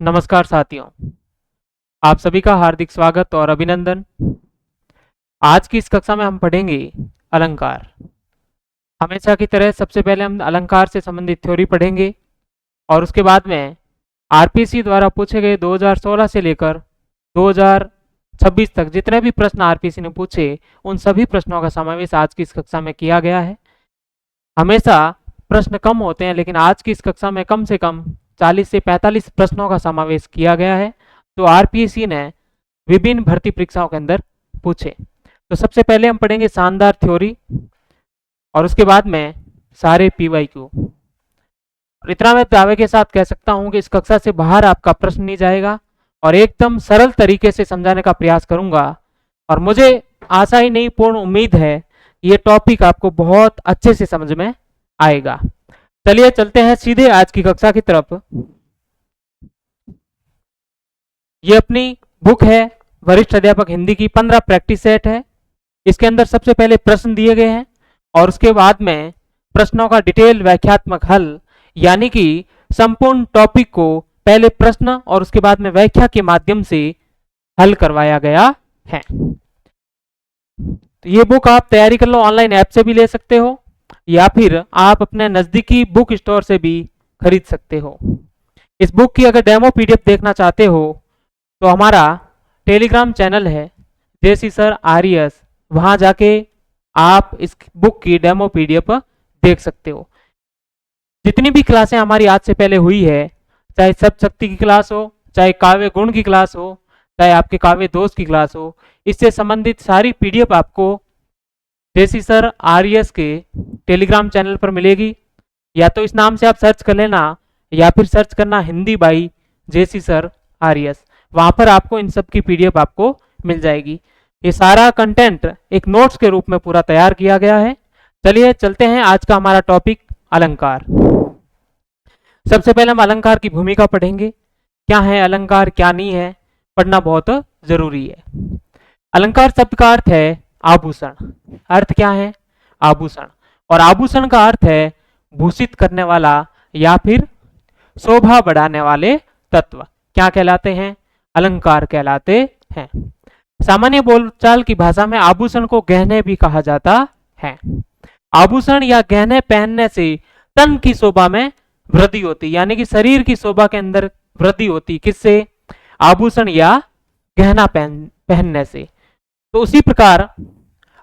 नमस्कार साथियों, आप सभी का हार्दिक स्वागत और अभिनंदन। आज की इस कक्षा में हम पढ़ेंगे अलंकार। हमेशा की तरह सबसे पहले हम अलंकार से संबंधित थ्योरी पढ़ेंगे और उसके बाद में आरपीएससी द्वारा पूछे गए 2016 से लेकर 2026 तक जितने भी प्रश्न आरपीएससी ने पूछे उन सभी प्रश्नों का समावेश आज की इस कक्षा में किया गया है। हमेशा प्रश्न कम होते हैं, लेकिन आज की इस कक्षा में कम से कम 40 से 45 प्रश्नों का समावेश किया गया है तो आरपीएससी ने विभिन्न भर्ती परीक्षाओं के अंदर पूछे। तो सबसे पहले हम पढ़ेंगे शानदार थ्योरी और उसके बाद में सारे पीवाईक्यू। और इतना मैं दावे के साथ कह सकता हूं कि इस कक्षा से बाहर आपका प्रश्न नहीं जाएगा और एकदम सरल तरीके से समझाने का प्रयास करूंगा। और मुझे आशा ही नहीं, पूर्ण उम्मीद है ये टॉपिक आपको बहुत अच्छे से समझ में आएगा। चलिए चलते हैं सीधे आज की कक्षा की तरफ। ये अपनी बुक है वरिष्ठ अध्यापक हिंदी की 15 प्रैक्टिस सेट है। इसके अंदर सबसे पहले प्रश्न दिए गए हैं और उसके बाद में प्रश्नों का डिटेल व्याख्यात्मक हल, यानी कि संपूर्ण टॉपिक को पहले प्रश्न और उसके बाद में व्याख्या के माध्यम से हल करवाया गया है। तो ये बुक आप तैयारी कर लो, ऑनलाइन ऐप से भी ले सकते हो या फिर आप अपने नजदीकी बुक स्टोर से भी खरीद सकते हो। इस बुक की अगर डेमो पीडीएफ देखना चाहते हो तो हमारा टेलीग्राम चैनल है जेसी सर आरएस, वहां जाके आप इस बुक की डेमो पीडीएफ देख सकते हो। जितनी भी क्लासें हमारी आज से पहले हुई है, चाहे सब शक्ति की क्लास हो, चाहे काव्य गुण की क्लास हो, चाहे आपके काव्य दोष की क्लास हो, इससे संबंधित सारी पीडीएफ आपको जेसी सर आरएस के टेलीग्राम चैनल पर मिलेगी। या तो इस नाम से आप सर्च कर लेना या फिर सर्च करना Hindi by JC sir RS, वहां पर आपको इन सब की पीडीएफ आपको मिल जाएगी। ये सारा कंटेंट एक नोट्स के रूप में पूरा तैयार किया गया है। चलिए चलते हैं, आज का हमारा टॉपिक अलंकार। सबसे पहले हम अलंकार की भूमिका पढ़ेंगे, क्या है अलंकार क्या नहीं है, पढ़ना बहुत जरूरी है। अलंकार शब्द का अर्थ है आभूषण। अर्थ क्या है? आभूषण। और आभूषण का अर्थ है भूषित करने वाला या फिर शोभा बढ़ाने वाले तत्व। क्या कहलाते हैं? अलंकार कहलाते हैं। सामान्य बोलचाल की भाषा में आभूषण को गहने भी कहा जाता है। आभूषण या गहने पहनने से तन की शोभा में वृद्धि होती, यानी कि शरीर की शोभा के अंदर वृद्धि होती। किससे? आभूषण या गहना पहनने से। तो उसी प्रकार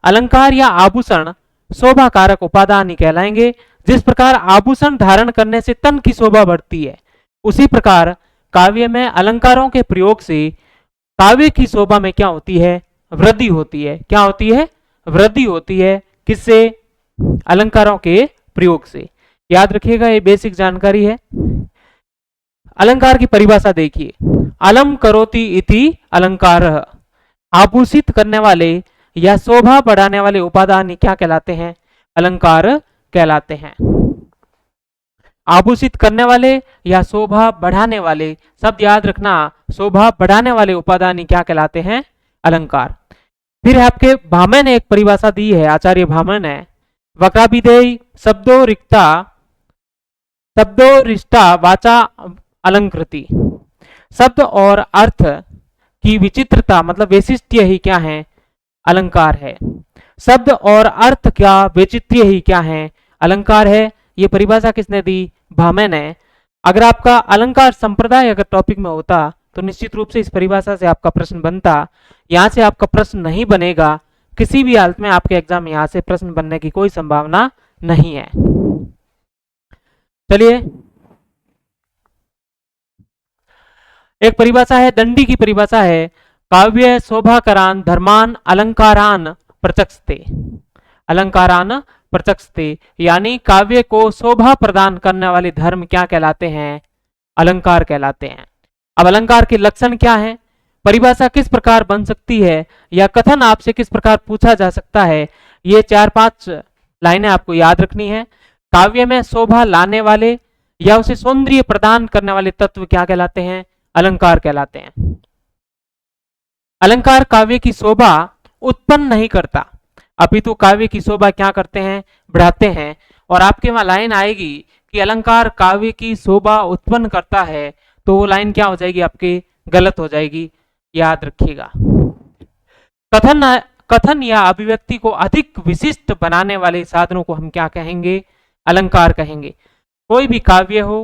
अलंकार या आभूषण शोभा कारक उपादान ही कहलाएंगे। जिस प्रकार आभूषण धारण करने से तन की शोभा बढ़ती है, उसी प्रकार काव्य में अलंकारों के प्रयोग से काव्य की शोभा में क्या होती है? वृद्धि होती है। क्या होती है? वृद्धि होती है। किससे? अलंकारों के प्रयोग से। याद रखिएगा, ये बेसिक जानकारी है। अलंकार की परिभाषा देखिए, अलम करोति इति अलंकारः। आभूषित करने वाले या शोभा बढ़ाने वाले उपादान क्या कहलाते हैं? अलंकार कहलाते हैं। आभूषित करने वाले या शोभा बढ़ाने वाले, शब्द याद रखना, शोभा बढ़ाने वाले उपादान क्या कहलाते हैं? अलंकार। फिर आपके भामह ने एक परिभाषा दी है, आचार्य भामह ने, वक्राभिधेय शब्दों रिक्ता शब्दों रिष्टा वाचा अलंकृति। शब्द और अर्थ की विचित्रता मतलब वैशिष्ट्य ही क्या है? अलंकार है। शब्द और अर्थ का वैचित्र्य ही क्या है? अलंकार है। ये परिभाषा किसने दी? भामह ने। अगर आपका अलंकार संप्रदाय अगर टॉपिक में होता तो निश्चित रूप से इस परिभाषा से आपका प्रश्न बनता। यहां से आपका प्रश्न नहीं बनेगा, किसी भी हालत में आपके एग्जाम में यहां से प्रश्न बनने की कोई संभावना नहीं है। चलिए, एक परिभाषा है, दंडी की परिभाषा है, काव्य शोभाकरान धर्मान अलंकारान प्रचक्षते। अलंकारान प्रचक्षते, यानी काव्य को शोभा प्रदान करने वाले धर्म क्या कहलाते हैं? अलंकार कहलाते हैं। अब अलंकार के लक्षण क्या है, परिभाषा किस प्रकार बन सकती है, या कथन आपसे किस प्रकार पूछा जा सकता है, ये 4-5 लाइनें आपको याद रखनी है। काव्य में शोभा लाने वाले या उसे सौंदर्य प्रदान करने वाले तत्व क्या कहलाते हैं? अलंकार कहलाते हैं। अलंकार काव्य की शोभा उत्पन्न नहीं करता, अपितु काव्य की शोभा क्या करते हैं? बढ़ाते हैं। और आपके वहां लाइन आएगी कि अलंकार काव्य की शोभा उत्पन्न करता है, तो वो लाइन क्या हो जाएगी आपकी, गलत हो जाएगी, याद रखिएगा। कथन कथन या अभिव्यक्ति को अधिक विशिष्ट बनाने वाले साधनों को हम क्या कहेंगे, अलंकार कहेंगे। कोई भी काव्य हो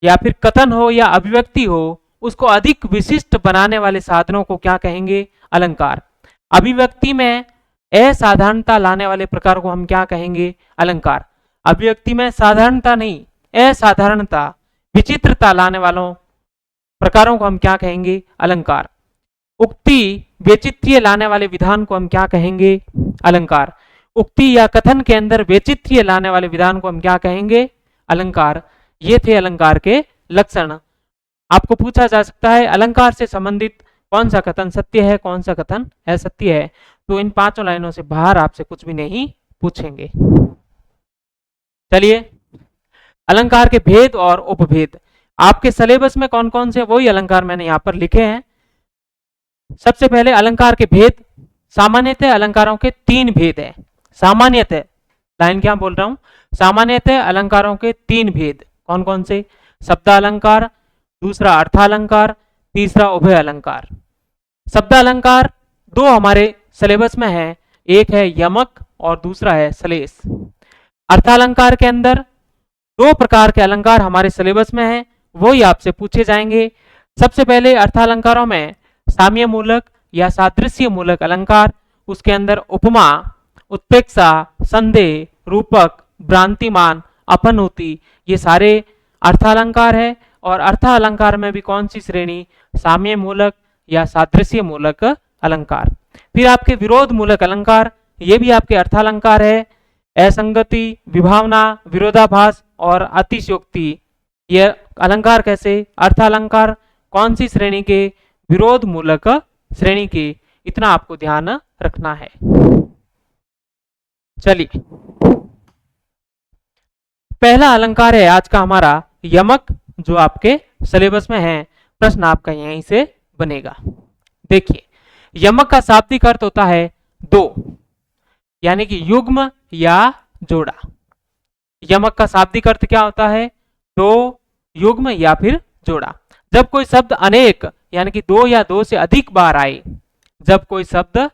या फिर कथन हो या अभिव्यक्ति हो, उसको अधिक विशिष्ट बनाने वाले साधनों को क्या कहेंगे, अलंकार। अभिव्यक्ति में असाधारणता लाने वाले प्रकार को हम क्या कहेंगे, अलंकार। अभिव्यक्ति में साधारणता नहीं, असाधारणता, विचित्रता लाने वालों प्रकारों को हम क्या कहेंगे, अलंकार। उक्ति वैचित्र्य लाने वाले विधान को हम क्या कहेंगे, अलंकार। उक्ति या कथन के अंदर वैचित्र्य लाने वाले विधान को हम क्या कहेंगे, अलंकार। ये थे अलंकार के लक्षण। आपको पूछा जा सकता है अलंकार से संबंधित कौन सा कथन सत्य है, कौन सा कथन असत्य है, तो इन 5 लाइनों से बाहर आपसे कुछ भी नहीं पूछेंगे। चलिए, अलंकार के भेद और उपभेद। आपके सिलेबस में कौन कौन से वही अलंकार मैंने यहां पर लिखे हैं। सबसे पहले अलंकार के भेद। सामान्यतः अलंकारों के 3 भेद है। सामान्यतः, लाइन क्या बोल रहा हूं, सामान्यतः अलंकारों के 3 भेद। कौन कौन से, शब्दालंकार, दूसरा अर्थालंकार, तीसरा उभय अलंकार। शब्दालंकार 2 हमारे सिलेबस में है, एक है यमक और दूसरा है श्लेष। अर्थालंकार के अंदर 2 प्रकार के अलंकार हमारे सिलेबस में है, वो ही आपसे पूछे जाएंगे। सबसे पहले अर्थालंकारों में साम्य मूलक या सादृश्य मूलक अलंकार, उसके अंदर उपमा, उत्प्रेक्षा, संदेह, रूपक, भ्रांतिमान, अपनौति, ये सारे अर्थालंकार है। और अर्थालंकार में भी कौन सी श्रेणी, साम्य मूलक या सादृश्य मूलक अलंकार। फिर आपके विरोध मूलक अलंकार, ये भी आपके अर्थालंकार है। असंगति, विभावना, विरोधाभास और अतिशयोक्ति, ये अलंकार कैसे, अर्थालंकार कौन सी श्रेणी के, विरोध मूलक श्रेणी के। इतना आपको ध्यान रखना है। चलिए, पहला अलंकार है आज का हमारा यमक, जो आपके सिलेबस में है। प्रश्न आपका यहीं से बनेगा। देखिए, यमक का शाब्दिक अर्थ होता है 2, यानी कि युग्म या जोड़ा। यमक का शाब्दिक अर्थ क्या होता है, 2, युग्म या फिर जोड़ा। जब कोई शब्द अनेक यानी कि 2 या 2 से अधिक बार आए, जब कोई शब्द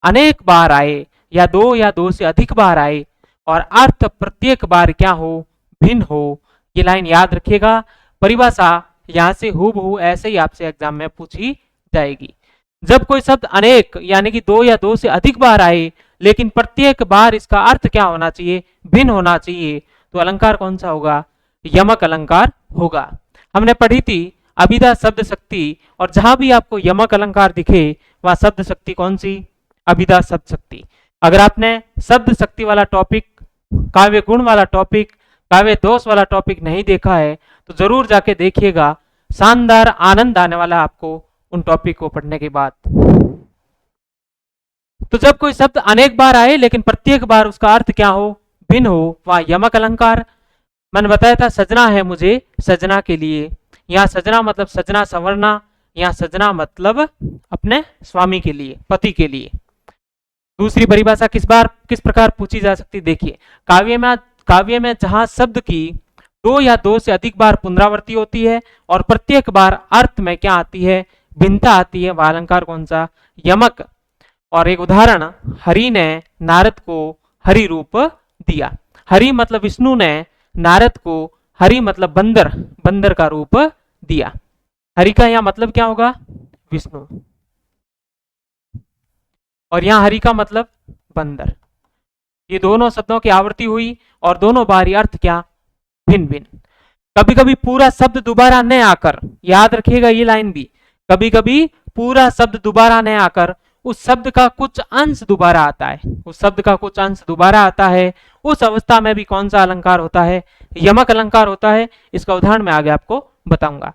अनेक बार आए या 2 या 2 से अधिक बार आए और अर्थ प्रत्येक बार क्या हो, भिन्न हो। ये लाइन याद रखिएगा। परिभाषा यहां से हूबहू ऐसे ही आपसे एग्जाम में पूछी जाएगी। जब कोई शब्द अनेक यानी कि 2 या 2 से अधिक बार आए, लेकिन प्रत्येक बार इसका अर्थ क्या होना चाहिए, भिन्न होना चाहिए, तो अलंकार कौन सा होगा, यमक अलंकार होगा। हमने पढ़ी थी अभिधा शब्द शक्ति, और जहां भी आपको यमक अलंकार दिखे वह शब्द शक्ति कौन सी, अभिधा शब्द शक्ति। अगर आपने शब्द शक्ति वाला टॉपिक, काव्य गुण वाला टॉपिक, काव्य दोष वाला टॉपिक नहीं देखा है तो जरूर जाके देखिएगा। शानदार आनंद आने वाला आपको उन टॉपिक को पढ़ने के बाद। तो जब कोई शब्द अनेक बार आए लेकिन प्रत्येक बार उसका अर्थ क्या हो, भिन्न हो, वह यमक अलंकार। मैंने बताया था सजना है मुझे सजना के लिए। यहाँ सजना मतलब सजना संवरना, यहाँ सजना मतलब अपने स्वामी के लिए, पति के लिए। दूसरी परिभाषा किस प्रकार पूछी जा सकती, देखिए, काव्य में जहां शब्द की 2 या 2 से अधिक बार पुनरावृत्ति होती है और प्रत्येक बार अर्थ में क्या आती है, भिन्नता आती है, वह अलंकार कौन सा, यमक। और एक उदाहरण, हरि ने नारद को हरि रूप दिया। हरि मतलब विष्णु ने नारद को हरि मतलब बंदर, बंदर का रूप दिया। हरि का यहां मतलब क्या होगा, विष्णु, और यहां हरि का मतलब बंदर। ये दोनों शब्दों की आवृत्ति हुई और दोनों बार अर्थ क्या, भिन्न भिन्न। कभी कभी पूरा शब्द दोबारा न आकर, याद रखिएगा ये लाइन भी, कभी कभी पूरा शब्द दोबारा न आकर उस शब्द का कुछ अंश दोबारा आता है, उस शब्द का कुछ अंश दोबारा आता है। उस अवस्था में भी कौन सा अलंकार होता है, यमक अलंकार होता है। इसका उदाहरण मैं आगे आपको बताऊंगा।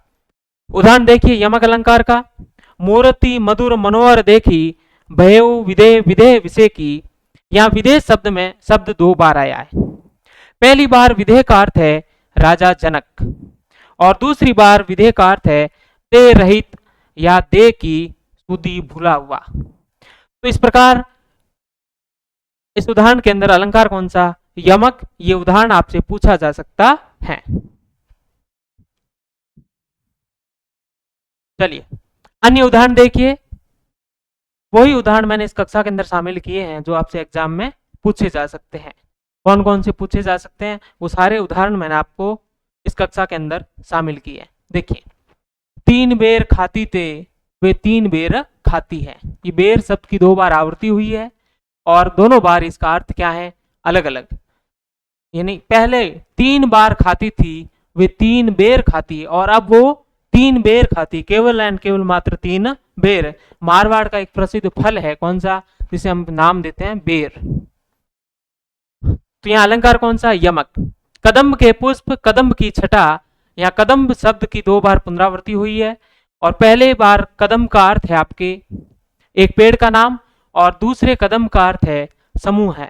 उदाहरण देखिए यमक अलंकार का, मूर्ति मधुर मनोहर देखी, भयउ विदेह विदेह विषय की। यहाँ विदेह शब्द में शब्द 2 बार आया है। पहली बार विदेह का अर्थ है राजा जनक, और दूसरी बार विदेह का अर्थ है दे रहित या दे की सुधी भूला हुआ। तो इस प्रकार इस उदाहरण के अंदर अलंकार कौन सा, यमक। ये उदाहरण आपसे पूछा जा सकता हैं। चलिए अन्य उदाहरण देखिए। वही उदाहरण मैंने इस कक्षा के अंदर शामिल किए हैं जो आपसे एग्जाम में पूछे जा सकते हैं। कौन कौन से पूछे जा सकते हैं वो सारे उदाहरण मैंने आपको इस कक्षा के अंदर शामिल किए हैं। देखिए, 3 बेर खाती थे वे 3 बेर खाती है। ये बेर शब्द की 2 बार आवृत्ति हुई है और दोनों बार इसका अर्थ क्या है, अलग अलग। यानी पहले 3 बार खाती थी वे 3 बेर खाती, और अब वो 3 बेर खाती, केवल एंड केवल मात्र 3 बेर। मारवाड़ का एक प्रसिद्ध फल है कौन सा, जिसे हम नाम देते हैं बेर। तो यहाँ अलंकार कौन सा, यमक। कदम्ब के पुष्प, कदम्ब की छटा, यहाँ कदम्ब शब्द की 2 बार पुनरावृत्ति हुई है और पहले बार कदम्ब का अर्थ है आपके एक पेड़ का नाम और दूसरे कदम्ब का अर्थ है समूह है।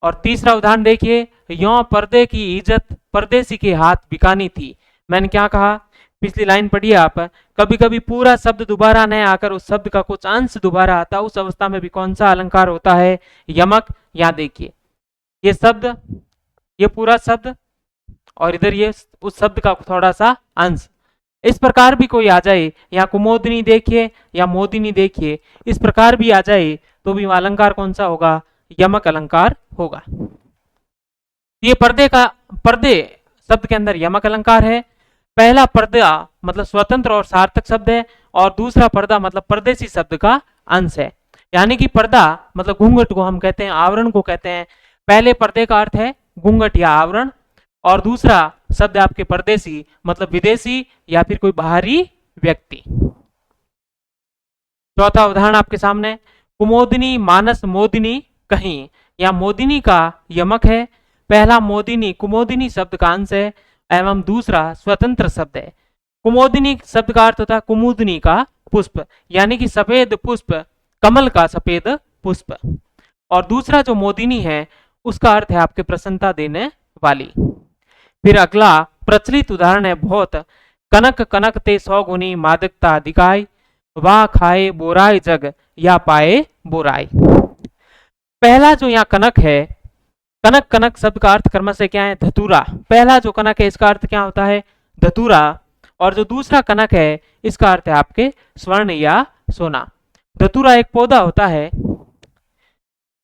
और तीसरा उदाहरण देखिए, यों पर्दे की इज्जत परदेसी के हाथ बिकानी थी। मैंने क्या कहा, पिछली लाइन पढ़िए आप, कभी कभी पूरा शब्द दोबारा नहीं आकर उस शब्द का कुछ अंश दोबारा आता, उस अवस्था में भी कौन सा अलंकार होता है, यमक। यहाँ देखिए ये शब्द, ये पूरा शब्द और इधर ये उस शब्द का थोड़ा सा अंश, इस प्रकार भी कोई आ जाए, या कुमोदिनी देखिए या मोदिनी देखिए, इस प्रकार भी आ जाए तो भी अलंकार कौन सा होगा, यमक अलंकार होगा। ये पर्दे शब्द के अंदर यमक अलंकार है। पहला पर्दा मतलब स्वतंत्र और सार्थक शब्द है और दूसरा पर्दा मतलब परदेसी शब्द का अंश है। यानी कि पर्दा मतलब घूंघट को हम कहते हैं, आवरण को कहते हैं। पहले पर्दे का अर्थ है घूंघट या आवरण और दूसरा शब्द आपके परदेसी मतलब विदेशी या फिर कोई बाहरी व्यक्ति। चौथा उदाहरण आपके सामने, कुमोदिनी मानस मोदिनी कहीं, या मोदिनी का यमक है। पहला मोदिनी कुमोदिनी शब्द का अंश है एवं दूसरा स्वतंत्र शब्द है। कुमोदिनी शब्द का अर्थ होता है कुमुदनी का पुष्प, यानी कि सफेद पुष्प, कमल का सफेद पुष्प। और दूसरा जो मोदिनी है उसका अर्थ है आपके प्रसन्नता देने वाली। फिर अगला प्रचलित उदाहरण है बहुत, कनक कनक ते 100 गुनी मादकता दिखाई, वाह खाए बोराई जग या पाए बोराई। पहला जो यहाँ कनक है, कनक कनक शब्द का अर्थ कर्म से क्या है, धतूरा। पहला जो कनक है इसका अर्थ क्या होता है, धतूरा। और जो दूसरा कनक है इसका अर्थ है आपके स्वर्ण या सोना। धतूरा एक पौधा होता है,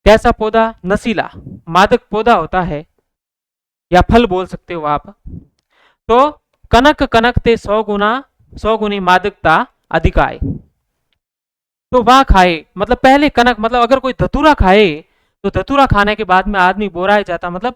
कैसा पौधा, नशीला मादक पौधा होता है या फल बोल सकते हो आप। तो कनक कनक ते 100 गुनी मादकता अधिकाय। तो वह खाए मतलब पहले कनक, मतलब अगर कोई धतूरा खाए तो धतूरा खाने के बाद में आदमी बोराई जाता, मतलब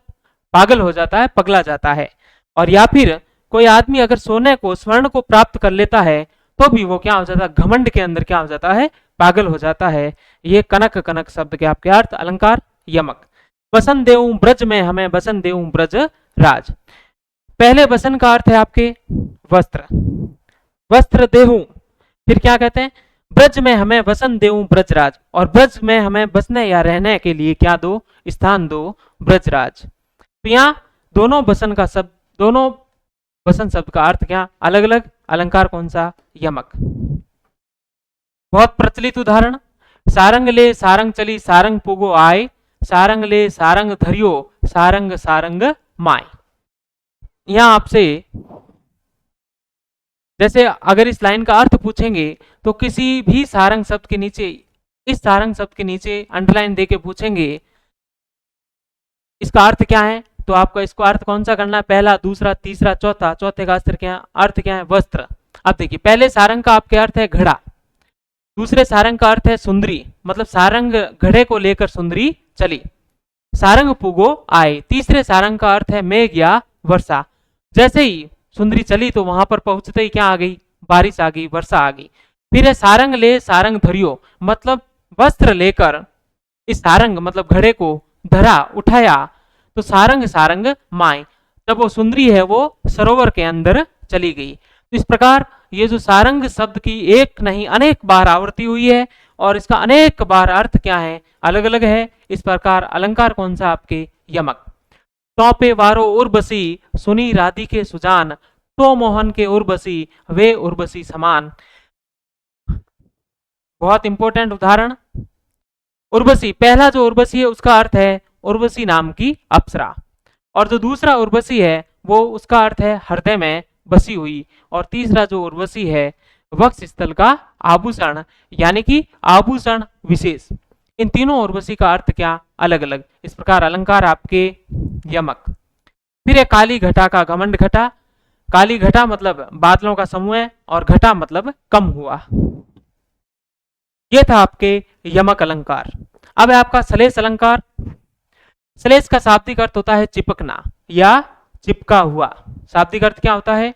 पागल हो जाता है, पगला जाता है। और या फिर कोई आदमी अगर सोने को स्वर्ण को प्राप्त कर लेता है तो भी वो क्या हो जाता है, घमंड के अंदर क्या हो जाता है, पागल हो जाता है। ये कनक कनक शब्द के आपके अर्थ अलंकार यमक। बसन देऊ ब्रज में हमें बसन देऊ ब्रज राज। पहले बसन का अर्थ है आपके वस्त्र, वस्त्र देहू। फिर क्या कहते हैं, ब्रज में हमें वसन देऊ ब्रजराज, और ब्रज में हमें बसने या रहने के लिए क्या दो, स्थान दो, ब्रजराज। तो यहाँ दोनों बसन का शब्द, दोनों बसन शब्द का अर्थ क्या, अलग अलग। अलंकार कौन सा, यमक। बहुत प्रचलित उदाहरण, सारंग ले सारंग चली सारंग पुगो आए, सारंग ले सारंग धरियो सारंग सारंग माए। यहां आपसे जैसे अगर इस लाइन का अर्थ पूछेंगे तो किसी भी सारंग शब्द के नीचे, इस सारंग शब्द के नीचे अंडरलाइन देके पूछेंगे इसका अर्थ क्या है, तो आपको इसको अर्थ कौन सा करना है, पहला दूसरा तीसरा चौथा, चौथे का अर्थ क्या है, वस्त्र। अब देखिए पहले सारंग का आपके अर्थ है घड़ा, दूसरे सारंग का अर्थ है सुंदरी, मतलब सारंग घड़े को लेकर सुंदरी चली। सारंग पुगो आए, तीसरे सारंग का अर्थ है मेघ या वर्षा। जैसे ही सुंदरी चली तो वहां पर पहुंचते ही क्या आ गई, बारिश आ गई, वर्षा आ गई। फिर है सारंग ले सारंग धरियो, मतलब वस्त्र लेकर इस सारंग मतलब घड़े को धरा, उठाया, तो सारंग सारंग माए, जब वो सुंदरी है वो सरोवर के अंदर चली गई। तो इस प्रकार ये जो सारंग शब्द की एक नहीं अनेक बार आवृत्ति हुई है और इसका अनेक बार अर्थ क्या है, अलग अलग है। इस प्रकार अलंकार कौन सा आपके, यमक। तौपे वारो उर्वशी सुनी राधिके सुजान, तो मोहन के उर्वशी वे उर्वशी समान। बहुत इंपॉर्टेंट उदाहरण, उर्वशी, पहला जो उर्वशी है उसका अर्थ है उर्वशी नाम की अप्सरा, और जो दूसरा उर्वशी है वो उसका अर्थ है हृदय में बसी हुई, और तीसरा जो उर्वशी है वक्ष स्थल का आभूषण, यानी कि आभूषण विशेष। इन तीनों उर्वशी का अर्थ क्या अलग अलग। इस प्रकार अलंकार आपके यमक। फिर है काली घटा का घमंड घटा। काली घटा मतलब बादलों का समूह है, और घटा मतलब कम हुआ। यह था आपके यमक अलंकार। अब है आपका श्लेष अलंकार। श्लेष का शाब्दिक अर्थ होता है चिपकना या चिपका हुआ। शाब्दिक अर्थ क्या होता है?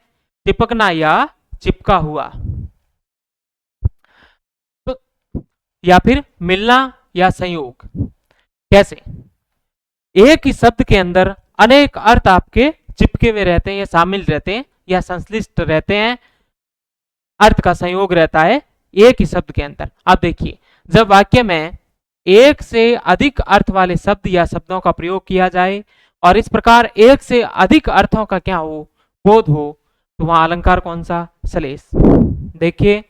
चिपकना या चिपका हुआ, तो या फिर मिलना या संयोग। कैसे? एक ही शब्द के अंदर अनेक अर्थ आपके चिपके हुए रहते हैं या शामिल रहते हैं या संश्लिष्ट रहते हैं, अर्थ का संयोग रहता है एक ही शब्द के अंदर। आप देखिए, जब वाक्य में एक से अधिक अर्थ वाले शब्द या शब्दों का प्रयोग किया जाए और इस प्रकार एक से अधिक अर्थों का क्या हो, बोध हो, तो वहां अलंकार कौन सा? श्लेष। देखिए,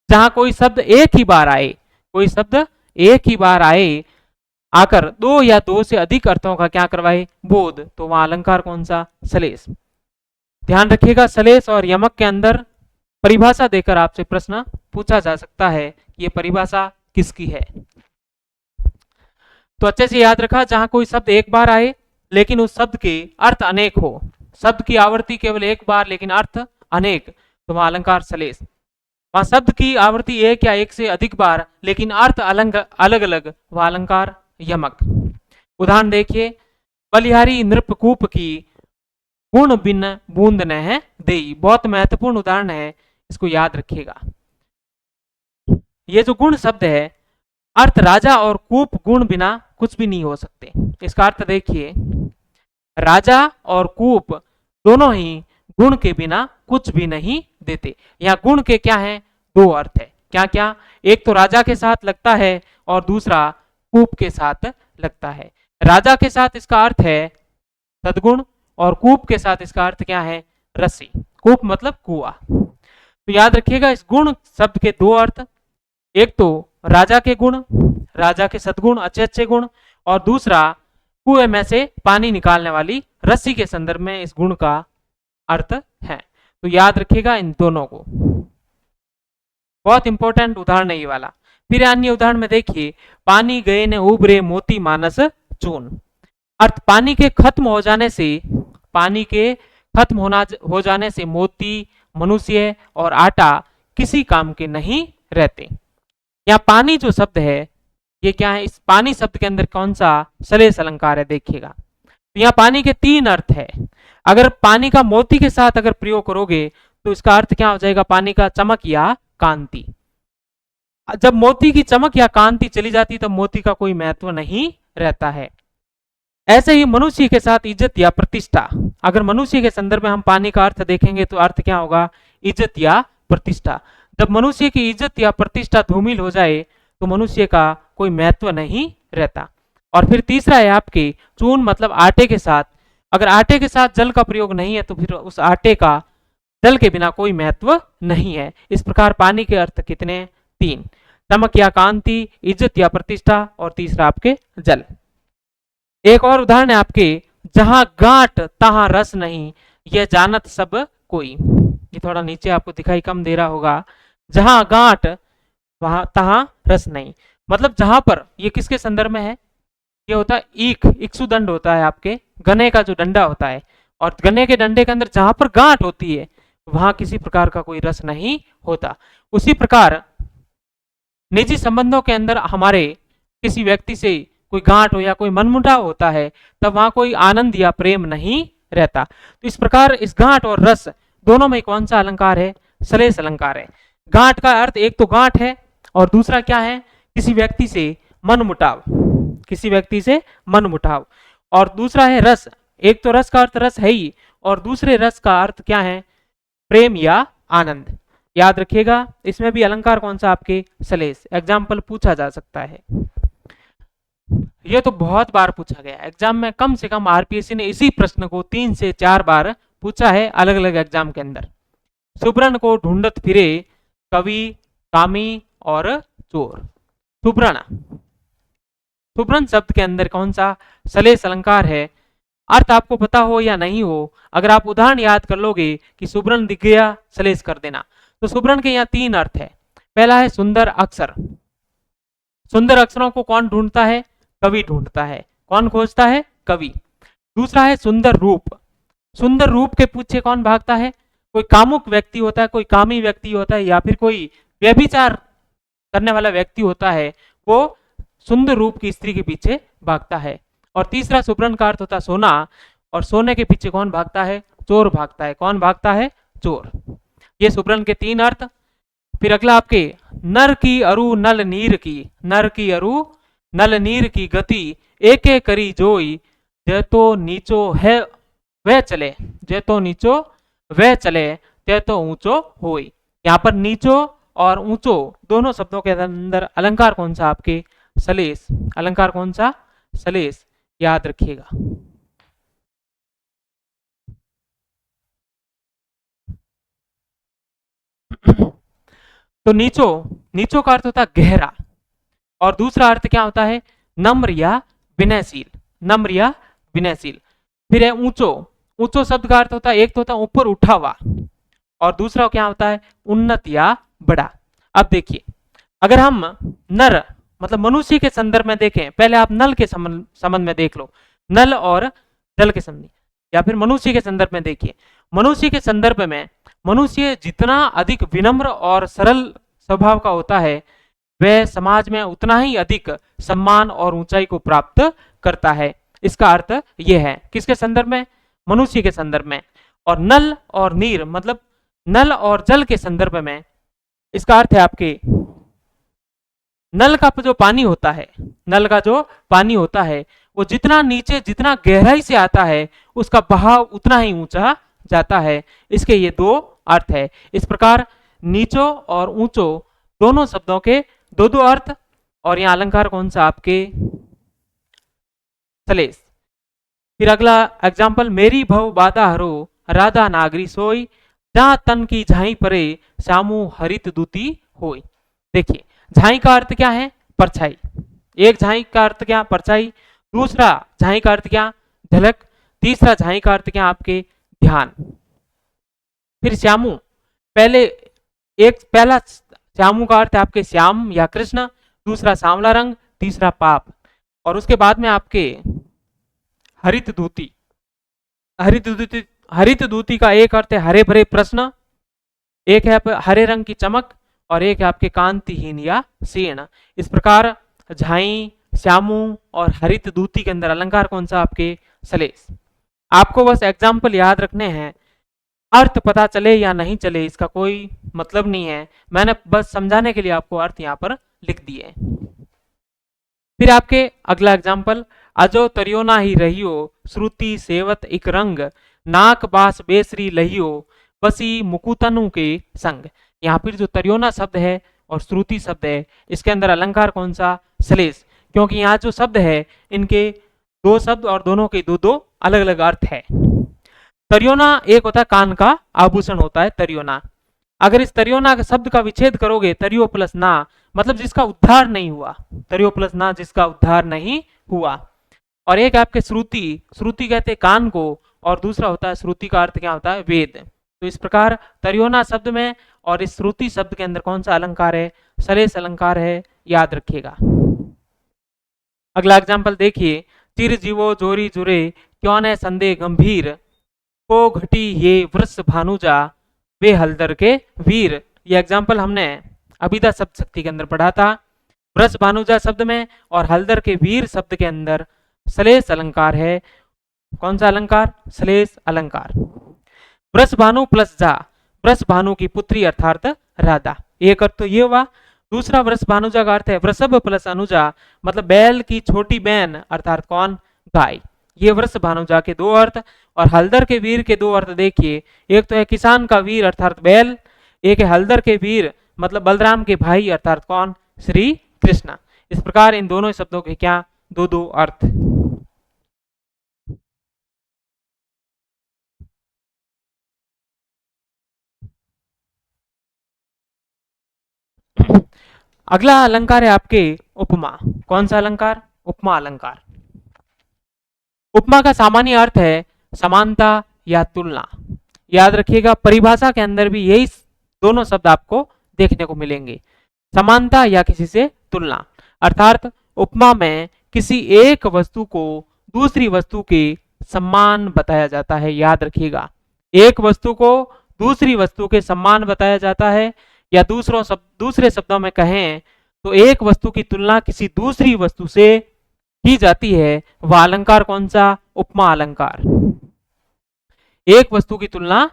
जहां कोई शब्द एक ही बार आए, कोई शब्द एक ही बार आए, आकर दो या दो से अधिक अर्थों का क्या करवाए? बोध, तो वहां अलंकार कौन सा? श्लेष। ध्यान रखिएगा, श्लेष और यमक के अंदर परिभाषा देकर आपसे प्रश्न पूछा जा सकता है कि यह परिभाषा किसकी है। तो अच्छे से याद रखा, जहां कोई शब्द एक बार आए लेकिन उस शब्द के अर्थ अनेक हो, शब्द की आवृत्ति केवल एक बार लेकिन अर्थ अनेक, तो वहां अलंकार श्लेष। वहां शब्द की आवृत्ति एक या एक से अधिक बार लेकिन अर्थ अलग अलग, वह अलंकार यमक। उदाहरण देखिए, बलिहारी नृपकूप की गुण बिन बूंद न है देई। बहुत महत्वपूर्ण उदाहरण है, इसको याद रखिएगा। ये जो गुण शब्द है, अर्थ राजा और कूप गुण बिना कुछ भी नहीं हो सकते। इसका अर्थ देखिए, राजा और कूप दोनों ही गुण के बिना कुछ भी नहीं देते। यहाँ गुण के क्या है? दो अर्थ है। क्या क्या? एक तो राजा के साथ लगता है और दूसरा कूप के साथ लगता है। राजा के साथ इसका अर्थ है सद्गुण और कूप के साथ इसका अर्थ क्या है? रस्सी। कूप मतलब कुआं। तो याद रखिएगा, इस गुण शब्द के दो अर्थ, एक तो राजा के गुण, राजा के सद्गुण, अच्छे अच्छे गुण, और दूसरा कुएं में से पानी निकालने वाली रस्सी के संदर्भ में इस गुण का अर्थ है। तो याद रखिएगा इन दोनों को। बहुत इंपॉर्टेंट उदाहरण है ये वाला। फिर अन्य उदाहरण में देखिए, पानी गए ने उबरे मोती मानस चून। अर्थ पानी के खत्म हो जाने से, पानी के खत्म हो जाने से मोती, मनुष्य और आटा किसी काम के नहीं रहते। यहाँ पानी जो शब्द है, ये क्या है? इस पानी शब्द के अंदर कौन सा श्लेष अलंकार है? देखिएगा, तो यहाँ पानी के तीन अर्थ है। अगर पानी का मोती के साथ अगर प्रयोग करोगे तो इसका अर्थ क्या हो जाएगा? पानी का चमक या कांति। जब मोती की चमक या कांति चली जाती तब मोती का कोई महत्व नहीं रहता है। ऐसे ही मनुष्य के साथ इज्जत या प्रतिष्ठा। अगर मनुष्य के संदर्भ में हम पानी का अर्थ देखेंगे तो अर्थ क्या होगा? इज्जत या प्रतिष्ठा। जब मनुष्य की इज्जत या प्रतिष्ठा धूमिल हो जाए तो मनुष्य का कोई महत्व नहीं रहता। और फिर तीसरा है आपके चून, मतलब आटे के साथ। अगर आटे के साथ जल का प्रयोग नहीं है तो फिर उस आटे का जल के बिना कोई महत्व नहीं है। इस प्रकार पानी के अर्थ कितने? तीन। चमक या कांति, इज्जत या प्रतिष्ठा, और तीसरा आपके जल। एक और उदाहरण है आपके, जहां गांठ तहां रस नहीं, यह जानत सब कोई। ये थोड़ा नीचे आपको दिखाई कम दे रहा होगा। जहां गांठ वहां तहां रस नहीं, मतलब जहां पर, ये किसके संदर्भ में है? ये होता है ईख, इक्षुदंड होता है आपके गन्ने का जो डंडा होता है, और गन्ने के डंडे के अंदर जहां पर गांठ होती है वहां किसी प्रकार का कोई रस नहीं होता। उसी प्रकार निजी संबंधों के अंदर हमारे किसी व्यक्ति से कोई गांठ हो या कोई मनमुटाव होता है तब वहां कोई आनंद या प्रेम नहीं रहता। तो इस प्रकार इस गांठ और रस दोनों में कौन सा अलंकार है? श्लेष अलंकार है। गांठ का अर्थ एक तो गांठ है और दूसरा क्या है? किसी व्यक्ति से मनमुटाव, किसी व्यक्ति से मनमुटाव, और दूसरा है रस। एक तो रस का अर्थ रस है ही, और दूसरे रस का अर्थ क्या है? प्रेम या आनंद। याद रखिएगा, इसमें भी अलंकार कौन सा? आपके श्लेष। एग्जाम्पल पूछा जा सकता है। ये तो बहुत बार पूछा गया एग्जाम में, कम से कम आरपीएससी ने इसी प्रश्न को 3 से 4 बार पूछा है अलग अलग एग्जाम के अंदर। सुब्रन को ढूंढत फिरे कवि, कामी और चोर। सुब्रन, सुब्रन शब्द के अंदर कौन सा श्लेष अलंकार है? अर्थ आपको पता हो या नहीं हो, अगर आप उदाहरण याद कर लोगे कि सुब्रन दिख गया सलेस कर देना। तो सुब्रन के यहाँ तीन अर्थ है। पहला है सुंदर अक्षर। सुंदर अक्षरों को कौन ढूंढता है? कवि ढूंढता है। कौन खोजता है? कवि। दूसरा है सुंदर रूप। सुंदर रूप के पीछे कौन भागता है? कोई कामुक व्यक्ति होता है, कोई कामी व्यक्ति होता है, या फिर कोई व्यभिचार करने वाला व्यक्ति होता है, वो सुंदर रूप की स्त्री के पीछे भागता है। और तीसरा सुब्रन का अर्थ होता है सोना, और सोने के पीछे कौन भागता है? चोर भागता है। कौन भागता है? चोर। ये सुब्रन के तीन अर्थ। फिर अगला आपके नर की अरु नल नीर की, नर की अरु नल नीर की गति एक एक करी जोई, जे तो नीचो है वह चले, जे तो नीचो वह चले, ते तो ऊंचो होई। यहाँ पर नीचो और ऊंचो दोनों शब्दों के अंदर अलंकार कौन सा? आपके सलेस। अलंकार कौन सा? सलेस। याद रखिएगा। तो नीचो, नीचो का अर्थ होता है गहरा, और दूसरा अर्थ क्या होता है? नम्र या विनयशील। नम्र या विनयशील। फिर है ऊंचो। ऊंचो शब्द का अर्थ होता है, एक तो होता है ऊपर उठा हुआ, और दूसरा क्या होता है? उन्नत या बड़ा। अब देखिए, अगर हम नर मतलब मनुष्य के संदर्भ में देखें, पहले आप नल के संबंध में देख लो, नल और जल के संबंध, या फिर मनुष्य के संदर्भ में देखिए। मनुष्य के संदर्भ में मनुष्य जितना अधिक विनम्र और सरल स्वभाव का होता है, वह समाज में उतना ही अधिक सम्मान और ऊंचाई को प्राप्त करता है। इसका अर्थ यह है। किसके संदर्भ में? मनुष्य के संदर्भ में। और नल और नीर मतलब नल और जल के संदर्भ में इसका अर्थ है आपके नल का जो पानी होता है, नल का जो पानी होता है वो जितना नीचे, जितना गहराई से आता है, उसका बहाव उतना ही ऊंचा जाता है। इसके ये दो अर्थ है। इस प्रकार नीचो और ऊंचो दोनों शब्दों के दो दो अर्थ, और यहाँ अलंकार कौन सा? आपके सलेस। फिर अगला एग्जाम्पल, मेरी भव बाधा हरो राधा नागरी सोई, जहां तन की झाई परे श्यामू हरित दूती होई। देखिए, झाई का अर्थ क्या है? परछाई। एक झाई का अर्थ क्या? परछाई। दूसरा झाई का अर्थ क्या? झलक। तीसरा झाई का अर्थ क्या? आपके ध्यान। फिर श्यामू, पहले एक पहला श्यामू का अर्थ है आपके श्याम या कृष्ण, दूसरा सांवला रंग, तीसरा पाप, और उसके बाद में आपके हरित दूती। हरित दूती, हरित दूती का एक अर्थ है हरे भरे प्रश्न, एक है हरे रंग की चमक, और एक है आपके कांतिहीन या सीर्ण। इस प्रकार झाई, श्यामू और हरित दूती के अंदर अलंकार कौन सा? आपके सलेस। आपको बस एग्जाम्पल याद रखने हैं, अर्थ पता चले या नहीं चले इसका कोई मतलब नहीं है, मैंने बस समझाने के लिए आपको अर्थ यहाँ पर लिख दिए। फिर आपके अगला एग्जाम्पल, अजो तरियोना ही रहियो श्रुति सेवत इक रंग, नाक बास बेसरी लहियो बसी मुकुतनु के संग। यहाँ पर जो तरियोना शब्द है और श्रुति शब्द है, इसके अंदर अलंकार कौन सा? सलेस। क्योंकि यहाँ जो शब्द है इनके दो शब्द और दोनों के दो दो अलग अलग अर्थ है। तरियोना एक होता है कान का आभूषण होता है तरियोना। अगर इस तरियोना के शब्द का विच्छेद करोगे, तरियो प्लस ना मतलब जिसका उद्धार नहीं हुआ, तरियो प्लस ना जिसका उद्धार नहीं हुआ। और एक आपके श्रुति, श्रुति कहते हैं कान को, और दूसरा होता है श्रुति का अर्थ क्या होता है? वेद। तो इस प्रकार तरियोना शब्द में और इस श्रुति शब्द के अंदर कौन सा अलंकार है? सलेस अलंकार है। याद रखिएगा। अगला एग्जाम्पल देखिए, चिर जीवो जोरी जुरे क्यों न संदेह गंभीर, को घटी ये वृष भानुजा वे हलदर के वीर। ये एग्जाम्पल हमने अभिधा शब्द शक्ति के अंदर पढ़ा था। वृष भानुजा शब्द में और हलदर के वीर शब्द के अंदर सलेस अलंकार है। कौन सा अलंकार? सलेस अलंकार। वृष भानु प्लस जा, वृष भानु की पुत्री अर्थात राधा। एक अर्थ तो ये हुआ। दूसरा वृष भानुजा का अर्थ है वृषभ प्लस अनुजा, मतलब बैल की छोटी बहन अर्थात कौन? गाय। ये वृष भानुजा के दो अर्थ। और हलदर के वीर के दो अर्थ देखिए, एक तो है किसान का वीर अर्थात बैल, एक है हलदर के वीर मतलब बलराम के भाई अर्थात कौन? श्री कृष्ण। इस प्रकार इन दोनों शब्दों के क्या? दो दो अर्थ। अगला अलंकार है आपके उपमा। कौन सा अलंकार? उपमा अलंकार। उपमा का सामान्य अर्थ है समानता या तुलना। याद रखिएगा, परिभाषा के अंदर भी यही दोनों शब्द आपको देखने को मिलेंगे, समानता या किसी से तुलना। अर्थात उपमा में किसी एक वस्तु को दूसरी वस्तु के समान बताया जाता है। याद रखिएगा, एक वस्तु को दूसरी वस्तु के समान बताया जाता है, या दूसरे शब्दों में कहें तो एक वस्तु की तुलना किसी दूसरी वस्तु से की जाती है। वह अलंकार कौन सा? उपमा अलंकार। एक वस्तु की तुलना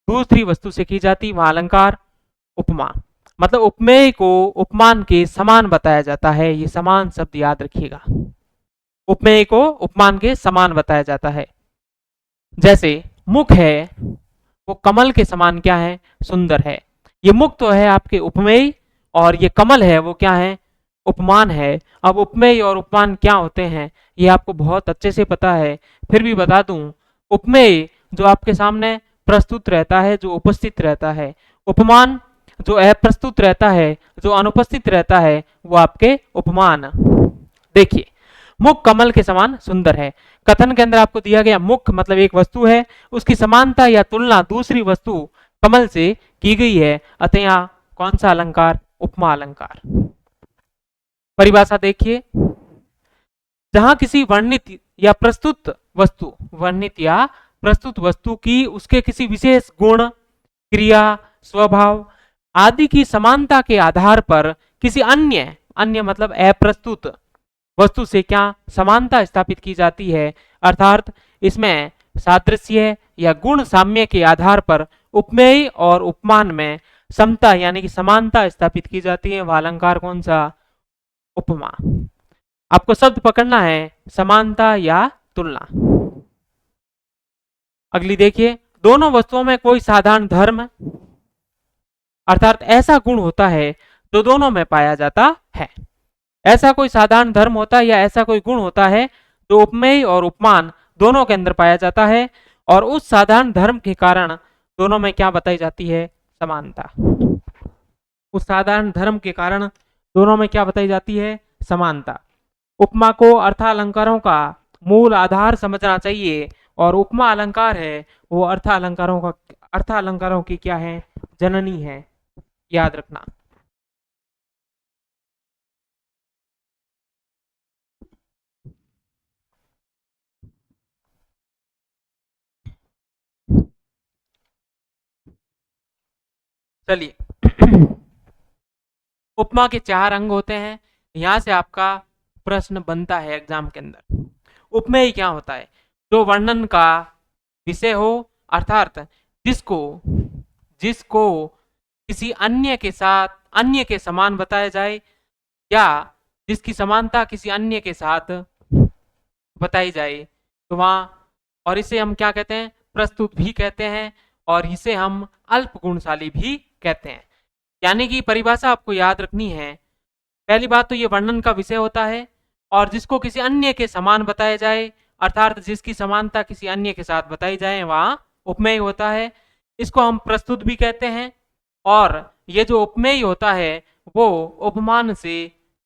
दूसरी वस्तु से की जाती, वह अलंकार उपमा। मतलब उपमेय को उपमान के समान बताया जाता है। ये समान शब्द याद रखिएगा, उपमेय को उपमान के समान बताया जाता है। जैसे मुख है वो कमल के समान क्या है? सुंदर है। ये मुख तो है आपके उपमेय, और ये कमल है वो क्या है? उपमान है। अब उपमेय और उपमान क्या होते हैं ये आपको बहुत अच्छे से पता है, फिर भी बता दूं। उपमेय जो आपके सामने प्रस्तुत रहता है, जो उपस्थित रहता है। उपमान जो अप्रस्तुत रहता है, जो अनुपस्थित रहता है, वो आपके उपमान। देखिए, मुख कमल के समान सुंदर है। कथन के अंदर आपको दिया गया मुख मतलब एक वस्तु है, उसकी समानता या तुलना दूसरी वस्तु कमल से की गई है। अतः यहाँ कौन सा अलंकार? उपमा अलंकार। परिभाषा देखिए, जहां किसी वर्णित या प्रस्तुत वस्तु, वर्णित या प्रस्तुत वस्तु की उसके किसी विशेष गुण, क्रिया, स्वभाव आदि की समानता के आधार पर किसी अन्य मतलब अप्रस्तुत वस्तु से क्या समानता स्थापित की जाती है। अर्थात इसमें सादृश्य या गुण साम्य के आधार पर उपमेय और उपमान में समता यानी कि समानता स्थापित की जाती है। वह अलंकार कौन सा? उपमा। आपको शब्द पकड़ना है, समानता या तुलना। अगली देखिए, दोनों वस्तुओं में कोई साधारण धर्म अर्थात ऐसा गुण होता है जो दोनों में पाया जाता है। ऐसा कोई साधारण धर्म होता है या ऐसा कोई गुण होता है जो उपमेय और उपमान दोनों के अंदर पाया जाता है, और उस साधारण धर्म के कारण दोनों में क्या बताई जाती है? समानता। उस साधारण धर्म के कारण दोनों में क्या बताई जाती है? समानता। उपमा को अर्थालंकारों का मूल आधार समझना चाहिए, और उपमा अलंकार है वो अर्थालंकारों की क्या है? जननी है। याद रखना। चलिए, उपमा के 4 अंग होते हैं। यहां से आपका प्रश्न बनता है एग्जाम के अंदर। उपमेय क्या होता है? जो वर्णन का विषय हो, अर्थात जिसको जिसको किसी अन्य के समान बताया जाए, या जिसकी समानता किसी अन्य के साथ बताई जाए, तो वहां, और इसे हम क्या कहते हैं? प्रस्तुत भी कहते हैं, और इसे हम अल्प गुणशाली भी कहते हैं। यानी कि परिभाषा आपको याद रखनी है। पहली बात तो ये वर्णन का विषय होता है, और जिसको किसी अन्य के समान बताया जाए, अर्थात जिसकी समानता किसी अन्य के साथ बताई जाए, वहां उपमेय होता है। इसको हम प्रस्तुत भी कहते हैं, और ये जो उपमेय होता है वो उपमान से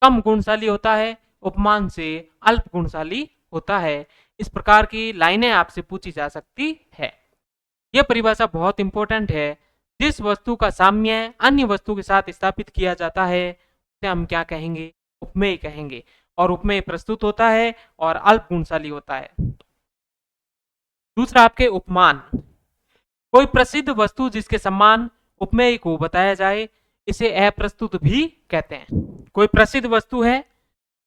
कम गुणशाली होता है, उपमान से अल्प गुणशाली होता है। इस प्रकार की लाइनें आपसे पूछी जा सकती है। यह परिभाषा बहुत इंपॉर्टेंट है। जिस वस्तु का साम्य अन्य वस्तु के साथ स्थापित किया जाता है उसे हम क्या कहेंगे? उपमेय कहेंगे। और उपमेय प्रस्तुत होता है और अल्प गुणशाली होता है। दूसरा आपके उपमान। कोई प्रसिद्ध वस्तु जिसके समान उपमेय को बताया जाए, इसे अप्रस्तुत भी कहते हैं। कोई प्रसिद्ध वस्तु है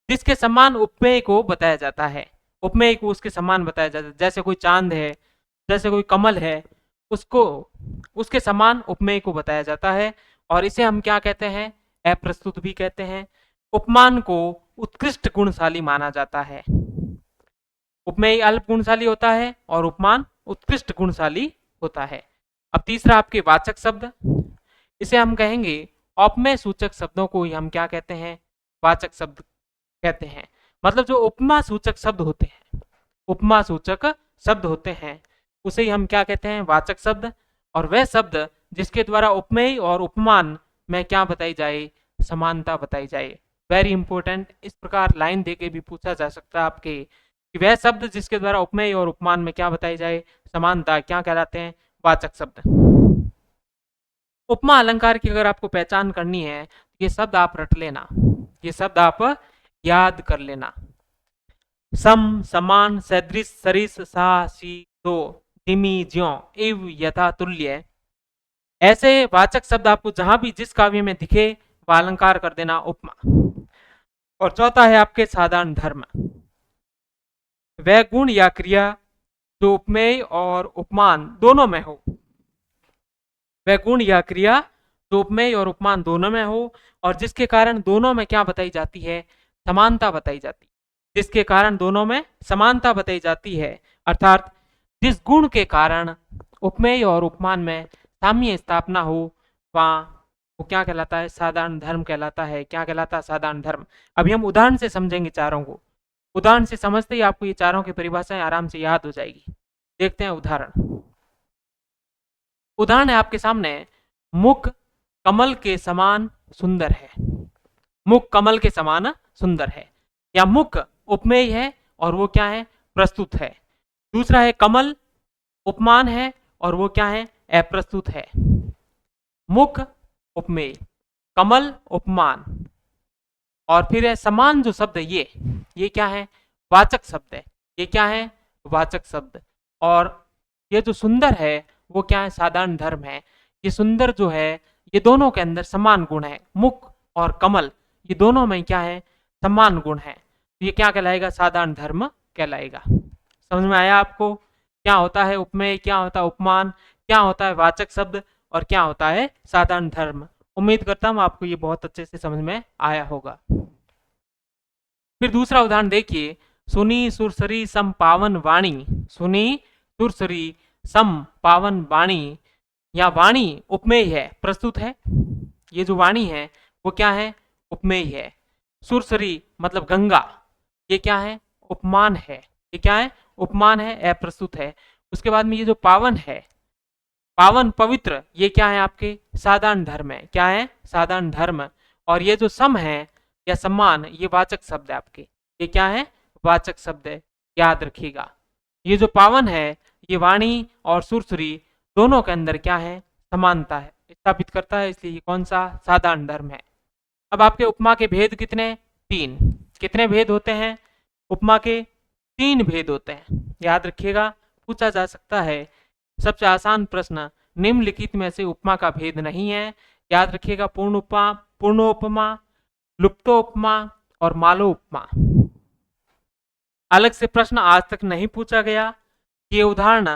जिसके समान उपमेय को बताया जाता है, उपमेय को उसके समान बताया जाता है। जैसे कोई चांद है, जैसे कोई कमल है, उसको उसके समान उपमेय को बताया जाता है, और इसे हम क्या कहते हैं? अप्रस्तुत भी कहते हैं। उपमान को उत्कृष्ट गुणशाली माना जाता है। उपमेय अल्प गुणशाली होता है और उपमान उत्कृष्ट गुणशाली होता है। अब तीसरा आपके वाचक शब्द। इसे हम कहेंगे औपमेय सूचक शब्दों को ही हम क्या कहते हैं? वाचक शब्द कहते हैं। मतलब जो उपमा सूचक शब्द होते हैं, उपमा सूचक शब्द होते हैं, उसे ही हम क्या कहते हैं? वाचक शब्द। और वह शब्द जिसके द्वारा उपमेय और उपमान में क्या बताई जाए? समानता बताई जाए। Very important. इस प्रकार लाइन देके भी पूछा जा सकता है आपके कि वह शब्द जिसके द्वारा उपमेय और उपमान में क्या बताई जाए, समानता, क्या कहलाते हैं, वाचक शब्द। उपमा अलंकार की अगर आपको पहचान करनी है, ये शब्द आप रट लेना, ये शब्द आप याद कर लेना। सम, समान, सदृश, सरिस, सा, सी, दो, दिमी, ज्यों, इव, यथा, तुल्य, ऐसे वाचक शब्द आपको जहां भी जिस काव्य में दिखे वह अलंकार कर देना, उपमा। और चौथा है आपके साधारण धर्म, वह गुण या क्रिया जो उपमेय और उपमान दोनों में हो, वह गुण या क्रिया जो उपमेय और उपमान दोनों में हो और जिसके कारण दोनों में क्या बताई जाती है, समानता बताई जाती है, जिसके कारण दोनों में समानता बताई जाती है, अर्थात जिस गुण के कारण उपमेय और उपमान में साम्य स्थापना हो, वहां वो क्या कहलाता है, साधारण धर्म कहलाता है। क्या कहलाता है, साधारण धर्म। अभी हम उदाहरण से समझेंगे चारों को, उदाहरण से समझते ही आपको ये चारों की परिभाषाएं आराम से याद हो जाएगी। देखते हैं उदाहरण। उदाहरण है आपके सामने, मुख कमल के समान सुंदर है, मुख कमल के समान सुंदर है, या मुख उपमेय है और वो क्या है, प्रस्तुत है। दूसरा है कमल उपमान है और वो क्या है, अप्रस्तुत है। मुख उपमेय, कमल उपमान, और फिर है समान जो शब्द है ये क्या है, वाचक शब्द है, ये क्या है, वाचक शब्द। और ये जो सुंदर है वो क्या है, साधारण धर्म है। ये सुंदर जो है ये दोनों के अंदर समान गुण है, मुख और कमल ये दोनों में क्या है, समान गुण है, तो ये क्या कहलाएगा, साधारण धर्म कहलाएगा। समझ में आया आपको, क्या होता है उपमेय, क्या होता है उपमान, क्या होता है वाचक शब्द और क्या होता है साधारण धर्म। उम्मीद करता हूं आपको ये बहुत अच्छे से समझ में आया होगा। फिर दूसरा उदाहरण देखिए, सुनी सुरसरी सम पावन वाणी, सुनी सुरसरी सम पावन वाणी, या वाणी उपमेय है, प्रस्तुत है, ये जो वाणी है वो क्या है, उपमेय है। सुरसरी मतलब गंगा, ये क्या है, उपमान है, ये क्या है, उपमान है, अप्रस्तुत है। उसके बाद में ये जो पावन है, पावन पवित्र, ये क्या है आपके, साधारण धर्म है, क्या है, साधारण धर्म। और ये जो सम है या सम्मान, ये वाचक शब्द है आपके, ये क्या है, वाचक शब्द है, याद रखिएगा। ये जो पावन है ये वाणी और सुरसुरी दोनों के अंदर क्या है, समानता है, स्थापित करता है, इसलिए ये कौन सा, साधारण धर्म है। अब आपके उपमा के भेद कितने, तीन। कितने भेद होते हैं, उपमा के तीन भेद होते हैं, याद रखिएगा, पूछा जा सकता है। सबसे आसान प्रश्न, निम्नलिखित में से उपमा का भेद नहीं है, याद रखिएगा, पूर्ण उपमा, पूर्णोपमा, लुप्तोपमा और मालोपमा। अलग से प्रश्न आज तक नहीं पूछा गया, ये उदाहरण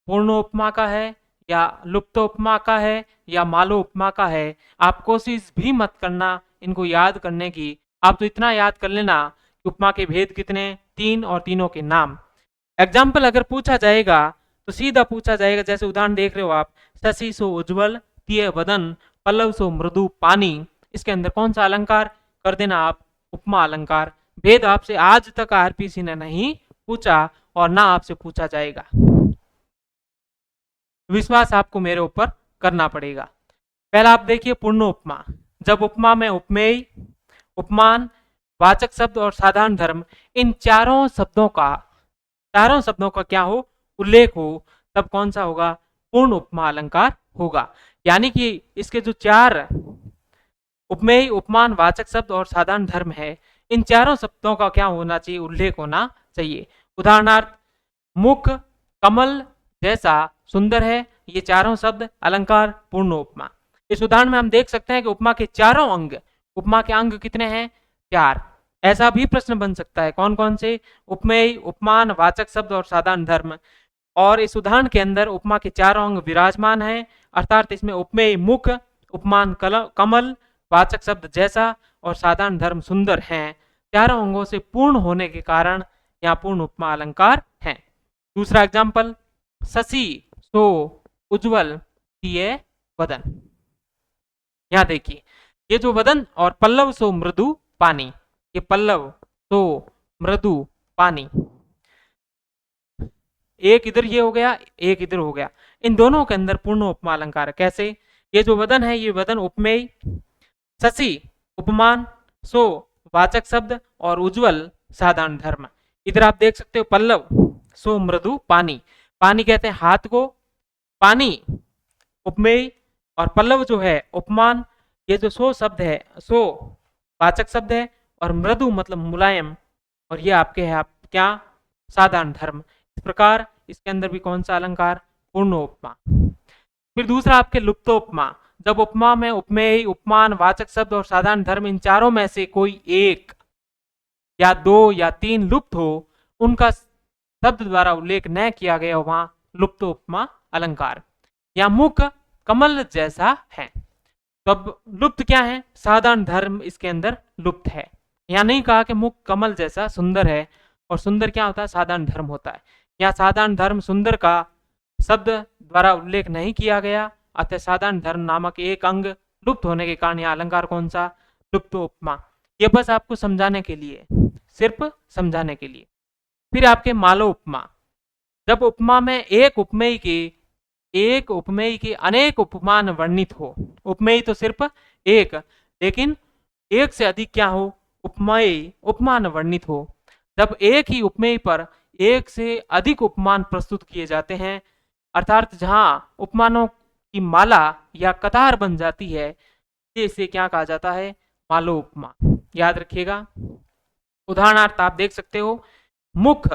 पूर्णोपमा का है या लुप्तोपमा का है या मालोपमा का है। आप कोशिश भी मत करना इनको याद करने की, आप तो इतना याद कर लेना कि उपमा के भेद कितने, तीन, और तीनों के नाम। एग्जाम्पल अगर पूछा जाएगा तो सीधा पूछा जाएगा, जैसे उदाहरण देख रहे हो आप, शशि सो उज्ज्वल तीय वदन पल्लव सो मृदु पानी, इसके अंदर कौन सा अलंकार कर देना आप, उपमा अलंकार। भेद आपसे आज तक आरपीसी ने नहीं पूछा और ना आपसे पूछा जाएगा, विश्वास आपको मेरे ऊपर करना पड़ेगा। पहला आप देखिए पूर्णोपमा, जब उपमा में उपमेय, उपमान, वाचक शब्द और साधारण धर्म, इन चारों शब्दों का क्या हो, उल्लेख हो, तब कौन सा होगा, पूर्ण उपमा अलंकार होगा। यानी कि इसके जो चार उपमेय, उपमान, वाचक शब्द और साधारण धर्म है, इन चारों शब्दों का क्या होना चाहिए, उल्लेख होना चाहिए। उदाहरणार्थ, मुख कमल जैसा सुंदर है, ये चारों शब्द अलंकार पूर्ण उपमा। इस उदाहरण में हम देख सकते हैं कि उपमा के चारों अंग, उपमा के अंग कितने हैं, चार। ऐसा भी प्रश्न बन सकता है, कौन कौन से, उपमेय, उपमान, वाचक शब्द और साधारण धर्म। और इस उदाहरण के अंदर उपमा के चारों अंग विराजमान हैं, अर्थात इसमें उपमेय मुख, उपमान कमल, वाचक शब्द जैसा और साधारण धर्म सुंदर हैं। चारों अंगों से पूर्ण होने के कारण यहाँ पूर्ण उपमा अलंकार है। दूसरा एग्जाम्पल, शशि सो उज्ज्वल तीय वदन, यहाँ देखिए, ये जो वदन और पल्लव सो मृदु पानी, ये पल्लव सो मृदु पानी, एक इधर ये हो गया, एक इधर हो गया, इन दोनों के अंदर पूर्ण उपमा अलंकार है। कैसे, ये जो वदन है ये वदन उपमेय, शशि उपमान, सो वाचक शब्द और उज्ज्वल साधारण धर्म, इधर आप देख सकते हो पल्लव सो मृदु पानी, पानी कहते हैं हाथ को, पानी उपमेय, और पल्लव जो है उपमान। ये जो सो शब्द है, सो वाचक शब्द है, और मृदु मतलब मुलायम, और ये आपके है आप क्या, साधारण धर्म। इस प्रकार इसके अंदर भी कौन सा अलंकार, पूर्णोपमा। फिर दूसरा आपके लुप्तोपमा, जब उपमा में उपमेय, उपमान, वाचक शब्द और साधारण धर्म इन चारों में से कोई एक या दो या तीन लुप्त हो, उनका शब्द द्वारा उल्लेख न किया गया, वहां लुप्तोपमा अलंकार। या मुख कमल जैसा है, तो अब लुप्त क्या है, साधारण धर्म इसके अंदर लुप्त है। यहाँ नहीं कहा कि मुख कमल जैसा सुंदर है, और सुंदर क्या होता है, साधारण धर्म होता है। यहाँ साधारण धर्म सुंदर का शब्द द्वारा उल्लेख नहीं किया गया, अतः साधारण धर्म नामक एक अंग लुप्त होने के कारण यह अलंकार कौन सा, लुप्तोपमा। ये बस आपको समझाने के लिए, सिर्फ समझाने के लिए। फिर आपके मालोपमा, जब उपमा में एक उपमेय के अनेक उपमान वर्णित हो, उपमेय तो सिर्फ एक, लेकिन एक से अधिक क्या हो, उपमेय उपमान वर्णित हो। जब एक ही उपमेय पर एक से अधिक उपमान प्रस्तुत किए जाते हैं, अर्थात जहां उपमानों की माला या कतार बन जाती है, इसे क्या कहा जाता है, मालोपमा। याद रखिएगा। उदाहरणार्थ आप देख सकते हो, मुख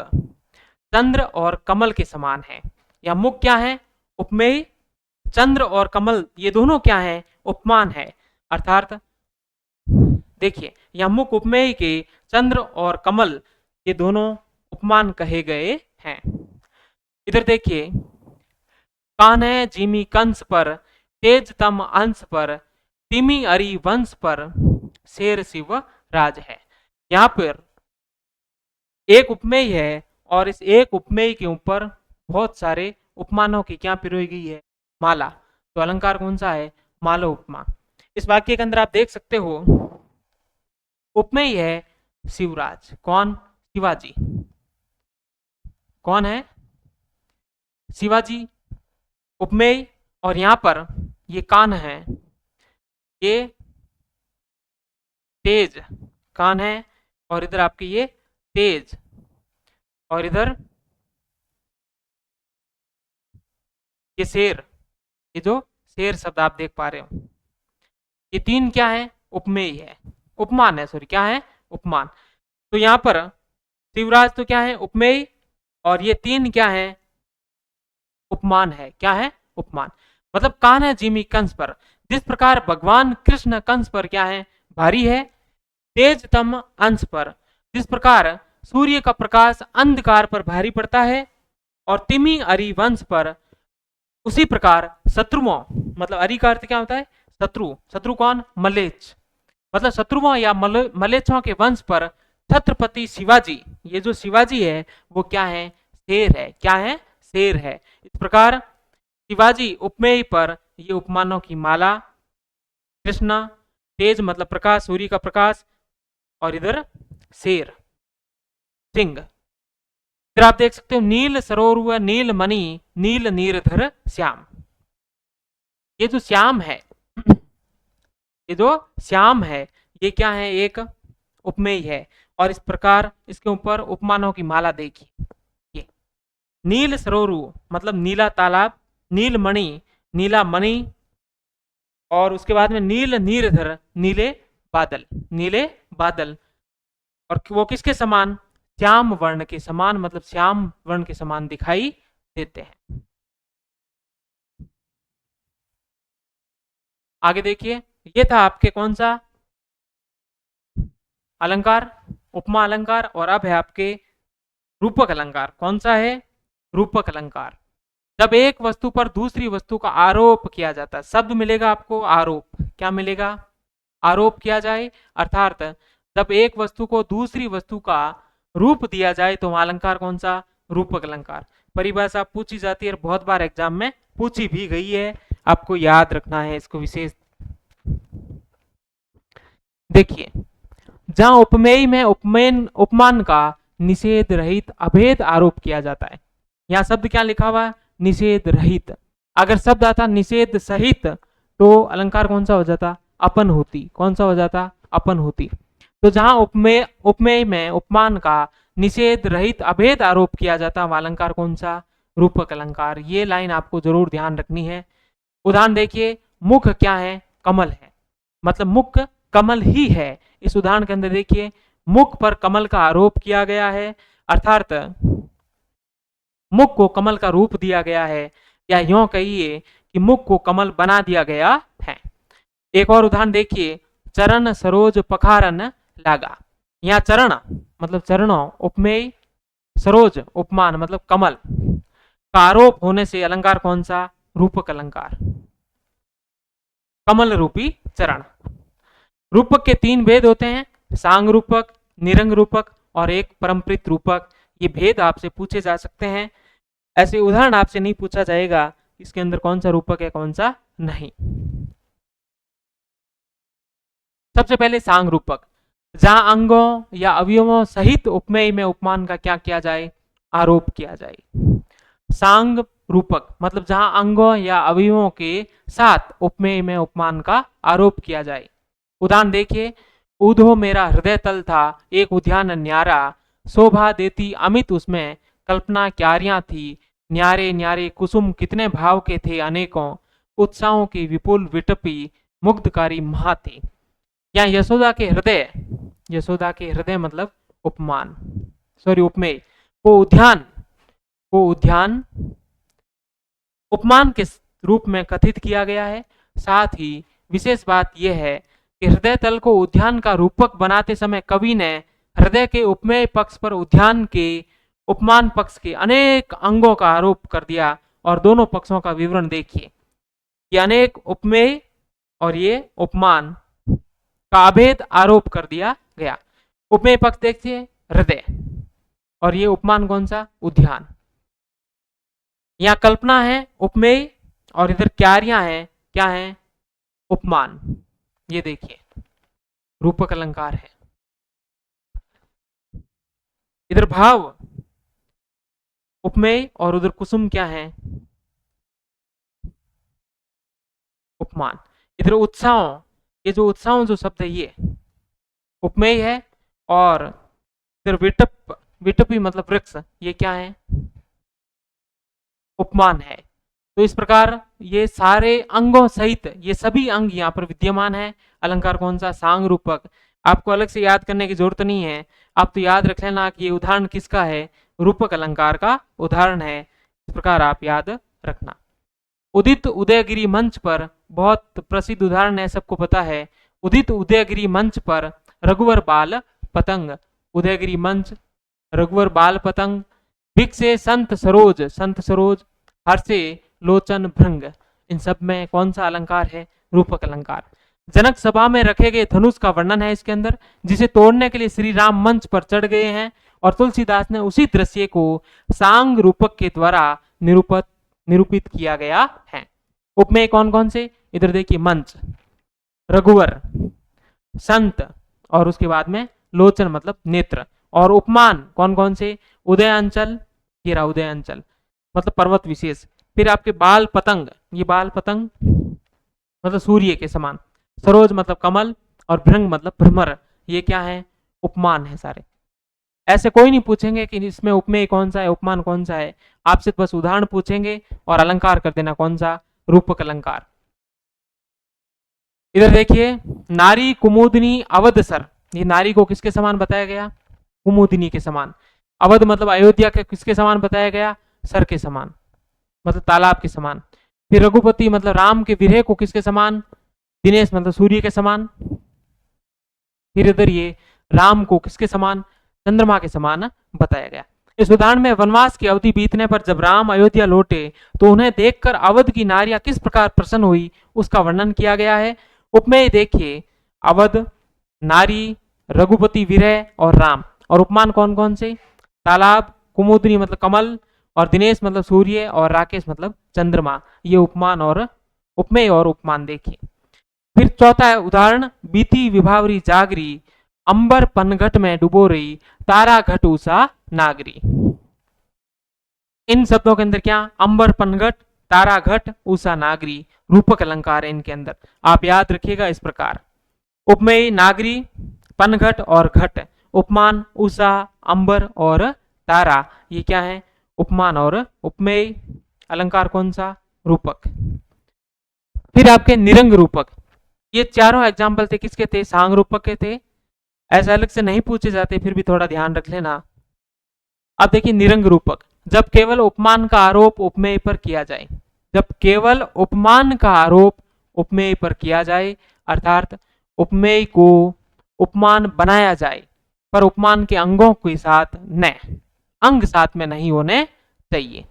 चंद्र और कमल के समान है। या मुख क्या है, उपमेय, चंद्र और कमल ये दोनों क्या है, उपमान है। अर्थात देखिए, या मुख उपमेय के चंद्र और कमल ये दोनों उपमान कहे गए हैं। इधर देखिए, कान है जिमी कंस पर, तेज तम अंश पर, तिमी अरि वंश पर, शेर शिव राज है। यहाँ पर एक उपमेय है, और इस एक उपमेय के ऊपर बहुत सारे उपमानों की क्या पिरोई गई है, माला। तो अलंकार कौन सा है, मालो उपमा। इस वाक्य के अंदर आप देख सकते हो, उपमेय है शिवराज, कौन, शिवाजी। कौन है, शिवाजी उपमेय, और यहां पर ये कान है, ये तेज कान है, और इधर आपके ये तेज, और इधर ये शेर, ये जो शेर शब्द आप देख पा रहे हो, ये तीन क्या है, उपमेय है, उपमान है, सॉरी क्या है, उपमान। तो यहां पर शिवराज तो क्या है, उपमेय, और ये तीन क्या है, उपमान है। क्या है, उपमान। मतलब कान है जिमी कंस पर, जिस प्रकार भगवान कृष्ण कंस पर क्या है, भारी है, तेजतम अंश पर, जिस प्रकार सूर्य का प्रकाश अंधकार पर भारी पड़ता है, और तिमी अरि वंश पर, उसी प्रकार शत्रुओं, मतलब अरि का अर्थ क्या होता है, शत्रु, शत्रु कौन, मलेच्छ, मतलब शत्रुओं या मलेच्छों के वंश पर छत्रपति शिवाजी, ये जो शिवाजी है वो क्या है, शेर है। क्या है, शेर है। इस प्रकार शिवाजी उपमेय पर ये उपमानों की माला, कृष्णा तेज मतलब प्रकाश, सूर्य का प्रकाश, और इधर शेर सिंह। फिर आप देख सकते हो, नील सरोवर नील मणि, नील नीरधर श्याम। ये जो श्याम है, ये जो श्याम है, ये क्या है, एक उपमेय है, और इस प्रकार इसके ऊपर उपमानों की माला देखिए। ये नील सरोवर मतलब नीला तालाब, नील मणि नीला मणि, और उसके बाद में नील नीरधर नीले बादल, नीले बादल, और वो किसके समान, श्याम वर्ण के समान, मतलब श्याम वर्ण के समान दिखाई देते हैं। आगे देखिए, ये था आपके कौन सा अलंकार, उपमा अलंकार, और अब है आपके रूपक अलंकार। कौन सा है, रूपक अलंकार। जब एक वस्तु पर दूसरी वस्तु का आरोप किया जाता है, शब्द मिलेगा आपको आरोप, क्या मिलेगा, आरोप किया जाए, अर्थात जब एक वस्तु को दूसरी वस्तु का रूप दिया जाए तो वह अलंकार कौन सा, रूपक अलंकार। परिभाषा पूछी जाती है, बहुत बार एग्जाम में पूछी भी गई है, आपको याद रखना है इसको विशेष। देखिए, जहां उपमेय में उपमान का निषेध रहित अभेद आरोप किया जाता है, यहां शब्द क्या लिखा हुआ है, निषेध रहित। अगर शब्द आता निषेध सहित तो अलंकार कौन सा हो जाता, अपन होती। कौन सा हो जाता, अपन होती। तो जहां उपमेय में उपमान का निषेध रहित अभेद आरोप किया जाता वह अलंकार कौन सा? रूपक अलंकार। ये लाइन आपको जरूर ध्यान रखनी है। उदाहरण देखिए, मुख क्या है? कमल है, मतलब मुख कमल ही है। इस उदाहरण के अंदर देखिए, मुख पर कमल का आरोप किया गया है, अर्थात मुख को कमल का रूप दिया गया है, या यूं कहिए कि मुख को कमल बना दिया गया है। एक और उदाहरण देखिए, चरण सरोज पखारन लागा। यहाँ चरण मतलब चरणों उपमेय, सरोज उपमान मतलब कमल का आरोप होने से अलंकार कौन सा? रूपक अलंकार, कमल रूपी चरण। रूपक के 3 भेद होते हैं, सांग रूपक, निरंग रूपक और एक परम्परित रूपक। ये भेद आपसे पूछे जा सकते हैं। ऐसे उदाहरण आपसे नहीं पूछा जाएगा इसके अंदर कौन सा रूपक है कौन सा नहीं। सबसे पहले सांग रूपक, जहां अंगों या अवयवों सहित उपमेय में उपमान का क्या किया जाए? आरोप किया जाए। सांग रूपक मतलब जहां अंगों या अवयवों के साथ उपमेय में उपमान का आरोप किया जाए। उदाहरण देखिए, ऊधो मेरा हृदय तल था, एक उद्यान न्यारा, शोभा देती अमित उसमें, कल्पना क्यारियां थी, न्यारे न्यारे कुसुम कितने भाव के थे अनेकों, उत्साहों की विपुल विटपी, मुग्धकारी महा थी। यहाँ यशोदा के हृदय मतलब उपमान, सॉरी उपमेय को उद्यान उपमान के रूप में कथित किया गया है। साथ ही विशेष बात यह है कि हृदय तल को उद्यान का रूपक बनाते समय कवि ने हृदय के उपमेय पक्ष पर उद्यान के उपमान पक्ष के अनेक अंगों का आरोप कर दिया। और दोनों पक्षों का विवरण देखिए, ये अनेक उपमेय और ये उपमान का अभेद आरोप कर दिया गया। उपमेय पक्ष देखिए हृदय, और ये उपमान कौन सा? उद्यान। यहाँ कल्पना है उपमेय और इधर क्यारियां हैं, क्या है? उपमान। ये देखिए रूपक अलंकार है। इधर भाव उपमेय और उधर कुसुम क्या है? उपमान। इधर उत्साह, ये जो उत्साह जो शब्द है ये उपमेय है, और इधर विटपी मतलब वृक्ष, ये क्या है? उपमान है। तो इस प्रकार ये सारे अंगों सहित ये सभी अंग यहाँ पर विद्यमान है। अलंकार कौन सा? सांग रूपक। आपको अलग से याद करने की जरूरत नहीं है, आप तो याद रख लेना कि ये उदाहरण किसका है? रूपक अलंकार का उदाहरण है। इस प्रकार आप याद रखना। उदित उदयगिरी मंच पर बहुत प्रसिद्ध उदाहरण है, सबको पता है। उदित उदयगिरी मंच पर रघुवर बाल पतंग, उदयगिरी मंच रघुवर बाल पतंग, भिक्षे संत सरोज, हर्षे लोचन भृंग। इन सब में कौन सा अलंकार है? रूपक अलंकार। जनक सभा में रखे गए धनुष का वर्णन है इसके अंदर, जिसे तोड़ने के लिए श्री राम मंच पर चढ़ गए हैं, और तुलसीदास ने उसी दृश्य को सांग रूपक के द्वारा निरूपित किया गया है। उपमेय कौन कौन से? इधर देखिए, मंच, रघुवर, संत, और उसके बाद में लोचन मतलब नेत्र। और उपमान कौन कौन से? उदयांचल, ये रहा उदयांचल मतलब पर्वत विशेष। फिर आपके बाल पतंग, ये बाल पतंग मतलब सूर्य के समान, सरोज मतलब कमल, और भृंग मतलब भ्रमर। ये क्या है? उपमान है सारे। ऐसे कोई नहीं पूछेंगे कि इसमें उपमेय कौन सा है, उपमान कौन सा है। आपसे बस उदाहरण पूछेंगे और अलंकार कर देना कौन सा? रूपक अलंकार। इधर देखिए, नारी कुमुदिनी अवधसर, ये नारी को किसके समान बताया गया? कुमुदिनी के समान। अवध मतलब अयोध्या के किसके समान बताया गया? सर के समान मतलब तालाब के समान। फिर रघुपति मतलब राम के विरह को किसके समान? दिनेश मतलब सूर्य के समान। फिर इधर ये राम को किसके समान? चंद्रमा के समान बताया गया। इस उदाहरण में वनवास की अवधि बीतने पर जब राम अयोध्या लौटे तो उन्हें देखकर अवध की नारियां किस प्रकार प्रसन्न हुई, उसका वर्णन किया गया है। उपमेय देखिए, अवध, नारी, रघुपति विरह और राम। और उपमान कौन कौन से? तालाब, कुमुदिनी मतलब कमल, और दिनेश मतलब सूर्य, और राकेश मतलब चंद्रमा। ये उपमान और उपमेय और उपमान देखिए। फिर चौथा है उदाहरण, बीती विभावरी जागरी, अंबर पनघट में डुबो रही, तारा घट उषा नागरी। इन शब्दों के अंदर क्या? अंबर पनघट, तारा घट, उषा नागरी रूपक अलंकार है इनके अंदर। आप याद रखिएगा इस प्रकार। उपमेय नागरी, पनघट और घट, उपमान उषा, अंबर और तारा, ये क्या है? उपमान और उपमेय। अलंकार कौन सा? रूपक। फिर आपके निरंग रूपक, ये चारों एग्जाम्पल थे किसके थे? सांग रूपक के थे। ऐसा अलग से नहीं पूछे जाते, फिर भी थोड़ा ध्यान रख लेना। अब देखिए निरंग रूपक, जब केवल उपमान का आरोप उपमेय पर किया जाए, जब केवल उपमान का आरोप उपमेय पर किया जाए, अर्थात उपमेय को उपमान बनाया जाए पर उपमान के अंगों के साथ न, अंग साथ में नहीं होने चाहिए।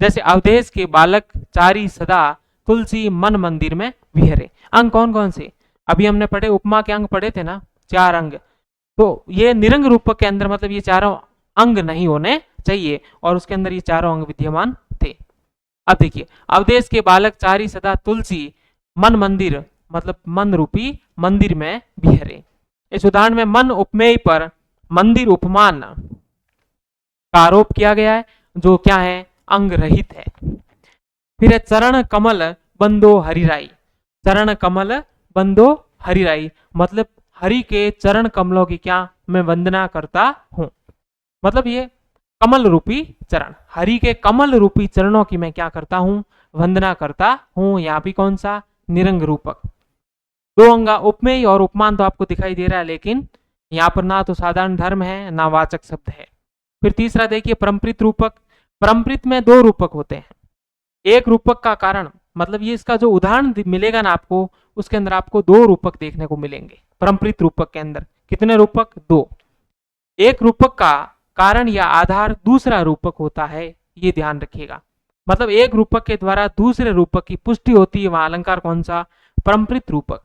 जैसे अवधेश के बालक चारी सदा तुलसी मन मंदिर में विहरे। अंग कौन कौन से? अभी हमने पढ़े, उपमा के अंग पढ़े थे ना, 4 अंग। तो ये निरंग रूपक के अंदर मतलब ये चारों अंग नहीं होने चाहिए और उसके अंदर ये चारों अंग विद्यमान थे। अब देखिए, अवधेश के बालक चारी सदा तुलसी मन मंदिर, मतलब मन रूपी मंदिर में बिहरे। इस उदाहरण में मन उपमेय पर मंदिर उपमान का आरोप किया गया है, जो क्या है? अंग रहित है। फिर है चरण कमल बंदो हरिराई। चरण कमल बंदो हरिराई, मतलब हरि के चरण कमलों की क्या मैं वंदना करता हूं। मतलब ये कमल रूपी चरण, हरि के कमल रूपी चरणों की मैं क्या करता हूं? वंदना करता हूं। यहाँ भी कौन सा? निरंग रूपक। 2 अंगा उपमेय और उपमान तो आपको दिखाई दे रहा है, लेकिन यहाँ पर ना तो साधारण धर्म है ना वाचक शब्द है। फिर तीसरा देखिए परम्परित रूपक। परम्परित में 2 रूपक होते हैं। एक रूपक का कारण, मतलब ये इसका जो उदाहरण मिलेगा ना आपको, उसके अंदर आपको 2 रूपक देखने को मिलेंगे। परम्परित रूपक के अंदर कितने रूपक? 2। एक रूपक का कारण या आधार दूसरा रूपक होता है, ये ध्यान रखिएगा। मतलब एक रूपक के द्वारा दूसरे रूपक की पुष्टि होती है, वहां अलंकार कौन सा? परम्परित रूपक।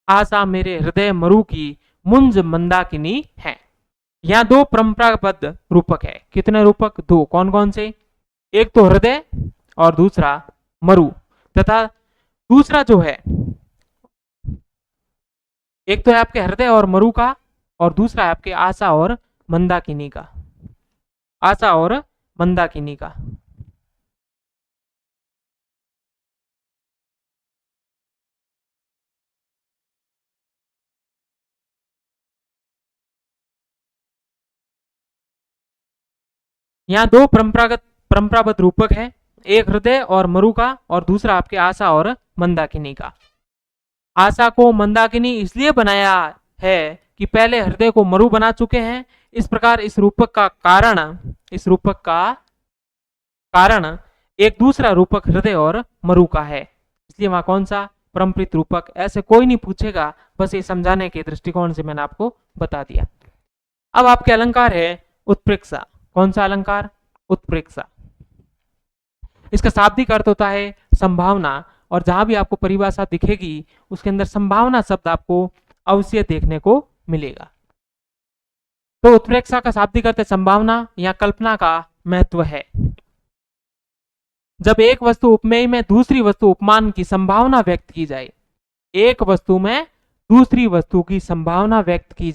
आशा मेरे हृदय मरु की मुंज मंदाकिनी है। यहाँ 2 परंपराबद्ध रूपक है। कितने रूपक? 2। कौन कौन से? एक तो हृदय और दूसरा मरु, तथा दूसरा जो है, एक तो है आपके हृदय और मरु का, और दूसरा है आपके आशा और मंदाकिनी का। आशा और मंदाकिनी का। यहाँ 2 परंपराबद्ध रूपक है, एक हृदय और मरु का, और दूसरा आपके आशा और मंदाकिनी का। आशा को मंदाकिनी इसलिए बनाया है कि पहले हृदय को मरु बना चुके हैं। इस प्रकार इस रूपक का कारण एक दूसरा रूपक हृदय और मरु का है, इसलिए वहां कौन सा? परम्परित रूपक। ऐसे कोई नहीं पूछेगा, बस ये समझाने के दृष्टिकोण से मैंने आपको बता दिया। अब आपके अलंकार है उत्प्रेक्षा। कौन सा अलंकार? उत्प्रेक्षा। इसका शाब्दिक अर्थ होता है संभावना, और जहां भी आपको परिभाषा दिखेगी उसके अंदर संभावना शब्द आपको अवश्य देखने को मिलेगा। तो उत्प्रेक्षा का शाब्दिक अर्थ है संभावना या कल्पना का महत्व है। जब एक वस्तु उपमेय में दूसरी वस्तु उपमान की संभावना व्यक्त की जाए, एक वस्तु में दूसरी वस्तु की संभावना व्यक्त की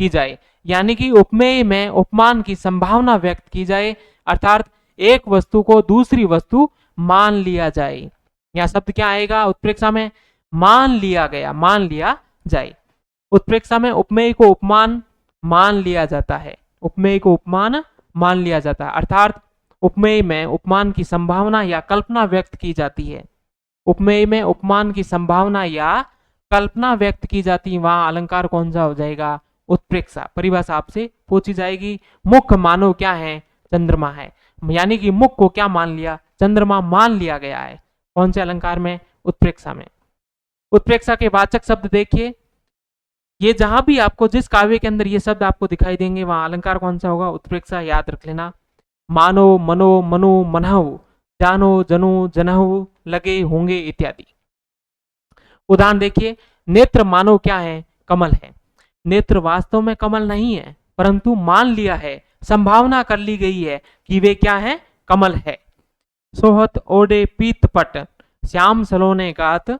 जाए, यानी कि उपमेय में उपमान की संभावना व्यक्त की जाए, अर्थात एक वस्तु को दूसरी वस्तु मान लिया जाए। यह शब्द क्या आएगा उत्प्रेक्षा में? मान लिया गया, मान लिया जाए। उत्प्रेक्षा में उपमेय को उपमान मान लिया जाता है। उपमेय को उपमान मान लिया जाता है, अर्थात उपमेय में उपमान की संभावना या कल्पना व्यक्त की जाती है। उपमेय में उपमान की संभावना या कल्पना व्यक्त की जाती है, वहां अलंकार कौन सा हो जाएगा? उत्प्रेक्षा। परिभाषा आपसे पूछी जाएगी, मुख्य मानव क्या है? चंद्रमा है। यानी कि मुख को क्या मान लिया? चंद्रमा मान लिया गया है। कौन से अलंकार में? उत्प्रेक्षा में। उत्प्रेक्षा के वाचक शब्द देखिए, ये जहां भी आपको जिस काव्य के अंदर ये शब्द आपको दिखाई देंगे वहां अलंकार कौन सा होगा? उत्प्रेक्षा। याद रख लेना, मानो मनो मनु मनहु, जानो जनु जनहु, लगे होंगे इत्यादि। उदाहरण देखिए, नेत्र मानो क्या है? कमल है। नेत्र वास्तव में कमल नहीं है, परंतु मान लिया है, संभावना कर ली गई है कि वे क्या है? कमल है। सोहत ओडे पीत पट, श्याम सलोने गात,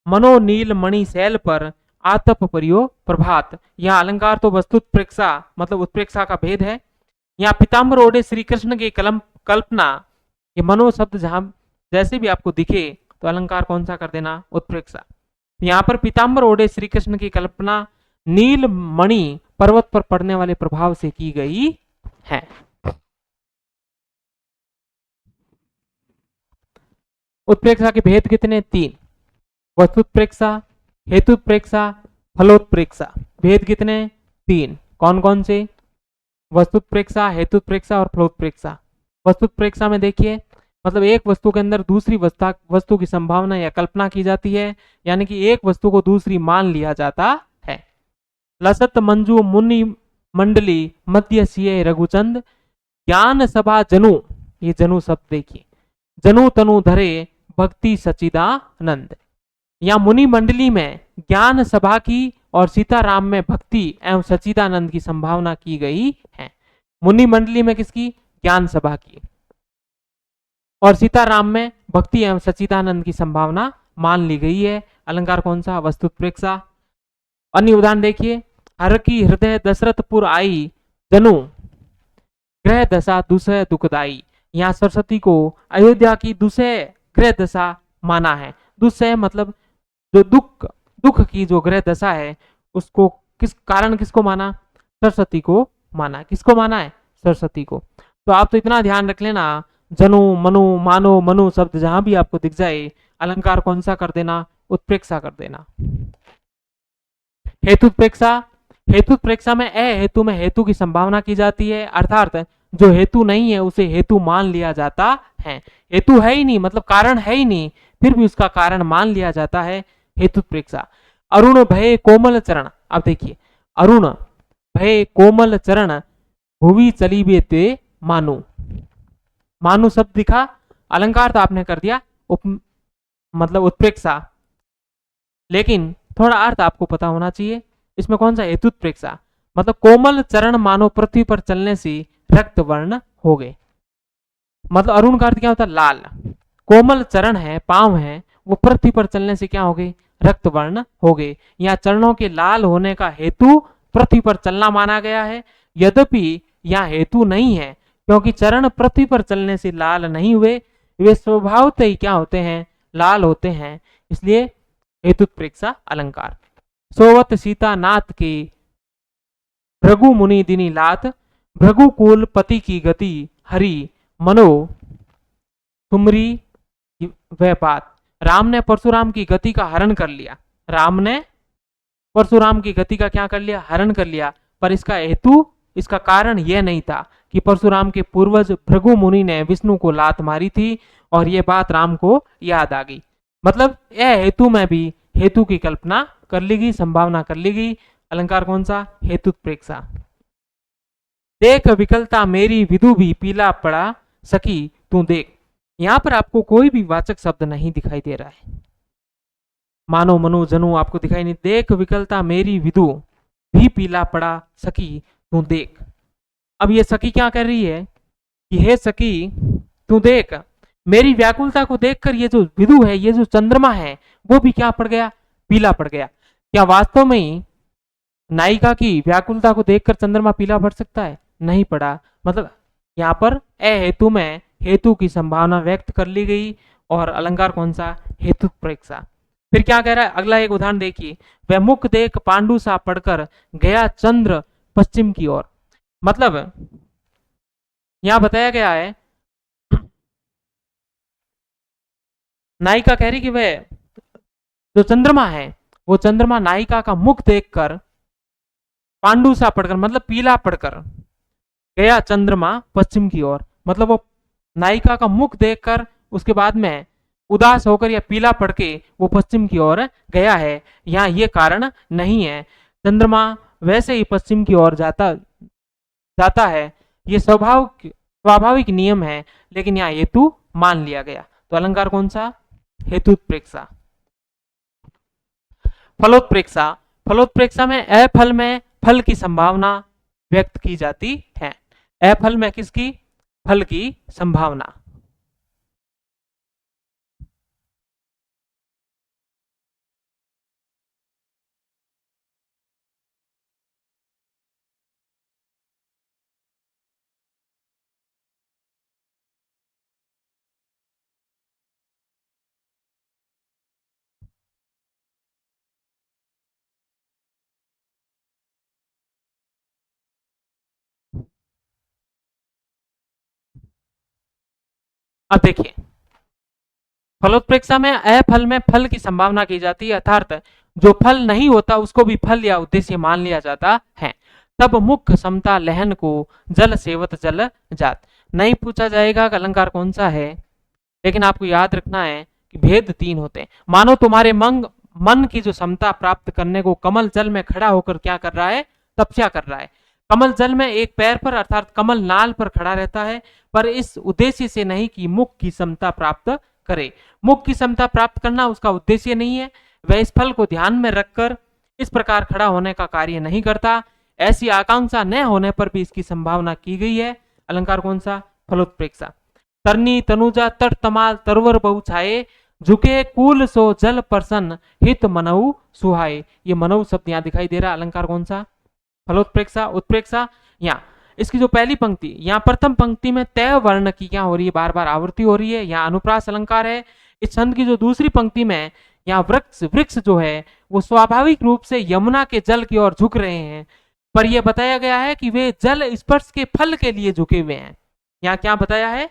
मनो नील मणि शैल पर, आतप परियो प्रभात। यह अलंकार तो वस्तुत्प्रेक्षा मतलब उत्प्रेक्षा का भेद है। यहाँ पीताम्बर ओढ़े श्री कृष्ण की कल्पना, ये मनो शब्द जहां जैसे भी आपको दिखे तो अलंकार कौन सा कर देना? उत्प्रेक्षा। यहाँ पर पीताम्बर ओढ़े श्री कृष्ण की कल्पना नील मणि पर्वत पर पड़ने वाले प्रभाव से की गई है। उत्प्रेक्षा के भेद कितने? 3। वस्तुत्प्रेक्षा, हेतुत्प्रेक्षा, फलोत्प्रेक्षा। भेद कितने? 3। कौन कौन से? वस्तुत्प्रेक्षा, हेतुत्प्रेक्षा और फलोत्प्रेक्षा। वस्तुत्प्रेक्षा में देखिए, मतलब एक वस्तु के अंदर दूसरी वस्तु की संभावना या कल्पना की जाती है, यानी कि एक वस्तु को दूसरी मान लिया जाता है। लसत मंजू मुनि मंडली मध्य सिए रघुचंद ज्ञान सभा जनु, ये जनु शब्द देखिए, जनु तनु धरे भक्ति सचिदानंद। या मुनि मंडली में ज्ञान सभा की और सीताराम में भक्ति एवं सचिदानंद की संभावना की गई है। मुनि मंडली में किसकी? ज्ञान सभा की। और सीताराम में भक्ति एवं सचिदानंद की संभावना मान ली गई है। अलंकार कौन सा? वस्तुत्प्रेक्षा। अन्य उदाहरण देखिए, हर की हृदय दशरथपुर आई जनु ग्रह दशा दुसह दुखदाई। यहाँ सरस्वती को अयोध्या की दुसह ग्रह दशा माना है। दुसह मतलब जो दुख की जो ग्रह दशा है, उसको किस कारण किसको माना? सरस्वती को माना। किसको माना है? सरस्वती को। तो आप तो इतना ध्यान रख लेना, जनु मनु मानो मनु शब्द जहां भी आपको दिख जाए, अलंकार कौन सा कर देना? उत्प्रेक्षा कर देना। हेतुत्प्रेक्षा, हेतुत्प्रेक्षा में हेतु में हेतु की संभावना की जाती है, अर्थात जो हेतु नहीं है उसे हेतु मान लिया जाता है। हेतु है ही नहीं, मतलब कारण है ही नहीं, फिर भी उसका कारण मान लिया जाता है। हेतुत्प्रेक्षा। अरुण भय कोमल चरण। अब देखिए, अरुण भय कोमल चरण भुवि चली बेते मानु। मानु शब्द दिखा, अलंकार तो आपने कर दिया मतलब उत्प्रेक्षा, लेकिन थोड़ा अर्थ आपको पता होना चाहिए। इसमें कौन सा? हेतुत्प्रेक्षा। मतलब कोमल चरण मानो पृथ्वी पर चलने से रक्त वर्ण हो गए। मतलब अरुण का अर्थ क्या होता है? लाल। कोमल चरण है, पांव है, वो पृथ्वी पर चलने से क्या हो गए? रक्त वर्ण हो गए। यहाँ चरणों के लाल होने का हेतु पृथ्वी पर चलना माना गया है। यद्यपि यहाँ हेतु नहीं है, क्योंकि चरण पृथ्वी पर चलने से लाल नहीं हुए, वे स्वभावतः ही क्या होते हैं? लाल होते हैं। इसलिए हेतुत्प्रेक्षा अलंकार। सोवत सीता नाथ के भृगु मुनि दिनी लात भृगुकुल पति की गति हरि मनो तुमरी वह बात। राम ने परशुराम की गति का हरण कर लिया। राम ने परशुराम की गति का क्या कर लिया? हरण कर लिया। पर इसका हेतु, इसका कारण यह नहीं था कि परशुराम के पूर्वज भृगु मुनि ने विष्णु को लात मारी थी और यह बात राम को याद आ गई। मतलब यह हेतु में भी हेतु की कल्पना कर ली गई, संभावना कर ली गई। अलंकार कौन सा? हेतुत्प्रेक्षा। देख विकलता मेरी विदु भी पीला पड़ा सकी तू देख। यहां पर आपको कोई भी वाचक शब्द नहीं दिखाई दे रहा है। मानो मनु जनु आपको दिखाई नहीं। देख विकलता मेरी विदु भी पीला पड़ा सकी तू देख। अब ये सखी क्या कर रही है कि हे सखी तू देख, मेरी व्याकुलता को देखकर ये जो विदु है, ये जो चंद्रमा है, वो भी क्या पड़ गया? पीला पड़ गया। क्या वास्तव में ही नायिका की व्याकुलता को देखकर चंद्रमा पीला पड़ सकता है? नहीं पड़ा। मतलब यहाँ पर हेतु में हेतु की संभावना व्यक्त कर ली गई। और अलंकार कौन सा? हेतुत्प्रेक्षा। फिर क्या कह रहा है? अगला एक उदाहरण देखिए, वह मुख देख पांडु सा पढ़कर गया चंद्र पश्चिम की ओर। मतलब यहां बताया गया है, नायिका कह रही कि वह जो चंद्रमा है, वो चंद्रमा नायिका का मुख देखकर पांडु सा पढ़कर, मतलब पीला पढ़कर गया चंद्रमा पश्चिम की ओर। मतलब वो नायिका का मुख देखकर उसके बाद में उदास होकर या पीला पड़ के वो पश्चिम की ओर गया है। यहाँ ये कारण नहीं है। चंद्रमा वैसे ही पश्चिम की ओर जाता जाता है, ये स्वाभाविक नियम है, लेकिन यहाँ हेतु मान लिया गया। तो अलंकार कौन सा? हेतुत्प्रेक्षा। फलोत्प्रेक्षा। फलोत्प्रेक्षा में अफल में फल की संभावना व्यक्त की जाती है। अफल में किसकी? फल की संभावना। अब देखिए, फलोत्प्रेक्षा में अफल में फल की संभावना की जाती है, अर्थात जो फल नहीं होता उसको भी फल या उद्देश्य मान लिया जाता है। तब मुख्य समता लहन को जल सेवत जल जात। नहीं पूछा जाएगा कि अलंकार कौन सा है, लेकिन आपको याद रखना है कि भेद तीन होते हैं। मानो तुम्हारे मन की जो समता प्राप्त करने को कमल जल में खड़ा होकर क्या कर रहा है, तपस्या कर रहा है। कमल जल में एक पैर पर अर्थात कमल नाल पर खड़ा रहता है, पर इस उद्देश्य से नहीं कि मुख की समता प्राप्त करे। मुख की समता प्राप्त करना उसका उद्देश्य नहीं है। वह इस फल को ध्यान में रखकर इस प्रकार खड़ा होने का कार्य नहीं करता। ऐसी आकांक्षा न होने पर भी इसकी संभावना की गई है। अलंकार कौन सा, फलोत्प्रेक्षा। तरनी तनुजा तर तमाल तरवर बहु छाए, झुके कूल सो जल प्रसन्न हित मनऊ सुहाए। ये मनऊ शब्द यहाँ दिखाई दे रहा, अलंकार कौन सा, फलोत्प्रेक्षा। उत्प्रेक्षा यहाँ इसकी जो पहली पंक्ति, यहाँ प्रथम पंक्ति में तय वर्ण की क्या हो रही है, बार बार आवृत्ति हो रही है, यहाँ अनुप्रास अलंकार है। इस छंद की जो दूसरी पंक्ति में यहाँ वृक्ष जो है वो स्वाभाविक रूप से यमुना के जल की ओर झुक रहे हैं, पर यह बताया गया है कि वे जल स्पर्श के फल के लिए झुके हुए हैं। यहाँ क्या बताया है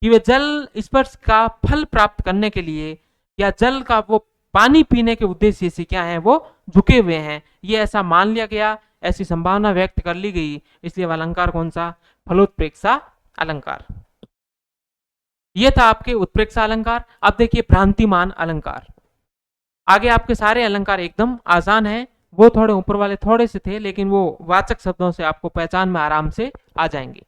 कि वे जल स्पर्श का फल प्राप्त करने के लिए या जल का वो पानी पीने के उद्देश्य से क्या है, वो झुके हुए हैं। ये ऐसा मान लिया गया, ऐसी संभावना व्यक्त कर ली गई, इसलिए अलंकार कौन सा, फलोत्प्रेक्षा अलंकार। यह था आपके उत्प्रेक्षा अलंकार। अब देखिए भ्रांतिमान अलंकार। आगे आपके सारे अलंकार एकदम आसान है, वो थोड़े ऊपर वाले थोड़े से थे, लेकिन वो वाचक शब्दों से आपको पहचान में आराम से आ जाएंगे।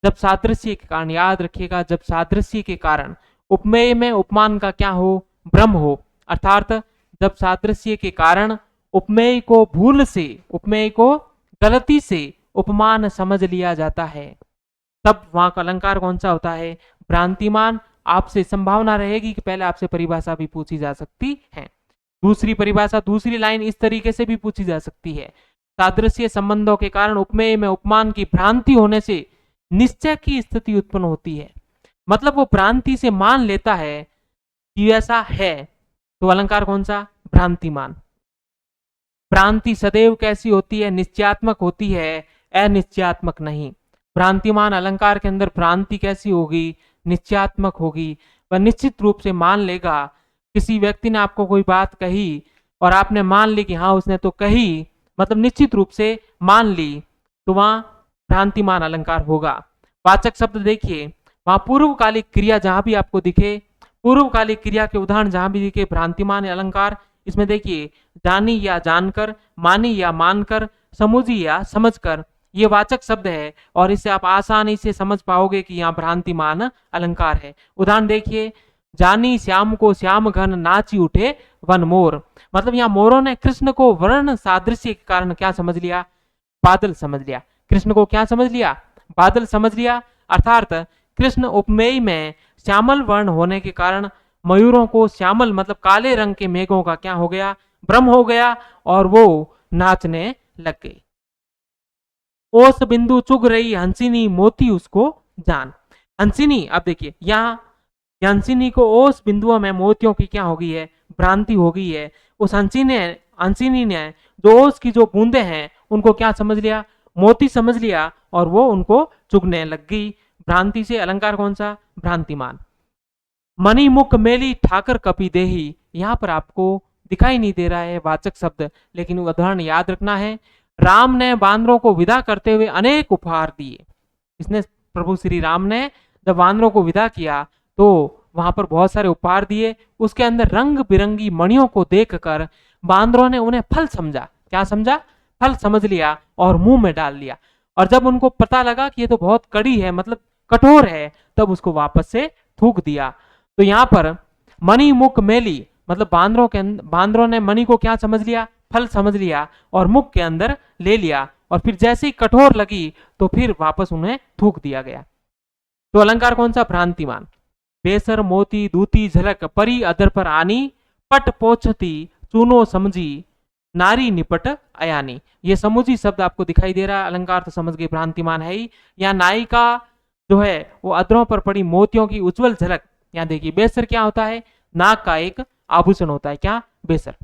जब सादृश्य के कारण, याद रखिएगा, जब सादृश्य के कारण उपमेय में उपमान का क्या हो, भ्रम हो, अर्थात जब सादृश्य के कारण उपमेय को भूल से, उपमेय को गलती से उपमान समझ लिया जाता है, तब वहां का अलंकार कौन सा होता है, भ्रांतिमान। आपसे संभावना रहेगी कि पहले आपसे परिभाषा भी पूछी जा सकती है। दूसरी परिभाषा, दूसरी लाइन इस तरीके से भी पूछी जा सकती है, सादृश्य संबंधों के कारण उपमेय में उपमान की भ्रांति होने से निश्चय की स्थिति उत्पन्न होती है। मतलब वो भ्रांति से मान लेता है कि ऐसा है, तो अलंकार कौन सा, भ्रांतिमान। भ्रांति सदैव कैसी होती है, निश्चयात्मक होती है, अनिश्चयात्मक नहीं। भ्रांतिमान अलंकार के अंदर भ्रांति कैसी होगी, निश्चयात्मक होगी। वह निश्चित रूप से मान लेगा। किसी व्यक्ति ने आपको कोई बात कही और आपने मान ली कि हाँ उसने तो कही, मतलब निश्चित रूप से मान ली, तो वहां भ्रांतिमान अलंकार होगा। वाचक शब्द देखिए, वहां पूर्वकालिक क्रिया जहां भी आपको दिखे, पूर्वकालिक क्रिया के उदाहरण जहां भी दिखे, भ्रांतिमान अलंकार। इसमें देखिए, जानी या जानकर, मानी या मानकर, समुझी या समझकर, ये वाचक शब्द है और इससे आप आसानी से समझ पाओगे कि यहाँ भ्रांतिमान अलंकार है। उदाहरण देखिए, जानी श्याम को श्याम घन नाची उठे वन मोर। मतलब यहाँ मोरों ने कृष्ण को वर्ण सादृश्य के कारण क्या समझ लिया, बादल समझ लिया। कृष्ण को क्या समझ लिया, बादल समझ लिया। अर्थात कृष्ण उपमेय में श्यामल वर्ण होने के कारण मयूरों को श्यामल मतलब काले रंग के मेघों का क्या हो गया, भ्रम हो गया और वो नाचने लग गई। ओस बिंदु चुग रही हंसिनी मोती उसको जान। हंसिनी, अब देखिए यहाँ हंसिनी को ओस बिंदुओं में मोतियों की क्या हो गई है, भ्रांति हो गई है। उस हंसिनी ने जो ओस की जो बूंदे हैं उनको क्या समझ लिया, मोती समझ लिया और वो उनको चुगने लग गई। भ्रांति से अलंकार कौन सा, भ्रांतिमान। मणि मुख मेली ठाकर कपि देही। यहां पर आपको दिखाई नहीं दे रहा है वाचक शब्द, लेकिन उदाहरण याद रखना है। राम ने बांदरों को विदा करते हुए अनेक उपहार दिए। इसने, प्रभु श्री राम ने जब बांदरों को विदा किया तो वहां पर बहुत सारे उपहार दिए। उसके अंदर रंग बिरंगी मणियों को देखकर बांदरों ने उन्हें फल समझा। क्या समझा, फल समझ लिया और मुंह में डाल लिया। और जब उनको पता लगा कि ये तो बहुत कड़ी है, मतलब कठोर है, तब उसको वापस से थूक दिया। तो यहाँ पर मणि मुख मेली मतलब बांदरों ने मणि को क्या समझ लिया, फल समझ लिया और मुख के अंदर ले लिया, और फिर जैसे ही कठोर लगी तो फिर वापस उन्हें थूक दिया गया। तो अलंकार कौन सा, भ्रांतिमान। बेसर मोती दूती झलक परी अदर पर आनी, पट पोछती चूनो समझी नारी निपट अयानी। ये समुझी शब्द आपको दिखाई दे रहा है, अलंकार तो समझ गए भ्रांतिमान है ही। यहाँ नायिका जो है वो अदरों पर पड़ी मोतियों की उज्जवल झलक। यहाँ देखिए, बेसर क्या होता है, नाक का एक आभूषण होता है। क्या, बेसर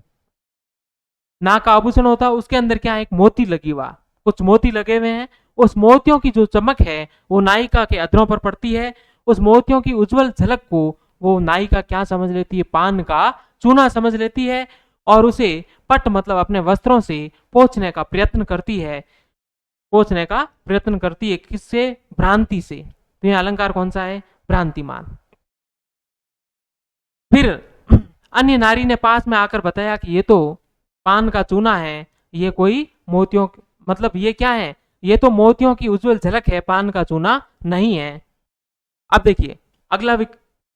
नाक का आभूषण होता है, उसके अंदर क्या है, एक मोती लगी हुआ, कुछ मोती लगे हुए हैं। उस मोतियों की जो चमक है वो नायिका के अधरों पर पड़ती है। उस मोतियों की उज्जवल झलक को वो नायिका क्या समझ लेती है, पान का चूना समझ लेती है और उसे पट मतलब अपने वस्त्रों से पोंछने का प्रयत्न करती है, पोंछने का प्रयत्न करती है, किससे, भ्रांति से। तो यह अलंकार कौन सा है, भ्रांतिमान। फिर अन्य नारी ने पास में आकर बताया कि ये तो पान का चूना है, ये कोई मोतियों, मतलब ये क्या है, ये तो मोतियों की उज्जवल झलक है, पान का चूना नहीं है। अब देखिए अगला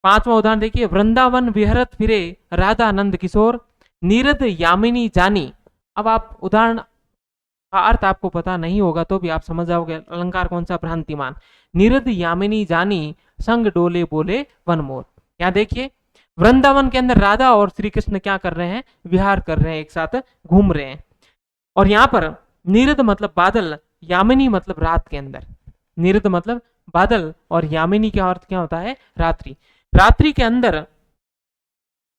पांचवा उदाहरण देखिए, वृंदावन विहरत फिरे राधा नंद किशोर, नीरद यामिनी जानी। अब आप उदाहरण का अर्थ आपको पता नहीं होगा तो भी आप समझ जाओगे अलंकार कौन सा, भ्रांतिमान। नीरद यामिनी जानी संग डोले बोले वन मोर। यहाँ देखिए वृंदावन के अंदर राधा और श्री कृष्ण क्या कर रहे हैं, विहार कर रहे हैं, एक साथ घूम रहे हैं। और यहाँ पर नीरद मतलब बादल, यामिनी मतलब रात के अंदर, नीरद मतलब बादल और यामिनी का अर्थ क्या होता है, रात्रि। रात्रि के अंदर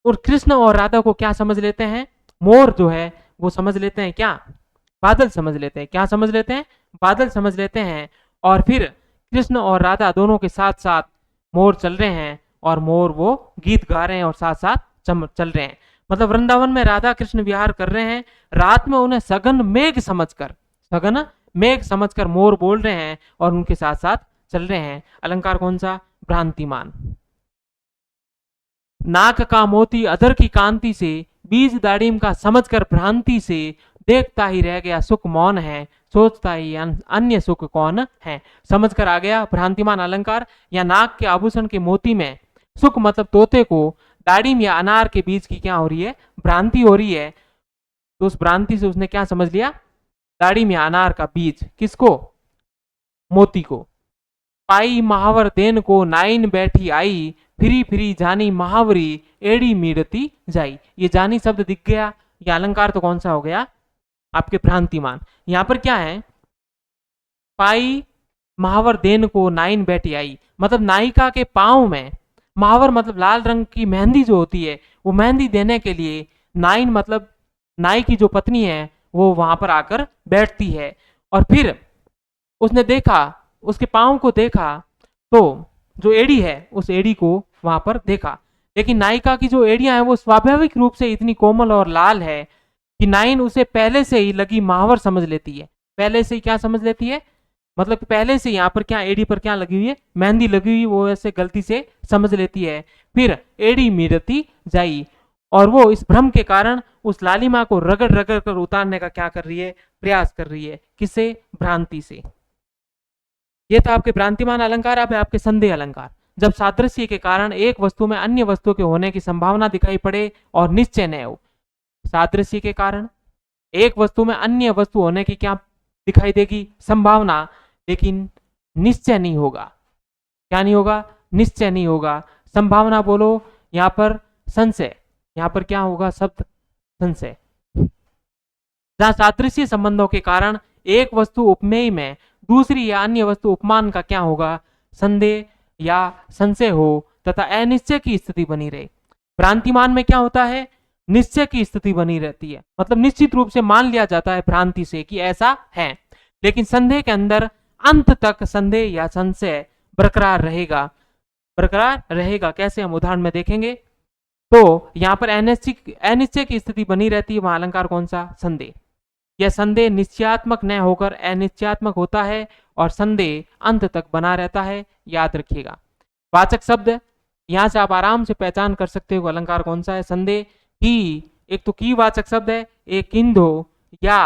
और कृष्ण और राधा को क्या समझ लेते हैं, मोर जो है वो समझ लेते हैं, क्या, बादल समझ लेते हैं, क्या समझ लेते हैं, बादल समझ लेते हैं। और फिर कृष्ण और राधा दोनों के साथ साथ मोर चल रहे हैं और मोर वो गीत गा रहे हैं और साथ साथ चल रहे हैं। मतलब वृंदावन में राधा कृष्ण विहार कर रहे हैं, रात में उन्हें सघन मेघ समझकर, सघन मेघ समझकर मोर बोल रहे हैं और उनके साथ साथ चल रहे हैं। अलंकार कौन सा, भ्रांतिमान। नाक का मोती अधर की कांति से, बीज दाड़िम का समझकर भ्रांति से, देखता ही रह गया सुख मौन है, सोचता ही अन्य सुख कौन है। समझकर आ गया भ्रांतिमान अलंकार। या नाक के आभूषण के मोती में सुख मतलब तोते को, दाड़िम या अनार के बीज की क्या हो रही है, भ्रांति हो रही है। तो उस भ्रांति से उसने क्या समझ लिया, दाड़िम या अनार का बीज, किसको, मोती को। पाई महावर देन को नाइन बैठी आई, फिरी फिरी जानी महावरी, एड़ी मीड़ती जाई। ये जानी शब्द दिख गया, ये अलंकार तो कौन सा हो गया, आपके भ्रांतिमान। यहां पर क्या है, पाई महावर देन को नाइन बैठी आई, मतलब नायिका के पांव में महावर मतलब लाल रंग की मेहंदी जो होती है, वो मेहंदी देने के लिए नाइन मतलब नाई की जो पत्नी है वो वहां पर आकर बैठती है। और फिर उसने देखा, उसके पांव को देखा, तो जो एड़ी है उस एड़ी को वहां पर देखा। लेकिन नायिका की जो एड़ियां हैं वो स्वाभाविक रूप से इतनी कोमल और लाल है कि नाइन उसे पहले से ही लगी महावर समझ लेती है। पहले से ही क्या समझ लेती है, मतलब पहले से यहाँ पर क्या, एड़ी पर क्या लगी हुई है, मेहंदी लगी हुई, वो ऐसे गलती से समझ लेती है। फिर एड़ी मीरती जाई, और वो इस भ्रम के कारण उस लालिमा को रगड़ रगड़ कर उतारने का क्या कर रही है, प्रयास कर रही है, किससे, भ्रांति से। ये था आपके भ्रांतिमान अलंकार। अब है आपके संदेह अलंकार। जब सादृश्य के कारण एक वस्तु में अन्य वस्तु के होने की संभावना दिखाई पड़े और निश्चय न हो। सादृश्य के कारण एक वस्तु में अन्य वस्तु होने की क्या दिखाई देगी, संभावना, लेकिन निश्चय नहीं होगा। क्या नहीं होगा, निश्चय नहीं होगा। संभावना बोलो, यहां पर संशय, यहां पर क्या होगा शब्द, संशय। जहां सादृश्य संबंधों के कारण एक वस्तु उपमेय में दूसरी या अन्य वस्तु उपमान का क्या होगा, संदेह या संशय हो तथा अनिश्चय की स्थिति बनी रहे। भ्रांतिमान में क्या होता है, निश्चय की स्थिति बनी रहती है, मतलब निश्चित रूप से मान लिया जाता है भ्रांति से कि ऐसा है। लेकिन संदेह के अंदर अंत तक संदेह या संशय बरकरार रहेगा, बरकरार रहेगा। कैसे, हम उदाहरण में देखेंगे। तो यहां पर अनिश्चय की स्थिति बनी रहती है, वहां अलंकार कौन सा, संदेह। यह संदेह निश्चयात्मक न होकर अनिश्चयात्मक होता है और संदेह अंत तक बना रहता है, याद रखिएगा। वाचक शब्द यहां से आप आराम से पहचान कर सकते हो अलंकार कौन सा है, संदेह। की, एक तो की वाचक शब्द है, एक किंधो, या,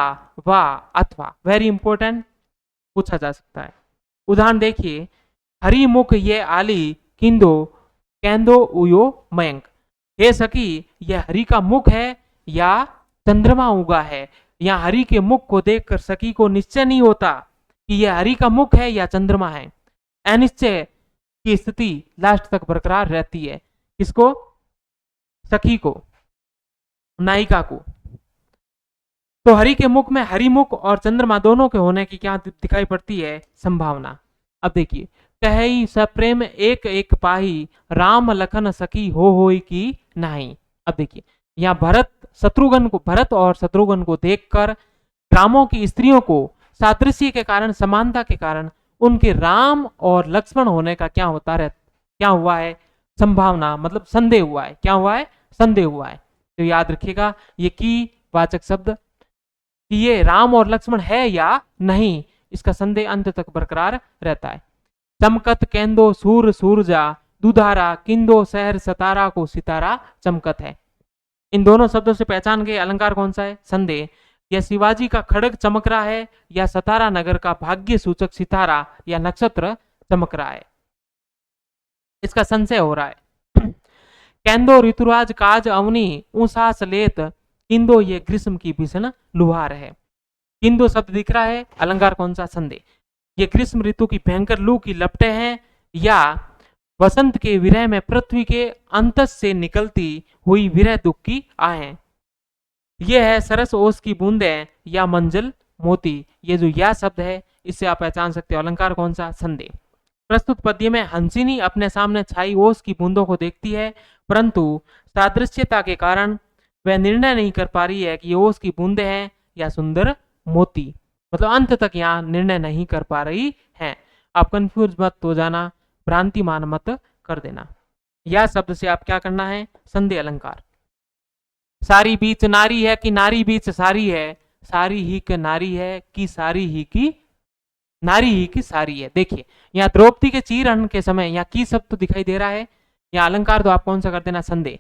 वा, अथवा, वेरी इंपॉर्टेंट, पूछा जा सकता है। उदाहरण देखिए, हरि मुख ये आली, किंधो कैंदो उयो मयंक। हे सखी, यह हरि का मुख है या चंद्रमा उगा है। यहाँ हरि के मुख को देखकर सखी को निश्चय नहीं होता कि यह हरि का मुख है या चंद्रमा है। अनिश्चय की स्थिति लास्ट तक बरकरार रहती है। किसको, सखी को, नायिका को। तो हरि के मुख में हरिमुख और चंद्रमा दोनों के होने की क्या दिखाई पड़ती है, संभावना। अब देखिए, कही सप्रेम एक एक पाही, राम लखन सखी हो होई की नहीं। अब देखिए यहाँ भरत और शत्रुघ्न को देखकर रामों की स्त्रियों को सादृश्य के कारण, समानता के कारण उनके राम और लक्ष्मण होने का क्या होता क्या हुआ है, संभावना, मतलब संदेह हुआ है। क्या हुआ है, संदेह हुआ है। तो याद रखिएगा ये की वाचक शब्द कि ये राम और लक्ष्मण है या नहीं, इसका संदेह अंत तक बरकरार रहता है। चमकत केंदो सूर सूरजा, दुधारा किंदो शहर सतारा को सितारा चमकत है। इन दोनों शब्दों से पहचान के अलंकार कौन सा है, संदेह। यह शिवाजी का खड़ग चमक रहा है या सतारा नगर का भाग्य सूचक सितारा या नक्षत्र चमक रहा है, इसका संशय हो रहा है। केंदो ऋतुराज काज अवनी ऊसास लेत, किंदो ये ग्रीष्म की भीषण लुहार है। किंदो शब्द दिख रहा है, अलंकार कौन सा, संदेह। ये ग्रीष्म ऋतु की भयंकर लू की लपटें हैं या वसंत के विरह में पृथ्वी के अंतस से निकलती हुई विरह दुख की आहें। यह है सरस ओस की बूंदें या मंजल मोती। ये जो या शब्द है इससे आप पहचान सकते हो अलंकार कौन सा, संदेह। प्रस्तुत पद्य में हंसिनी अपने सामने छाई ओस की बूंदों को देखती है, परंतु सादृश्यता के कारण वह निर्णय नहीं कर पा रही है कि ये ओस की बूंदे हैं या सुंदर मोती। मतलब अंत तक यहाँ निर्णय नहीं कर पा रही है। आप कंफ्यूज मत हो जाना, भ्रांति मान मत कर देना। या शब्द से आप क्या करना है, संदेह अलंकार। सारी बीच नारी है कि नारी बीच सारी है, सारी ही की नारी है कि सारी ही की नारी ही की सारी है। देखिए यहाँ द्रौपदी के चीरहरण के समय यहाँ की शब्द तो दिखाई दे रहा है, यहाँ अलंकार तो आप कौन सा कर देना, संदेह।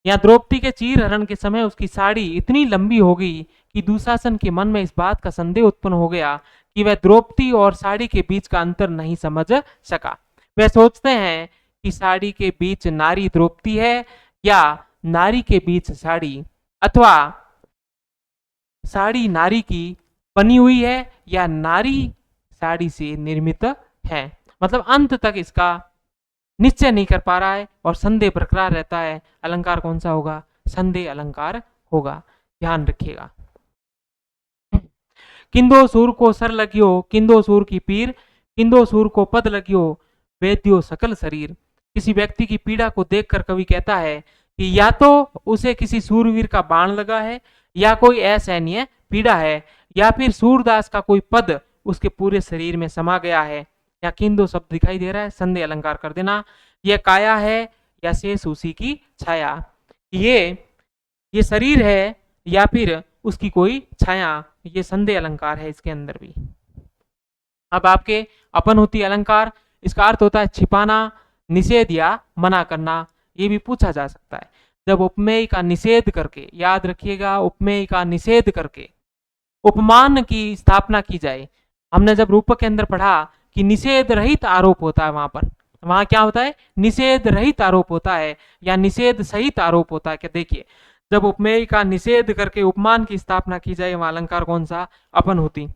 यहाँ द्रौपदी के चीरहरण के समय उसकी साड़ी इतनी लंबी हो गई कि दुशासन के मन में इस बात का संदेह उत्पन्न हो गया कि वह द्रौपदी और साड़ी के बीच का अंतर नहीं समझ सका। वह सोचते हैं कि साड़ी के बीच नारी द्रौपदी है या नारी के बीच साड़ी, अथवा साड़ी नारी की बनी हुई है या नारी साड़ी से निर्मित है। मतलब अंत तक इसका निश्चय नहीं कर पा रहा है और संदेह बरकरार रहता है। अलंकार कौन सा होगा, संदेह अलंकार होगा, ध्यान रखिएगा। किंदो सूर को सर लगियो, किंदो सूर की पीर, किंदो सूर को पद लगियो, वेद्यो सकल शरीर। किसी व्यक्ति की पीड़ा को देखकर कवि कहता है कि या तो उसे किसी सूरवीर का बाण लगा है या कोई असहनीय पीड़ा है या फिर सूरदास का कोई पद उसके पूरे शरीर में समा गया है। या किंदो शब्द दिखाई दे रहा है, संदेह अलंकार कर देना। यह काया है या शेष उसी की छाया, ये शरीर है या फिर उसकी कोई छाया, ये संदेह अलंकार है इसके अंदर भी। अब आपके अपन होती अलंकार, इसका अर्थ होता है छिपाना, निषेध या मना करना। ये भी पूछा जा सकता है जब उपमेय का निषेध करके, याद रखिएगा उपमेय का निषेध करके उपमान की स्थापना की जाए। हमने जब रूपक के अंदर पढ़ा कि निषेध रहित आरोप होता है, वहां क्या होता है, निषेध रहित आरोप होता है या निषेध सहित आरोप होता है। क्या देखिए जब उपमेय का निषेध करके उपमान की स्थापना की जाए वहां अलंकार कौन सा, अपन होती।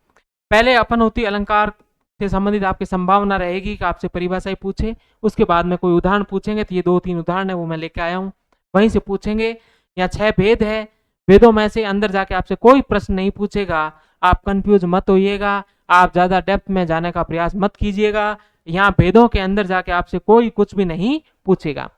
पहले अपन होती अलंकार से संबंधित आपकी संभावना रहेगी कि आपसे परिभाषाएं पूछे, उसके बाद में कोई उदाहरण पूछेंगे तो ये 2-3 उदाहरण है वो मैं लेके आया हूँ, वहीं से पूछेंगे। या 6 भेद है, वेदों में से अंदर जाके आपसे कोई प्रश्न नहीं पूछेगा। आप कंफ्यूज मत होइएगा, आप ज्यादा डेप्थ में जाने का प्रयास मत कीजिएगा। यहाँ भेदों के अंदर जाके आपसे कोई कुछ भी नहीं पूछेगा।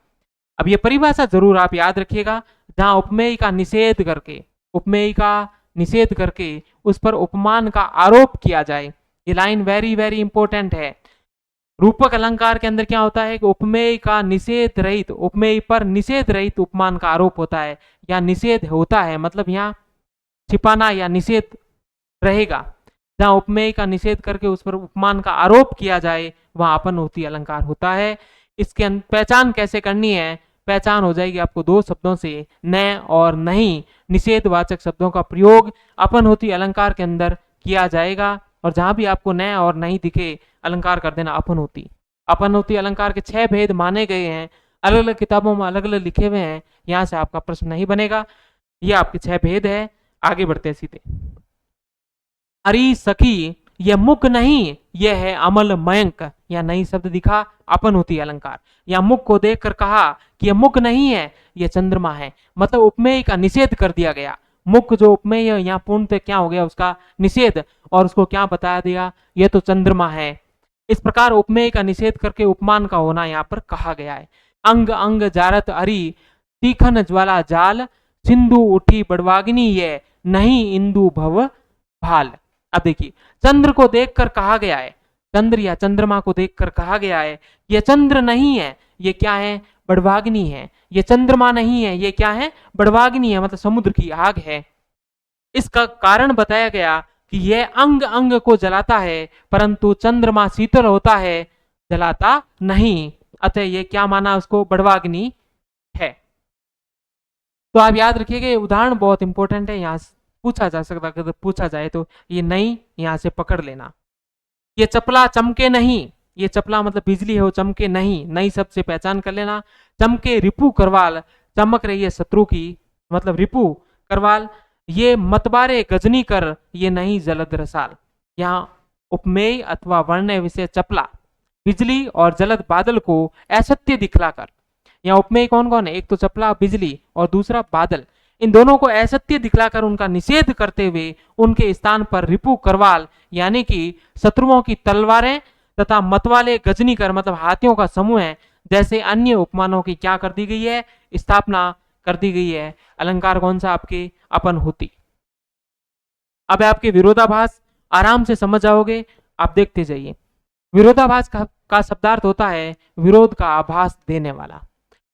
अब ये परिभाषा जरूर आप याद रखिएगा, जहां उपमेय का निषेध करके, उपमेय का निषेध करके उस पर उपमान का आरोप किया जाए, ये लाइन वेरी वेरी इंपॉर्टेंट है। रूपक अलंकार के अंदर क्या होता है कि उपमेय का निषेध रहित, उपमेय पर निषेध रहित उपमान का आरोप होता है या निषेध होता है, मतलब यहाँ छिपाना या निषेध रहेगा। जहां उपमेय का निषेध करके उस पर उपमान का आरोप किया जाए वहां अपन होती अलंकार होता है। इसके पहचान कैसे करनी है, पहचान हो जाएगी आपको 2 शब्दों से, न और नहीं। निषेधवाचक शब्दों का प्रयोग अपन होती अलंकार के अंदर किया जाएगा और जहां भी आपको न और नहीं दिखे अलंकार कर देना अपन होती। अपन होती अलंकार के 6 भेद माने गए हैं, अलग अलग किताबों में अलग अलग लिखे हुए हैं, यहां से आपका प्रश्न नहीं बनेगा। ये आपके 6 भेद है। आगे बढ़ते हैं सीधे। अरे सखी यह मुख नहीं, यह है अमल मयंक। या नई शब्द दिखा, अपन होती अलंकार। या मुख को देखकर कहा कि यह मुख नहीं है, यह चंद्रमा है। मतलब उपमेय का निषेध कर दिया गया। मुख जो उपमेय है यहाँ पूर्णतः क्या हो गया, उसका निषेध, और उसको क्या बताया दिया, यह तो चंद्रमा है। इस प्रकार उपमेय का निषेध करके उपमान का होना यहाँ पर कहा गया है। अंग अंग जारत अरी, तीखन ज्वाला जाल, सिंधु उठी बड़वाग्नि, ये नहीं इंदु भव भाल। अब देखिए चंद्र को देखकर कहा गया है, चंद्र या चंद्रमा को देखकर कहा गया है यह चंद्र नहीं है, ये क्या है, बड़वाग्नि है। ये चंद्रमा नहीं है, ये क्या है, बड़वाग्नि है, मतलब समुद्र की आग है। इसका कारण बताया गया कि यह अंग अंग को जलाता है, परंतु चंद्रमा शीतल होता है, जलाता नहीं। अतः ये क्या माना उसको, बड़वाग्नि है। तो आप याद रखिएगा, ये उदाहरण बहुत इंपॉर्टेंट है, यहां पूछा जा सकता, अगर पूछा जाए तो ये नहीं यहां से पकड़ लेना। ये चपला चमके नहीं, ये चपला मतलब बिजली है, वो चमके नहीं, नई शब्द से पहचान कर लेना। चमके रिपु करवाल, चमक रही है शत्रु की, मतलब रिपु करवाल। ये मतबारे गजनी कर, ये नहीं जलद रसाल। यहाँ उपमेय अथवा वर्ण्य विषय चपला, बिजली और जलद बादल को असत्य दिखलाकर। यहाँ उपमेय कौन कौन है, एक तो चपला बिजली और दूसरा बादल, इन दोनों को असत्य दिखलाकर उनका निषेध करते हुए उनके स्थान पर रिपु करवाल यानी कि शत्रुओं की तलवारें तथा मतवाले गजनीकर मतलब हाथियों का समूह है जैसे अन्य उपमानों की क्या कर दी गई है, स्थापना कर दी गई है। अलंकार कौन सा, आपके अपन होती। अब आपके विरोधाभास आराम से समझ जाओगे, आप देखते जाइए। विरोधाभास का शब्दार्थ होता है विरोध का आभास देने वाला।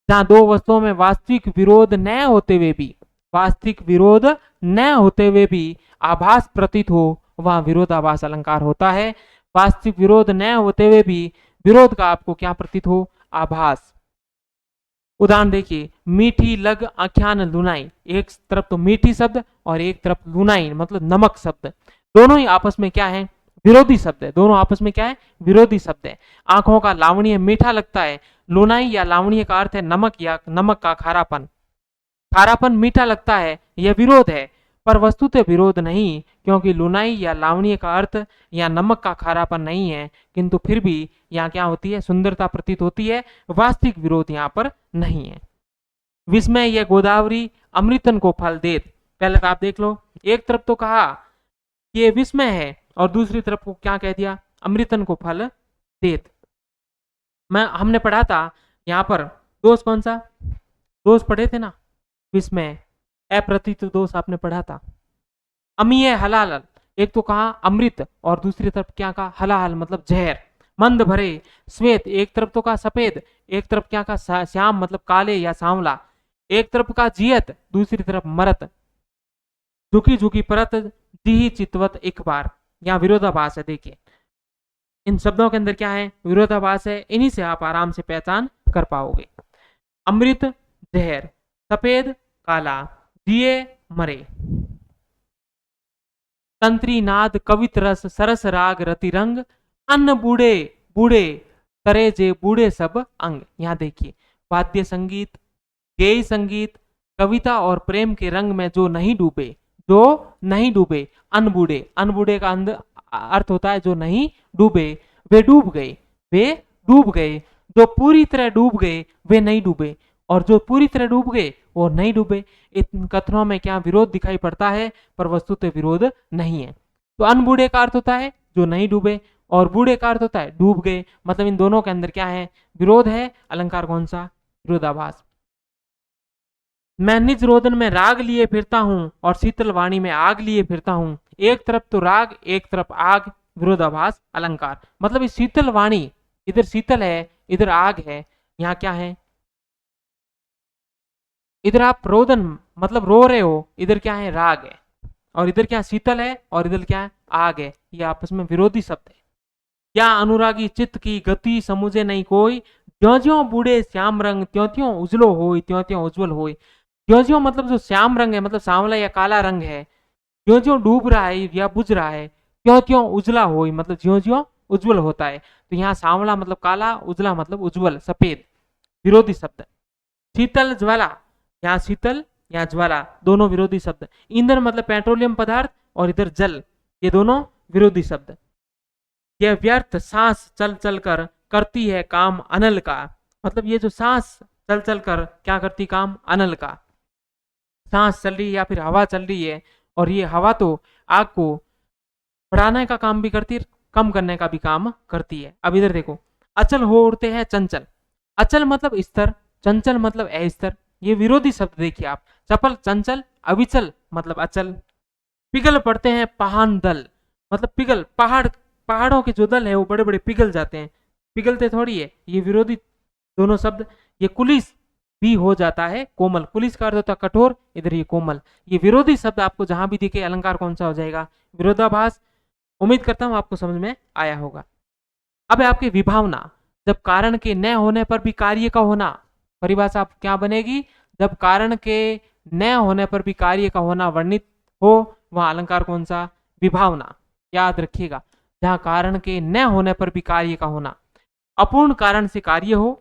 जहां दो वस्तुओं में वास्तविक विरोध न होते हुए भी, वास्तविक विरोध न होते हुए भी आभास प्रतीत हो, वहां विरोधाभास अलंकार होता है। वास्तविक विरोध न होते हुए भी विरोध का आपको क्या प्रतीत हो, आभास। उदाहरण देखिए, मीठी लग आख्यान लुनाई, एक तरफ तो मीठी शब्द और एक तरफ लुनाई मतलब नमक शब्द, दोनों ही आपस में क्या है, विरोधी शब्द है। दोनों आपस में क्या है, विरोधी शब्द है। आंखों का लावण्य मीठा लगता है, लुनाई या लावण्य का अर्थ है नमक या नमक का खारापन। खारापन मीठा लगता है, यह विरोध है, पर वस्तुतः विरोध नहीं, क्योंकि लुनाई या लावण्य का अर्थ या नमक का खारापन नहीं है, किंतु फिर भी यहाँ क्या होती है, सुंदरता प्रतीत होती है। वास्तविक विरोध यहाँ पर नहीं है। विस्मय यह गोदावरी अमृतन को फल देत, पहले तो आप देख लो, एक तरफ तो कहा ये विस्मय है और दूसरी तरफ को क्या कह दिया, अमृतन को फल देत। हमने पढ़ा था यहाँ पर दोष कौन सा, दोष पढ़े थे ना, विस्मय अप्रतीत दोष आपने पढ़ा था। अमीय हलाल, एक तो कहा अमृत और दूसरी तरफ क्या कहा, हलाल मतलब जहर। मंद भरे श्वेत, एक तरफ तो कहा सफेद, एक तरफ क्या कहा श्याम मतलब काले या सांवला। एक तरफ का जियत, दूसरी तरफ मरत। झुकी झुकी परत जी चितवत एक बार, यहाँ विरोधाभास है। देखिए इन शब्दों के अंदर क्या है, विरोधाभास है, इन्हीं से आप आराम से पहचान कर पाओगे। अमृत जहर, सफेद काला, दिए मरे। तंत्री नाद कवित रस सरस राग रति रंग, अन्न बूढ़े बूढ़े करे जे बूढ़े सब अंग। यहाँ देखिए वाद्य संगीत, गेय संगीत, कविता और प्रेम के रंग में जो नहीं डूबे, जो नहीं डूबे, अनबूढ़े, अनबूढ़े का अर्थ होता है जो नहीं डूबे, वे डूब गए, वे डूब गए। जो पूरी तरह डूब गए वे नहीं डूबे, और जो पूरी तरह डूब गए वो नहीं डूबे। इन कथनों में क्या विरोध दिखाई पड़ता है, पर वस्तुतः विरोध नहीं है। तो अनबूढ़े का अर्थ होता है जो नहीं डूबे, और बूढ़े का अर्थ होता है डूब गए, मतलब इन दोनों के अंदर क्या है, विरोध है। अलंकार कौन सा, विरोधाभास। मैं निज रोदन में राग लिए फिरता हूं और शीतल वाणी में आग लिए फिरता हूं। एक तरफ तो राग, एक तरफ आग, विरोधाभास अलंकार। मतलब इस शीतल वाणी, इधर शीतल है, इधर आग है, यहाँ क्या है, इधर आप रोदन मतलब रो रहे हो, इधर क्या है, राग है, और इधर क्या शीतल है और इधर क्या है, आग है। ये आपस में विरोधी शब्द है। क्या अनुरागी चित्त की गति समुझे नहीं कोई, ज्यों ज्यों बूढ़े श्याम रंग त्यों त्यों उजलो होई, त्यों त्यों उज्जवल होई। ज्यों ज्यों मतलब जो श्याम रंग है, मतलब सांवला या काला रंग है, ज्यों ज्यों डूब रहा है या बुझ रहा है, त्यों त्यों उजला होई मतलब ज्यों ज्यों उज्जवल होता है। तो यहाँ सांवला मतलब काला, उजला मतलब उज्जवल सफेद, विरोधी शब्द। शीतल ज्वाला, यहाँ शीतल यहाँ ज्वाला, दोनों विरोधी शब्द। ईंधन मतलब पेट्रोलियम पदार्थ, और इधर जल, ये दोनों विरोधी शब्द। यह व्यर्थ सांस चल चल कर करती है काम अनल का, मतलब ये जो सांस चल चल कर क्या करती, काम अनल का। सांस चल रही है या फिर हवा चल रही है, और ये हवा तो आग को बढ़ाने का काम भी करती है, कम करने का भी काम करती है। अब इधर देखो, अचल हो उड़ते हैं चंचल। अचल मतलब स्तर, चंचल मतलब अस्तर, ये विरोधी शब्द देखिए आप। चपल चंचल, अविचल मतलब अचल। पिघल पड़ते हैं पहाड़ दल, मतलब पिघल पहाड़ पहाड़ों के जो दल है वो बड़े बड़े पिघल जाते हैं, पिघलते थोड़ी है। ये विरोधी दोनों शब्द, ये कुलिस भी हो जाता है कोमल, कुलिस का अर्थ होता है कठोर, इधर ये कोमल। ये विरोधी शब्द आपको जहां भी दिखे अलंकार कौन सा हो जाएगा, विरोधाभास। उम्मीद करता हूं आपको समझ में आया होगा। अब है आपकी विभावना, जब कारण के न होने पर भी कार्य का होना। परिभाषा क्या बनेगी, जब कारण के न होने पर भी कार्य का होना वर्णित हो, वह अलंकार कौन सा, विभावना। याद रखिएगा, जहां कारण के न होने पर भी कार्य का होना, अपूर्ण कारण से कार्य हो,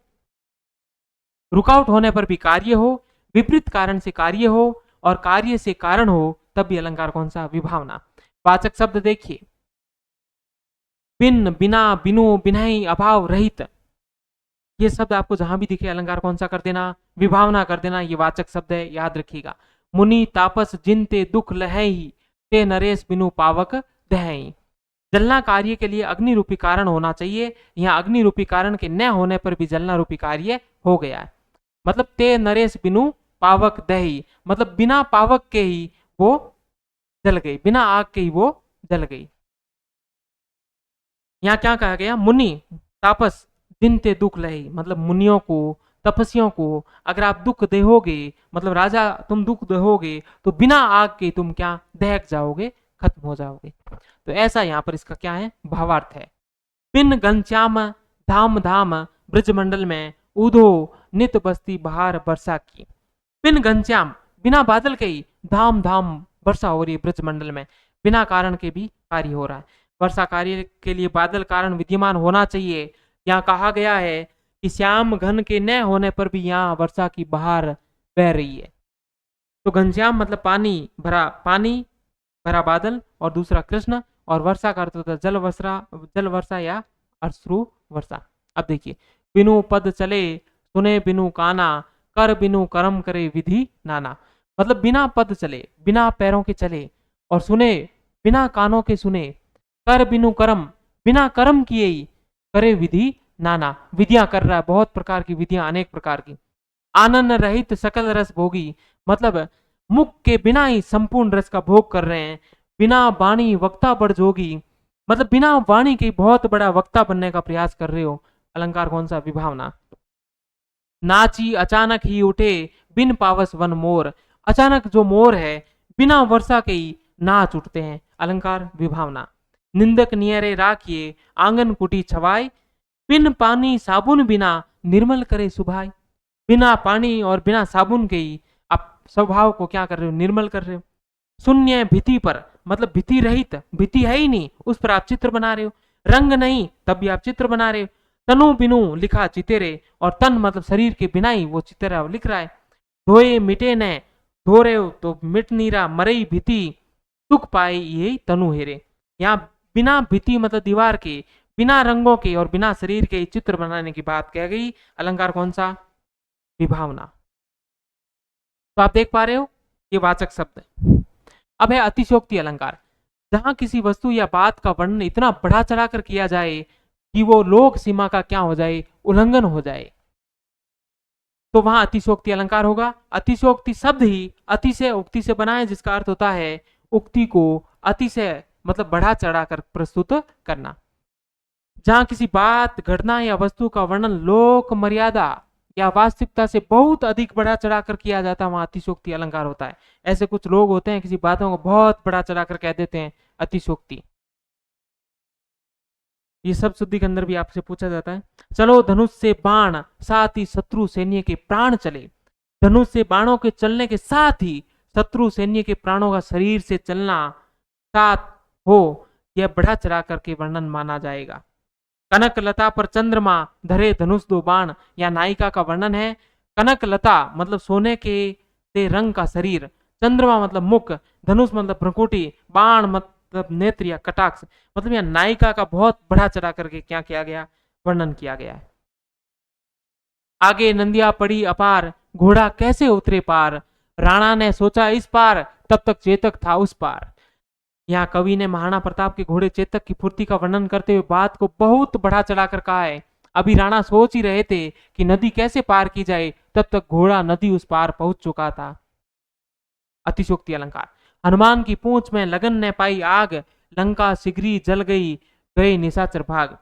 रुकावट होने पर भी कार्य हो, विपरीत कारण से कार्य हो और कार्य से कारण हो, तब भी अलंकार कौन सा, विभावना। वाचक शब्द देखिए, बिन, बिना, बिनु, बिनाई, अभाव, रहित, ये शब्द आपको जहां भी दिखे अलंकार कौन सा कर देना, विभावना कर देना। ये वाचक शब्द है, याद रखिएगा। मुनि तापस जिनते दुख लहई, ते नरेश बिनु पावक दहई। जलना कार्य के लिए अग्नि रूपी कारण होना चाहिए, यहाँ अग्नि रूपी कारण के न होने पर भी जलना रूपी कार्य हो गया है। मतलब ते नरेश बिनु पावक दही, मतलब बिना पावक के ही वो जल गई, बिना आग के ही वो जल गई। यहाँ क्या कहा गया, मुनि तापस जिनते दुख लही, मतलब मुनियों को, तपस्वियों को अगर आप दुख देहोगे, मतलब राजा तुम दुख देहोगे, तो बिना आग के तुम क्या, दहक जाओगे, खत्म हो जाओगे। तो ऐसा यहाँ पर इसका क्या है, भावार्थ है। पिन घनश्याम धाम धाम ब्रजमंडल में उधो नित बस्ती बहार वर्षा की। पिन घनश्याम, बिना बादल के ही धाम धाम वर्षा हो रही है ब्रजमंडल में, बिना कारण के भी कार्य हो रहा है। वर्षा कार्य के लिए बादल कारण विद्यमान होना चाहिए। यहाँ कहा गया है कि श्याम घन के न होने पर भी यहाँ वर्षा की बहार बह रही है। तो घनश्याम मतलब पानी भरा बादल, और दूसरा कृष्ण, और वर्षा का अर्थ होता है जल वर्षा या अश्रु वर्षा। अब देखिए, बिनु पद चले सुने बिनु काना, कर बिनु कर्म करे विधि नाना। मतलब बिना पद चले, बिना पैरों के चले, और सुने बिना कानों के सुने, कर बिनु कर्म, बिना कर्म किए ही करे विधि नाना, विधियां कर रहा है, बहुत प्रकार की विधियां, अनेक प्रकार की। आनंद रहित सकल रस भोगी, मतलब मुख के बिना ही संपूर्ण रस का भोग कर रहे हैं। बिना वाणी वक्ता बढ़ जोगी, मतलब बिना वाणी के बहुत बड़ा वक्ता बनने का प्रयास कर रहे हो। अलंकार कौन सा, विभावना। नाची अचानक ही उठे बिन पावस वन मोर, अचानक जो मोर है बिना वर्षा के ही नाच उठते हैं। अलंकार विभावना। निंदक नियरे राखिए आंगन कुटी छवाई, बिन पानी साबुन बिना निर्मल करे सुभाई। बिना पानी और बिना साबुन के ही आप स्वभाव को क्या कर रहे हो, निर्मल कर रहे हो। शून्य भित्ति पर, मतलब भित्ति रहित, भित्ति है ही नहीं, उस पर आप चित्र बना रहे हो। रंग नहीं, तब भी आप चित्र बना रहे हो। तनु बिनु लिखा चितेरे, और तन मतलब शरीर के बिना ही वो चितेरा लिख रहा है। धोए मिटे न धो रहे हो तो मिट नहीं रहा, मरई भित्ति दुख पाए ये तनु हेरे। यहाँ बिना भित्ति मतलब दीवार के, बिना रंगों के और बिना शरीर के चित्र बनाने की बात कह गई। अलंकार कौन सा, विभावना। तो आप देख पा रहे हो, ये वाचक शब्द है। अब है अतिशयोक्ति अलंकार, जहां किसी वस्तु या बात का वर्णन इतना बढ़ा चढ़ाकर किया जाए कि वो लोक सीमा का क्या हो जाए, उल्लंघन हो जाए, तो वहां अतिशयोक्ति अलंकार होगा। अतिशयोक्ति शब्द ही अति से उक्ति से बना है, जिसका अर्थ होता है उक्ति को अति से मतलब बढ़ा चढ़ाकर प्रस्तुत करना। जहां किसी बात, घटना या वस्तु का वर्णन लोक मर्यादा या वास्तविकता से बहुत अधिक बढ़ा चढ़ाकर किया जाता है, वहां अतिशयोक्ति अलंकार होता है। ऐसे कुछ लोग होते हैं किसी बातों को बहुत बढ़ा चढ़ाकर कह देते हैं, अतिशयोक्ति। ये सब शुद्धि के अंदर भी आपसे पूछा जाता है। चलो धनुष से बाण साथ ही शत्रु सैन्य के प्राण चले। धनुष से बाणों के चलने के साथ ही शत्रु सैन्य के प्राणों का शरीर से चलना साथ हो, यह बढ़ा चढ़ा करके वर्णन माना जाएगा। कनक लता पर चंद्रमा धरे धनुष दो बाण, या नायिका का वर्णन है। कनक लता मतलब सोने के से रंग का शरीर, चंद्रमा मतलब मुख, धनुष मतलब भ्रकुटी, बाण मतलब नेत्र या कटाक्ष। मतलब यह नायिका का बहुत बढ़ा चढ़ा करके क्या किया गया, वर्णन किया गया है। आगे नंदिया पड़ी अपार, घोड़ा कैसे उतरे पार। राणा ने सोचा इस पार, तब तक चेतक था उस पार। यहाँ कवि ने महाराणा प्रताप के घोड़े चेतक की फुर्ती का वर्णन करते हुए बात को बहुत बढ़ा चढ़ाकर कहा है। अभी राणा सोच ही रहे थे कि नदी कैसे पार की जाए, तब तक घोड़ा नदी उस पार पहुंच चुका था। अतिशयोक्ति अलंकार। हनुमान की पूंछ में लगन ने पाई आग, लंका सिगरी जल गई, गए निशाचर भाग।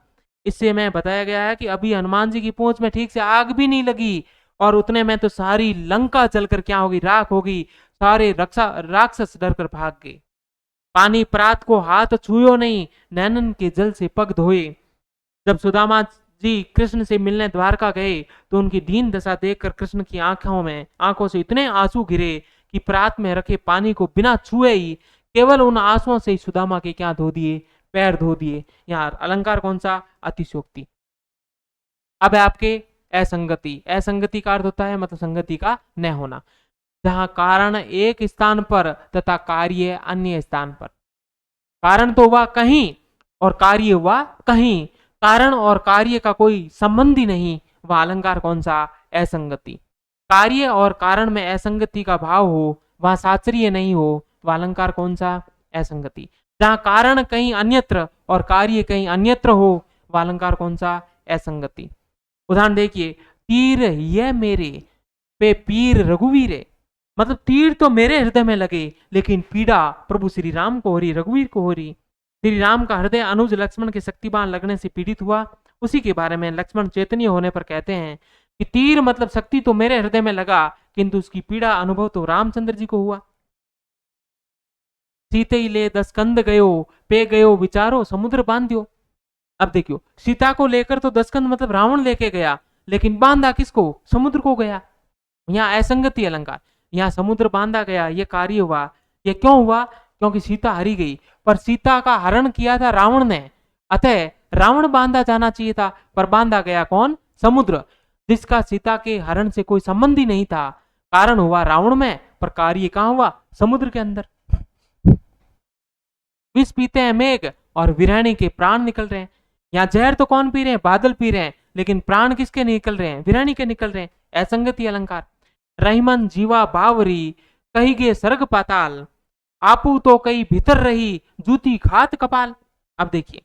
इससे मैं बताया गया है कि अभी हनुमान जी की पूंछ में ठीक से आग भी नहीं लगी और उतने में तो सारी लंका जलकर क्या होगी, राख होगी। सारे राक्षस डर कर भाग गए। पानी प्रात को हाथ छुयो नहीं, नैनन के जल से पग धोए। जब सुदामा जी कृष्ण से मिलने द्वारका गए तो उनकी दीन दशा देखकर कृष्ण की आंखों से इतने आंसू गिरे कि प्रात में रखे पानी को बिना छुए ही केवल उन आंसुओं से ही सुदामा के क्या धो दिए, पैर धो दिए। यहाँ अलंकार कौन सा, अतिशयोक्ति। अब है आपके असंगति। असंगति का अर्थ होता है मतलब संगति का न होना, जहां कारण एक स्थान पर तथा कार्य अन्य स्थान पर। कारण तो हुआ कहीं और कार्य हुआ कहीं, कारण और कार्य का कोई संबंध ही नहीं, वह अलंकार कौन सा, असंगति। कार्य और कारण में असंगति का भाव हो, वह शास्त्रीय नहीं हो, वह अलंकार कौन सा, असंगति। जहां कारण कहीं अन्यत्र और कार्य कहीं अन्यत्र हो, वह अलंकार कौन सा, असंगति। उदाहरण देखिए, तीर ये मेरे पे पीर रघुवीर, मतलब तीर तो मेरे हृदय में लगे लेकिन पीड़ा प्रभु श्री राम को हो रही, रघुवीर को हो रही। श्री राम का हृदय अनुज लक्ष्मण के शक्तिबाण लगने से पीड़ित हुआ। उसी के बारे में लक्ष्मण चैतन्य होने पर कहते हैं कि तीर मतलब शक्ति तो मेरे हृदय में लगा किंतु उसकी पीड़ा अनुभव तो रामचंद्र जी को हुआ। सीते ही ले 10 कंद गयो, पे गयो विचारो समुद्र बांध्यो। अब देखियो, सीता को लेकर तो 10 कंद मतलब रावण लेके गया, लेकिन बांधा किसको, समुद्र को गया। यहाँ असंगति अलंकार। यहाँ समुद्र बांधा गया, ये कार्य हुआ। ये क्यों हुआ, क्योंकि सीता हरी गई, पर सीता का हरण किया था रावण ने, अतः रावण बांधा जाना चाहिए था, पर बांधा गया कौन, समुद्र, जिसका सीता के हरण से कोई संबंध ही नहीं था। कारण हुआ रावण में, पर कार्य कहां हुआ, समुद्र के अंदर। विष पीते हैं मेघ और विराणी के प्राण निकल रहे हैं। यहाँ जहर तो कौन पी रहे हैं, बादल पी रहे हैं, लेकिन प्राण किसके निकल रहे हैं, विराणी के निकल रहे हैं। असंगति अलंकार। रहीमन जीवा बावरी, कही गे सर्ग पाताल, आपू तो कई भीतर रही, जूती खात कपाल। अब देखिए,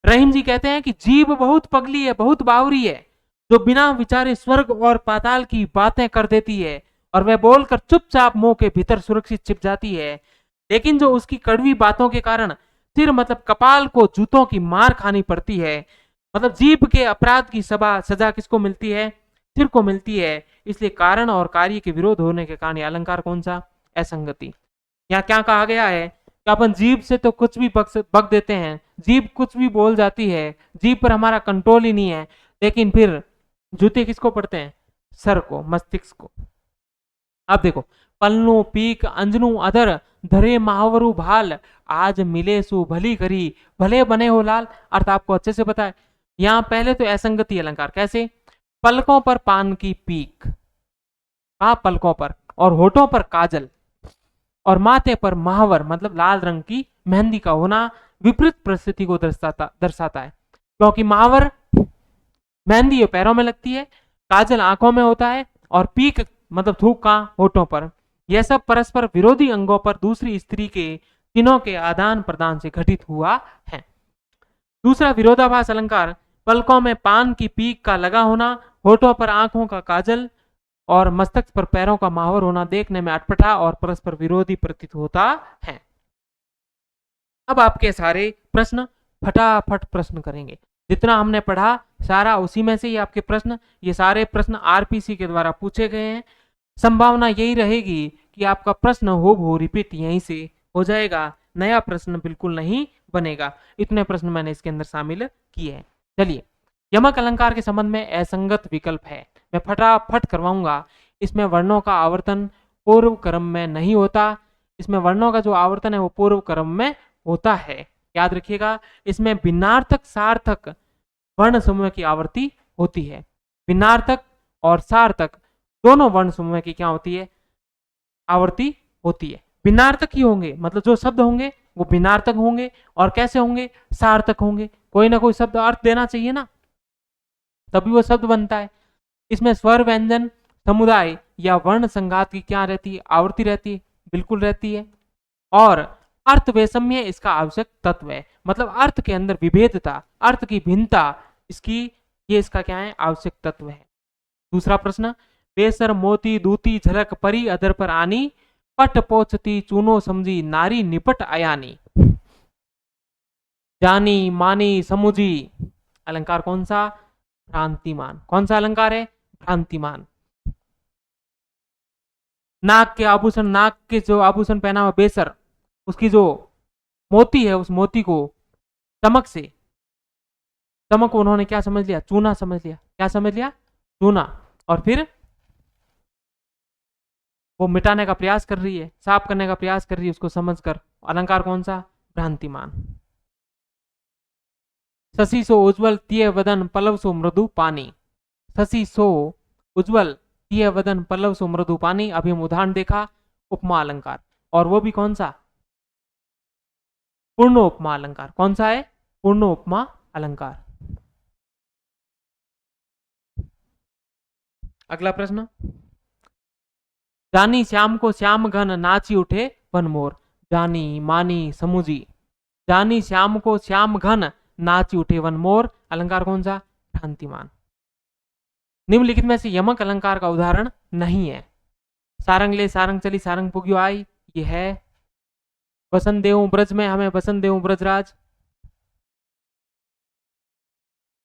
रहीम जी कहते हैं कि जीव बहुत पगली है, बहुत बावरी है, जो बिना विचारे स्वर्ग और पाताल की बातें कर देती है और वह बोलकर चुपचाप मुंह के भीतर सुरक्षित छिप जाती है, लेकिन जो उसकी कड़वी बातों के कारण सिर मतलब कपाल को जूतों की मार खानी पड़ती है। मतलब जीव के अपराध की सजा किसको मिलती है, सिर को मिलती है। इसलिए कारण और कार्य के विरोध होने के कारण अलंकार कौन सा, असंगति। यहाँ क्या कहा गया है कि अपन जीव से तो कुछ भी बक देते हैं, जीव कुछ भी बोल जाती है, जीव पर हमारा कंट्रोल ही नहीं है, लेकिन फिर जूते किसको पड़ते हैं, सर को, मस्तिष्क को। अब देखो, पलनु पीक अंजनु अधर, धरे महावरु भाल, आज मिले सु भली करी, भले बने हो लाल। अर्थ आपको अच्छे से पता है। यहाँ पहले तो असंगति अलंकार कैसे, पलकों पर पान की पीक, हाँ पलकों पर, और होठों पर काजल, और माथे पर महावर मतलब लाल रंग की मेहंदी का होना विपरीत परिस्थिति को दर्शाता है। क्योंकि महावर मेहंदी ये पैरों में लगती है, काजल आंखों में होता है, और पीक मतलब थूक का होठों पर। यह सब परस्पर विरोधी अंगों पर दूसरी स्त्री के चिन्हों के आदान प्रदान से घटित हुआ है। दूसरा विरोधाभास अलंकार, पलकों में पान की पीक का लगा होना, होठों पर आंखों का काजल और मस्तक पर पैरों का महावर होना देखने में अटपटा और परस्पर विरोधी प्रतीत होता है। अब आपके सारे प्रश्न फटाफट प्रश्न करेंगे। जितना हमने पढ़ा सारा उसी में से ही आपके प्रश्न, ये सारे प्रश्न आरपीसी के द्वारा पूछे गए हैं। संभावना यही रहेगी कि आपका प्रश्न हो रिपीट यहीं से हो जाएगा, नया प्रश्न बिल्कुल नहीं बनेगा। इतने प्रश्न मैंने इसके अंदर शामिल किए हैं। चलिए, यमक अलंकार के संबंध में असंगत विकल्प है, मैं फटाफट करवाऊंगा। इसमें वर्णों का आवर्तन पूर्व क्रम में नहीं होता, इसमें वर्णों का जो आवर्तन है वो पूर्व क्रम में होता है, याद रखिएगा। इसमें भिन्नार्थक सार्थक वर्ण समूह की आवर्ती होती है। भिन्नार्थक और सार्थक दोनों वर्ण समूह की क्या होती है, आवर्ती होती है। भिन्नार्थक ही होंगे, मतलब जो शब्द होंगे वो भिन्नार्थक होंगे, और कैसे होंगे, सार्थक होंगे। कोई ना कोई शब्द अर्थ देना चाहिए ना, तभी वो शब्द बनता है। इसमें स्वर व्यंजन समुदाय या वर्ण संघात की क्या रहती है, आवर्ती रहती है, बिल्कुल रहती है। और अर्थ वैषम्य इसका आवश्यक तत्व है, मतलब अर्थ के अंदर विभेदता, अर्थ की भिन्नता ये इसका क्या है, आवश्यक तत्व है। दूसरा प्रश्न, बेसर मोती दूती झलक परी अधर पर आनी, पट पोछती चूनो समझी नारी निपट अयानी। जानी मानी समुझी। अलंकार कौन सा? भ्रांतिमान। कौन सा अलंकार है? भ्रांतिमान। नाक के आभूषण, नाक के जो आभूषण पहना हुआ बेसर, उसकी जो मोती है, उस मोती को चमक से, चमक को उन्होंने क्या समझ लिया? चूना समझ लिया। क्या समझ लिया? चूना। और फिर वो मिटाने का प्रयास कर रही है, साफ करने का प्रयास कर रही है उसको समझकर। अलंकार कौन सा? भ्रांतिमान। शशि सो उज्जवल तिय वदन पल्लव सो मृदु पानी। शशि सो उज्जवल तिय वदन पल्लव सो मृदु पानी। अभी हम उदाहरण देखा, उपमा अलंकार। और वो भी कौन सा? पूर्ण उपमा अलंकार। कौन सा है? पूर्ण उपमा अलंकार। अगला प्रश्न। जानी श्याम को श्याम घन नाची उठे वन मोर। जानी मानी समुझी। जानी श्याम को श्याम घन नाची उठे वन मोर। अलंकार कौन सा? भ्रांतिमान। निम्नलिखित में से यमक अलंकार का उदाहरण नहीं है। सारंग ले सारंग चली सारंग पुग्यो आई, ये है। बसंत देव ब्रज में हमें बसंत देव ब्रजराज।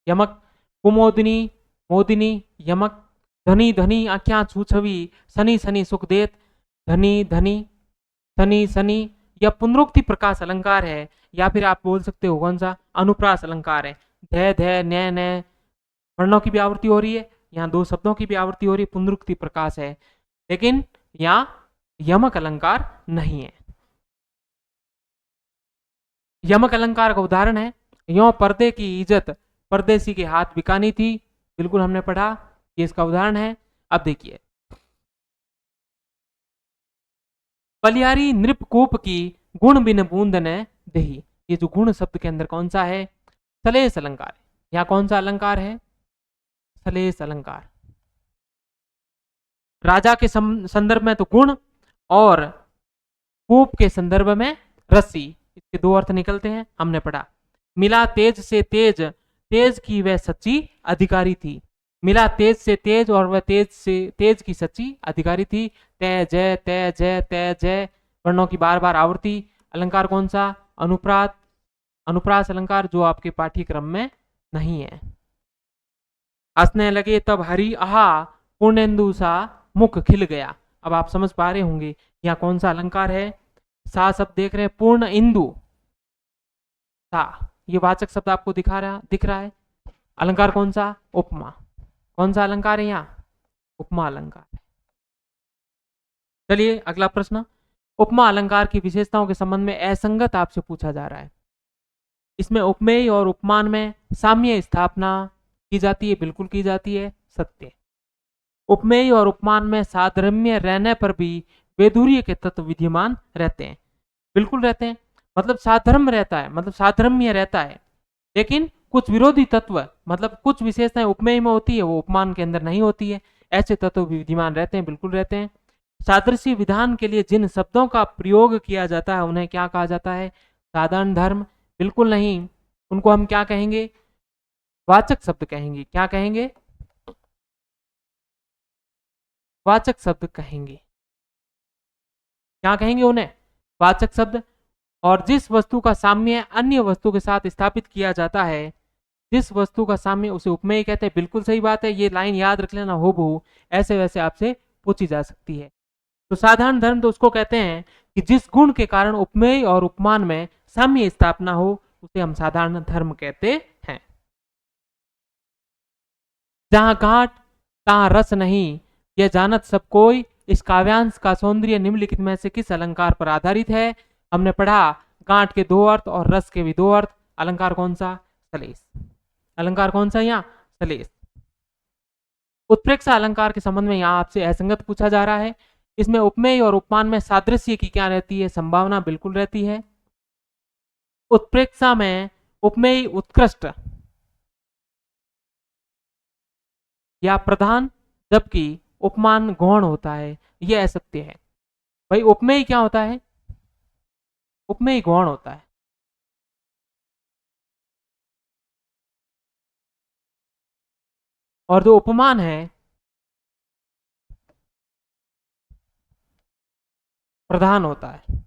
यमक। कुमोदिनी मोदिनी यमक। धनी धनी आख्या छू छवि सनी सनी सुख देत। धनी धनी सनी सनी, यह पुनरुक्ति प्रकाश अलंकार है। या फिर आप बोल सकते हो कौन सा? अनुप्रास अलंकार है। धय धय नय नय वर्णों की भी आवृत्ति हो रही है, यहाँ दो शब्दों की भी आवृत्ति हो रही है, पुनरुक्ति प्रकाश है। लेकिन यहाँ यमक अलंकार नहीं है। यमक अलंकार का उदाहरण है, यो पर्दे की इज्जत परदेसी के हाथ बिकानी थी। बिल्कुल हमने पढ़ा, ये इसका उदाहरण है। अब देखिए, पलियारी नृपकूप की गुण बिन बूंद ने दही। ये जो गुण शब्द के अंदर कौन सा है? सलेस अलंकार है। यहाँ कौन सा अलंकार है? सलेस अलंकार। राजा के संदर्भ में तो गुण, और कूप के संदर्भ में रस्सी। इसके दो अर्थ निकलते हैं, हमने पढ़ा। मिला तेज से तेज, तेज की वह सच्ची अधिकारी थी। मिला तेज से तेज, और वह तेज से तेज की सच्ची अधिकारी थी। तय जय तय जय तय जय, वर्णों की बार बार आवृत्ति। अलंकार कौन सा? अनुप्रास। अनुप्रास अलंकार, जो आपके पाठ्यक्रम में नहीं है। हंसने लगे तब हरि आहा, पूर्णेंदु सा मुख खिल गया। अब आप समझ पा रहे होंगे यहाँ कौन सा अलंकार है। सा शब्द देख रहे हैं, पूर्ण इंदु सा, ये वाचक शब्द आपको दिख रहा है। अलंकार कौन सा? उपमा। कौन सा अलंकार है यहाँ? उपमा अलंकार है। चलिए अगला प्रश्न। उपमा अलंकार की विशेषताओं के संबंध में असंगत आपसे पूछा जा रहा है। इसमें उपमेय और उपमान में साम्य स्थापना की जाती है, बिल्कुल की जाती है, सत्य। उपमेय और उपमान में साधर्म्य रहने पर भी वैधुर्य के तत्व विद्यमान रहते हैं। बिल्कुल रहते हैं, मतलब साधर्म रहता है, मतलब साधर्म्य रहता है। लेकिन कुछ विरोधी तत्व, मतलब कुछ विशेषताएं उपमेय में होती है, वो उपमान के अंदर नहीं होती है। ऐसे तत्व भी विद्यमान रहते हैं, बिल्कुल रहते हैं। सादृश्य विधान के लिए जिन शब्दों का प्रयोग किया जाता है उन्हें क्या कहा जाता है? साधारण धर्म। बिल्कुल नहीं, उनको हम क्या कहेंगे? वाचक शब्द कहेंगे। क्या कहेंगे? वाचक शब्द कहेंगे। क्या कहेंगे उन्हें? वाचक शब्द। और जिस वस्तु का साम्य अन्य वस्तु के साथ स्थापित किया जाता है, जिस वस्तु का साम्य, उसे उपमेय कहते हैं। बिल्कुल सही बात है, ये लाइन याद रख लेना, हो बहु ऐसे वैसे आपसे पूछी जा सकती है। तो साधारण धर्म तो उसको कहते हैं कि जिस गुण के कारण उपमेय और उपमान में साम्य स्थापना हो, उसे हम साधारण धर्म कहते हैं। जहां घाट तहां रस नहीं, यह जानत सब कोई। इस काव्यांश का सौंदर्य निम्नलिखित में से किस अलंकार पर आधारित है? हमने पढ़ा, गांठ के दो अर्थ और रस के भी दो अर्थ। अलंकार कौन सा? सलेस। अलंकार कौन सा यहाँ? सलेस। उत्प्रेक्षा अलंकार के संबंध में यहाँ आपसे असंगत पूछा जा रहा है। इसमें उपमेय और उपमान में सादृश्य की क्या रहती है? संभावना बिल्कुल रहती है। उत्प्रेक्षा में उपमेय उत्कृष्ट या प्रधान, जबकि उपमान गौण होता है, यह असत्य है। भाई उपमेय क्या होता है? उपमेय गौण होता है। और जो उपमान है प्रधान होता है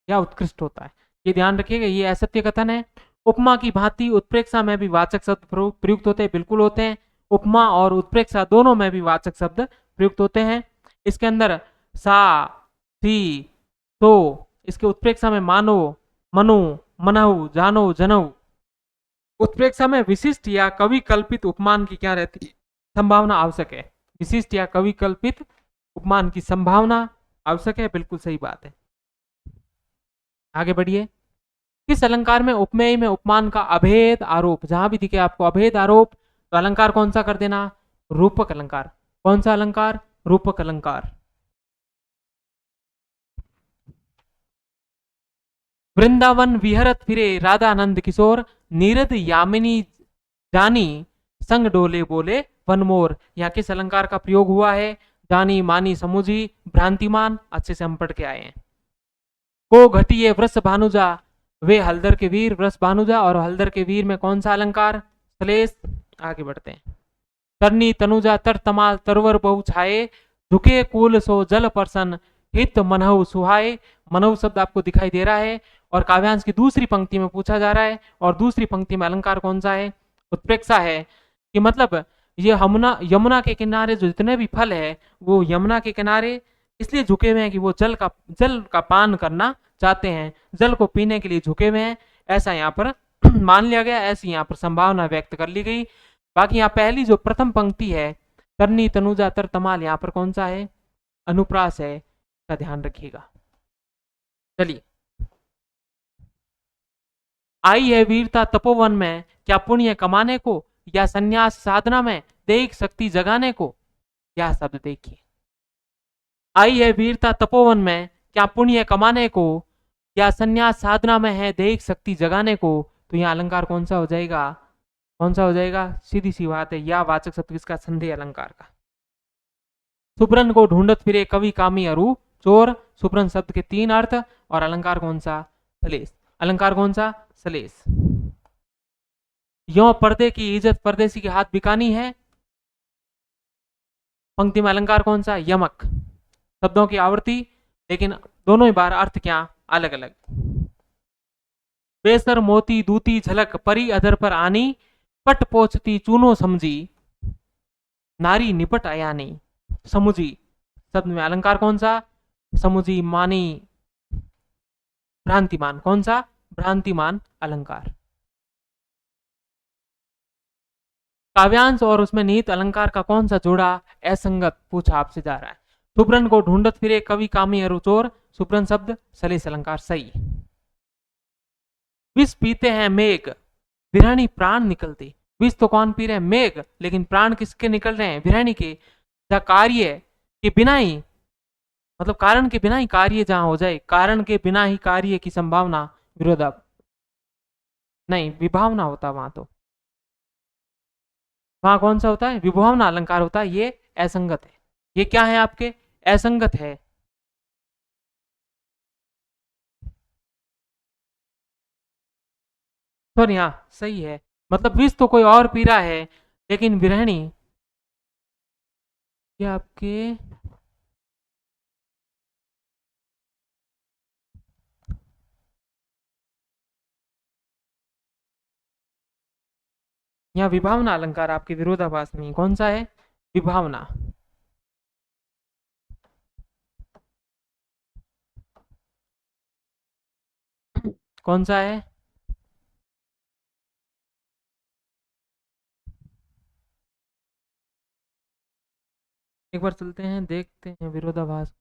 या उत्कृष्ट होता है। ये ध्यान रखिएगा, ये असत्य कथन है। उपमा की भांति उत्प्रेक्षा में भी वाचक शब्द प्रयुक्त होते हैं, बिल्कुल होते हैं। उपमा और उत्प्रेक्षा दोनों में भी वाचक शब्द प्रयुक्त होते हैं। इसके अंदर सा, थी, तो, इसके उत्प्रेक्षा में मानो, मनु, मनहु, जानो, जनऊ। उत्प्रेक्षा में विशिष्ट या कवि कल्पित उपमान की क्या रहती है? संभावना आवश्यक है। विशिष्ट या कवि कल्पित उपमान की संभावना आवश्यक है, बिल्कुल सही बात है। आगे बढ़िए। किस अलंकार में उपमेय में उपमान का अभेद आरोप, जहां भी दिखे आपको अभेद आरोप, तो अलंकार कौन सा कर देना? रूपक अलंकार। कौन सा अलंकार? रूपक अलंकार। वृंदावन विहरत फिरे राधानंद किशोर, नीरद यामिनी जानी, संग डोले बोले वनमोर। यहाँ किस अलंकार का प्रयोग हुआ है? जानी, मानी, समुझी, भ्रांतिमान। अच्छे से हम पढ़ के आए हैं। को घटिए वृष भानुजा, वे हलदर के वीर। वृष भानुजा और हलदर के वीर में कौन सा अलंकार? श्लेष। आगे बढ़ते हैं। तरनी तनुजा तर तमाल तरवर बहु छाए, झुके कूल सो जल परसन, हित मनहु सुहाए। मनहु शब्द आपको दिखाई दे रहा है और काव्यांश की दूसरी पंक्ति में पूछा जा रहा है, और दूसरी पंक्ति में अलंकार कौन सा है? उत्प्रेक्षा है। कि मतलब ये यमुना के किनारे जो जितने भी फल है वो यमुना के किनारे इसलिए झुके हुए हैं कि वो जल का पान करना चाहते हैं, जल को पीने के लिए झुके हुए हैं, ऐसा यहाँ पर मान लिया गया, ऐसी यहाँ पर संभावना व्यक्त कर ली गई। बाकी यहाँ पहली जो प्रथम पंक्ति है, तरनी तनुजा तर तमाल, यहाँ पर कौन सा है? अनुप्रास है, का ध्यान रखिएगा। चलिए। आई है वीरता तपोवन में, क्या पुण्य कमाने को, या संन्यास साधना में देख शक्ति जगाने को। क्या शब्द देखिए, आई है वीरता तपोवन में, क्या पुण्य कमाने को, या संन्यास साधना में है देख शक्ति जगाने को। तो यहाँ अलंकार कौन सा हो जाएगा? कौन सा हो जाएगा? सीधी सी बात है, या वाचक शब्द किसका? संदेह अलंकार का। सुब्रन को ढूंढत फिरे कवि कामी अरु चोर। सुब्रन शब्द के 3 अर्थ, और अलंकार कौन सा? श्लेष। अलंकार कौन सा? श्लेष। यो पर्दे की इज्जत परदेसी के हाथ बिकानी है। पंक्ति में अलंकार कौन सा? यमक। शब्दों की आवृत्ति, लेकिन दोनों ही बार अर्थ क्या? अलग अलग। बेसर मोती दूती झलक, परी अधर पर आनी, पट पोछती चूनो समझी, नारी निपट अयानी। समुझी शब्द में अलंकार कौन सा? समुझी, मानी, भ्रांतिमान। कौन सा? भ्रांतिमान अलंकार। काव्यांश और उसमें निहित अलंकार का कौन सा जोड़ा असंगत पूछा आपसे जा रहा है। सुब्रन को ढूंढत फिरे कवि कामी अरु चोर, सुब्रन शब्द श्लेष अलंकार सही। विष पीते हैं मेघ, विरहणी प्राण निकलते। विष तो कौन पी रहे हैं? मेघ, लेकिन प्राण किसके निकल रहे हैं? विरहणी के। कार्य के बिना ही, मतलब कारण के बिना ही कार्य जहां हो जाए, कारण के बिना ही कार्य की संभावना विरोधा नहीं, विभावना होता वहां, तो वहां कौन सा होता है? विभावना अलंकार होता है। ये असंगत है। ये क्या है आपके? असंगत है। सॉरी, हाँ सही है। मतलब विष तो कोई और पी रहा है, लेकिन विरहणी ये आपके यहाँ विभावना अलंकार आपके विरोधाभास में कौन सा है? विभावना। कौन सा है? एक बार चलते हैं, देखते हैं विरोधाभास।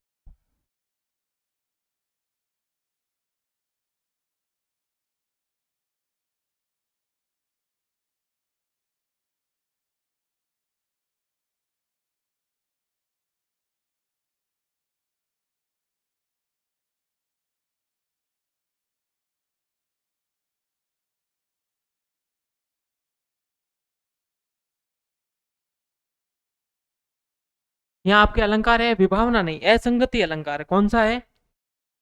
यहाँ आपके अलंकार है विभावना नहीं, असंगति अलंकार है। कौन सा है?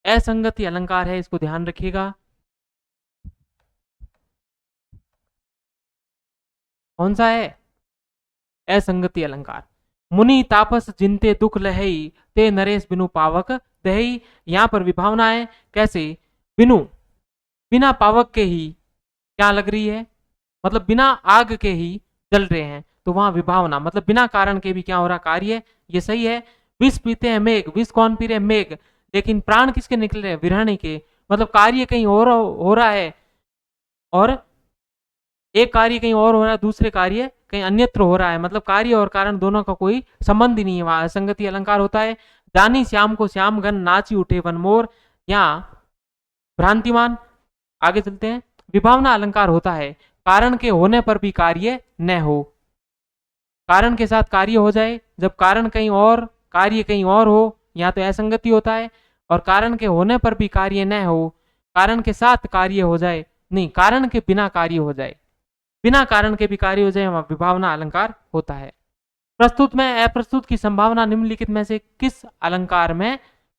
असंगति अलंकार है, इसको ध्यान रखिएगा। कौन सा है? असंगति अलंकार। मुनि तापस जिनते दुख लहई, ते नरेश बिनु पावक दहई। यहां पर विभावना है। कैसे? बिनु, बिना पावक के ही क्या लग रही है, मतलब बिना आग के ही जल रहे हैं, तो वहां विभावना मतलब बिना कारण के भी क्या हो रहा, कार्य। ये सही है। विष पीते हैं मेघ, विष कौन पी रहे हैं, मेघ, लेकिन प्राण किसके निकल रहे हैं, विरहणी के, मतलब कार्य कहीं और हो रहा है, और एक कार्य कहीं और हो रहा है, दूसरे कार्य कहीं अन्यत्र हो रहा है, मतलब कार्य और कारण दोनों का कोई संबंध ही नहीं है, वहां असंगति अलंकार होता है। जानी श्याम को श्याम घन नाची उठे वन मोर, यहाँ भ्रांतिमान। आगे चलते हैं। विभावना अलंकार होता है कारण के होने पर भी कार्य न हो, कारण के साथ कार्य हो जाए, जब कारण कहीं और कार्य कहीं और हो, या तो असंगति होता है, और कारण के होने पर भी कार्य न हो, कारण के साथ कार्य हो जाए, नहीं, कारण के बिना कार्य हो जाए, बिना कारण के भी कार्य हो जाए, वहां विभावना अलंकार होता है। प्रस्तुत में अप्रस्तुत की संभावना निम्नलिखित में से किस अलंकार में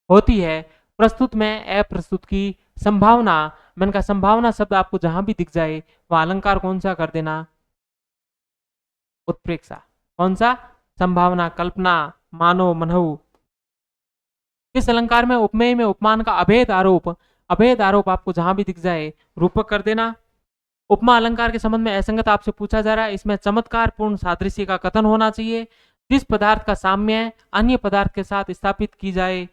होती है, प्रस्तुत में अप्रस्तुत की संभावना, मैंने कहा संभावना शब्द आपको जहां भी दिख जाए वह अलंकार कौन सा कर देना, उत्प्रेक्षा। कौन सा, संभावना, कल्पना, मानो, मनहु। इस अलंकार में उपमेय में उपमान का अभेद आरोप, अभेद आरोप आपको जहां भी दिख जाए रूपक कर देना। उपमा अलंकार के संबंध में असंगत आपसे पूछा जा रहा है, इसमें चमत्कार पूर्ण सादृश्य का कथन होना चाहिए। जिस पदार्थ का साम्य अन्य पदार्थ के साथ स्थापित की जाए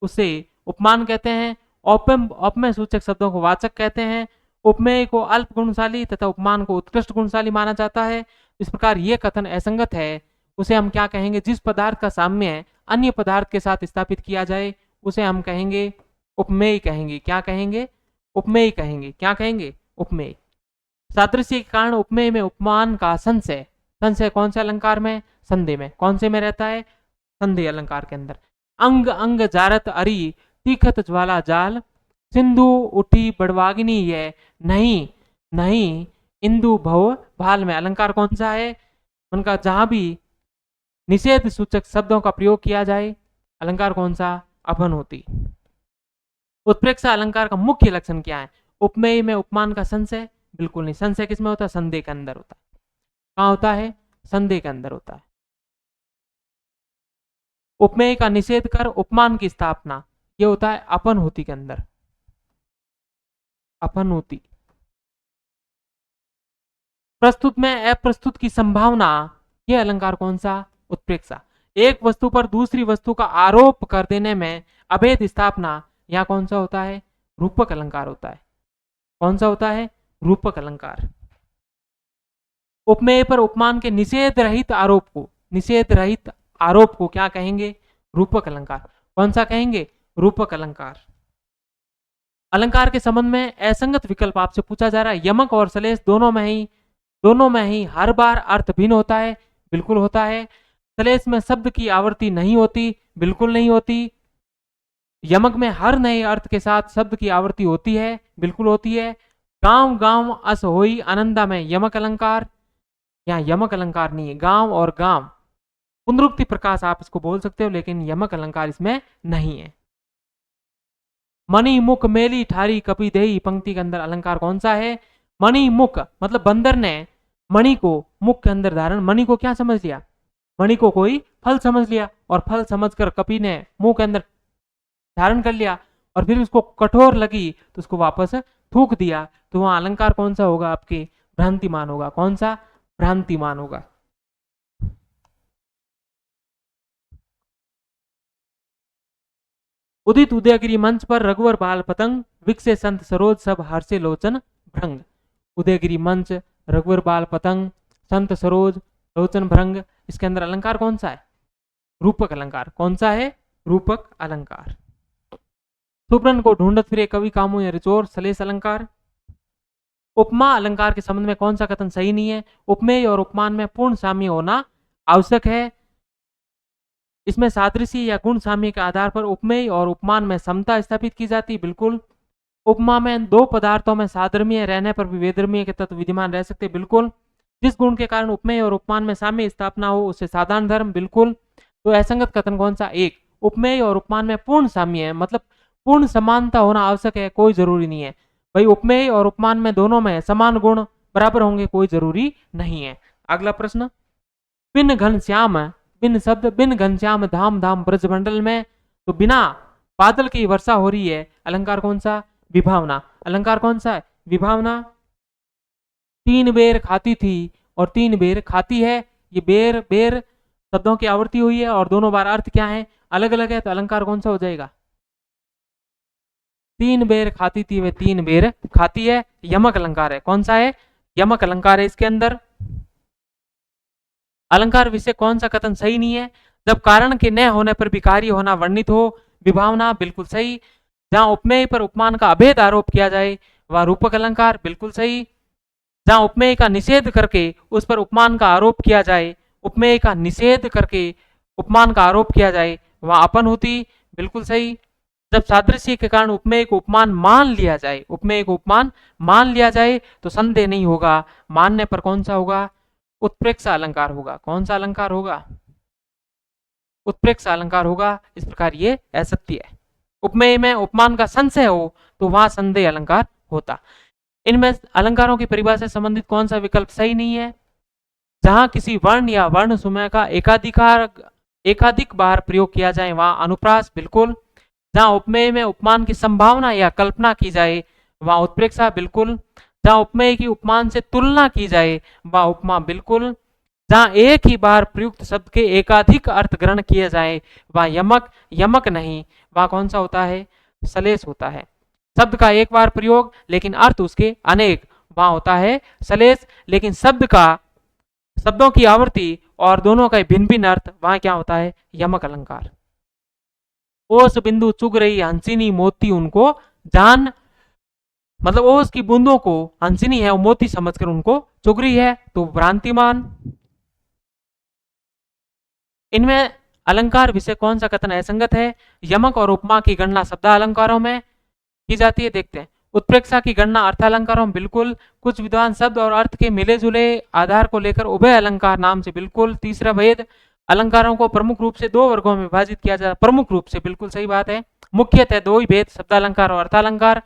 उसे उपमान कहते हैं। औपमेय सूचक शब्दों को वाचक कहते हैं। उपमेय को अल्प गुणशाली तथा उपमान को उत्कृष्ट गुणशाली माना जाता है। इस प्रकार यह कथन असंगत है, उसे हम क्या कहेंगे, जिस पदार्थ का साम्य अन्य पदार्थ के साथ स्थापित किया जाए उसे हम कहेंगे उपमेय कहेंगे। क्या कहेंगे, उपमेय कहेंगे। क्या कहेंगे, उपमेय। सादृश्य के कारण उपमेय में उपमान का संशय, संशय कौन से अलंकार में, संदेह में। कौन से में रहता है, संदेह अलंकार के अंदर। अंग अंग जारत अरि तीखत ज्वाला जाल, सिंधु उठी बड़वागिनी ये नहीं नहीं इंदु भव भाल में। अलंकार कौन सा है, उनका जहां भी निषेध सूचक शब्दों का प्रयोग किया जाए, अलंकार कौन सा, अभन होती। उत्प्रेक्षा अलंकार का मुख्य लक्षण क्या है, उपमेय में उपमान का संशय, बिल्कुल नहीं। संशय किसमें होता है, संदेह के अंदर होता है। कहां होता है, संदेह के अंदर होता है। उपमेय का निषेध कर उपमान की स्थापना, यह होता है अपन होती के अंदर, अपन होती। प्रस्तुत में अप्रस्तुत की संभावना, यह अलंकार कौन सा, उत्प्रेक्षा। एक वस्तु पर दूसरी वस्तु का आरोप कर देने में अभेद स्थापना, यह कौन सा होता है, रूपक अलंकार होता है। कौन सा होता है, रूपक अलंकार। उपमेय पर उपमान के निषेध रहित आरोप को, निषेध रहित आरोप को क्या कहेंगे, रूपक अलंकार। कौन सा कहेंगे, रूपक अलंकार। अलंकार के संबंध में असंगत विकल्प आपसे पूछा जा रहा है, यमक और सलेश दोनों में ही हर बार अर्थ भिन्न होता है, बिल्कुल होता है। सलेश में शब्द की आवृत्ति नहीं होती, बिल्कुल नहीं होती। यमक में हर नए अर्थ के साथ शब्द की आवृत्ति होती है, बिल्कुल होती है। गांव गांव अस होई आनंदा में यमक अलंकार, यहाँ यमक अलंकार नहीं है, गांव और गांव पुनरुक्ति प्रकाश आप इसको बोल सकते हो, लेकिन यमक अलंकार इसमें नहीं है। मणि मुख मेली ठारी कपि देही, पंक्ति के अंदर अलंकार कौन सा है, मणि मुख, मतलब बंदर ने मणि को मुख के अंदर धारण, मणि को क्या समझ लिया, मणि को कोई फल समझ लिया, और फल समझकर कपि ने मुंह के अंदर धारण कर लिया, और फिर उसको कठोर लगी तो उसको वापस थूक दिया, तो वहां अलंकार कौन सा होगा आपके, भ्रांतिमान होगा। कौन सा, भ्रांतिमान होगा। उदित उदयगिरी मंच पर रघुवर बाल पतंग, विकसे संत सरोज सब हर्षे लोचन भ्रंग। उदयगिरी मंच, रघुवर बाल पतंग, संत सरोज, लोचन भ्रंग, इसके अंदर अलंकार कौन सा है, रूपक अलंकार। कौन सा है, रूपक अलंकार। सुब्रन को ढूंढत फिरे कवि कामू या रिचोर, सलेस अलंकार। उपमा अलंकार के संबंध में कौन सा कथन सही नहीं है, उपमेय और उपमान में पूर्ण साम्य होना आवश्यक है। इसमें सादृश्य या गुण साम्य के आधार पर उपमेय और उपमान में समता स्थापित की जाती, बिल्कुल। उपमा में दो पदार्थों में साधर्मीय रहने पर भी वेदर्मीय के तत्व विद्यमान रह सकते, बिल्कुल। जिस गुण के कारण उपमेय और उपमान में साम्य स्थापना हो उसे साधारण धर्म, बिल्कुल। तो असंगत कथन कौन सा, एक, उपमेय और उपमान में पूर्ण साम्य है, मतलब पूर्ण समानता होना आवश्यक है, कोई जरूरी नहीं है भाई उपमेय और उपमान में दोनों में समान गुण बराबर होंगे, कोई जरूरी नहीं है। अगला प्रश्न, बिन घन श्याम, बिन शब्द बिन घनश्याम धाम धाम ब्रजमंडल में, तो बिना बादल की वर्षा हो रही है, अलंकार कौन सा, विभावना। अलंकार कौन सा है? विभावना। 3 बेर खाती थी और 3 बेर खाती है, ये बेर बेर शब्दों की आवृत्ति हुई है और दोनों बार अर्थ क्या है? अलग अलग है, तो अलंकार कौन सा हो जाएगा? 3 बेर खाती थी वे 3 बेर खाती है, यमक अलंकार है। कौन सा है? यमक अलंकार है इसके अंदर। अलंकार विषय कौन सा कथन सही नहीं है? जब कारण के न होने पर भी कार्य होना वर्णित हो, विभावना बिल्कुल सही। जहां उपमेय पर उपमान का अभेद आरोप किया जाए वह रूपक अलंकार, बिल्कुल सही। जहां उपमेय का निषेध करके उस पर उपमान का आरोप किया जाए, उपमेय का निषेध करके उपमान का आरोप किया जाए वह अपन होती, बिल्कुल सही। जब सादृश्य के कारण उपमेय को उपमान मान लिया जाए, उपमेय को उपमान मान लिया जाए तो संदेह नहीं होगा, मानने पर कौन सा होगा? उत्प्रेक्षा अलंकार होगा। कौन सा अलंकार होगा? उत्प्रेक्षा अलंकार होगा। इस प्रकार ये असत्य है। उपमेय में उपमान का संशय हो तो वहां संदेह अलंकार होता। इनमें अलंकारों की परिभाषा से संबंधित कौन सा विकल्प सही नहीं है? जहां किसी वर्ण या वर्ण समूह का एकाधिक बार प्रयोग किया जाए वहां अनुप्रास, बिल्कुल। जहां उपमेय में उपमान की संभावना या कल्पना की जाए वहां उत्प्रेक्षा, बिल्कुल। जहां उपमेय की उपमान से तुलना की जाए वहां उपमा, बिल्कुल। जहां एक ही बार प्रयुक्त शब्द के एकाधिक अर्थ ग्रहण किए जाए वहां यमक, यमक नहीं, वहां कौन सा होता है? सलेस होता है। शब्द का एक बार प्रयोग लेकिन अर्थ उसके अनेक, वहां होता है सलेस। लेकिन शब्दों की आवृत्ति और दोनों का भिन्न भिन्न अर्थ, वहां क्या होता है? यमक अलंकार। ओस बिंदु चुग रही हंसिनी मोती उनको जान, मतलब ओस की बूंदों को हंसिनी है वो मोती समझकर उनको चुग रही है, तो भ्रांतिमान। इनमें अलंकार विषय कौन सा कथन असंगत है? यमक और उपमा की गणना शब्दालंकारों में की जाती है। देखते हैं। उत्प्रेक्षा की गणना अर्थालंकारों में, बिल्कुल। कुछ विद्वान शब्द और अर्थ के मिले जुले आधार को लेकर उभय अलंकार नाम से, बिल्कुल। तीसरा भेद, अलंकारों को प्रमुख रूप से 2 वर्गों में विभाजित किया जाता है। प्रमुख रूप से, बिल्कुल सही बात है। मुख्यतः 2 ही भेद, शब्दालंकार और अर्थालंकार।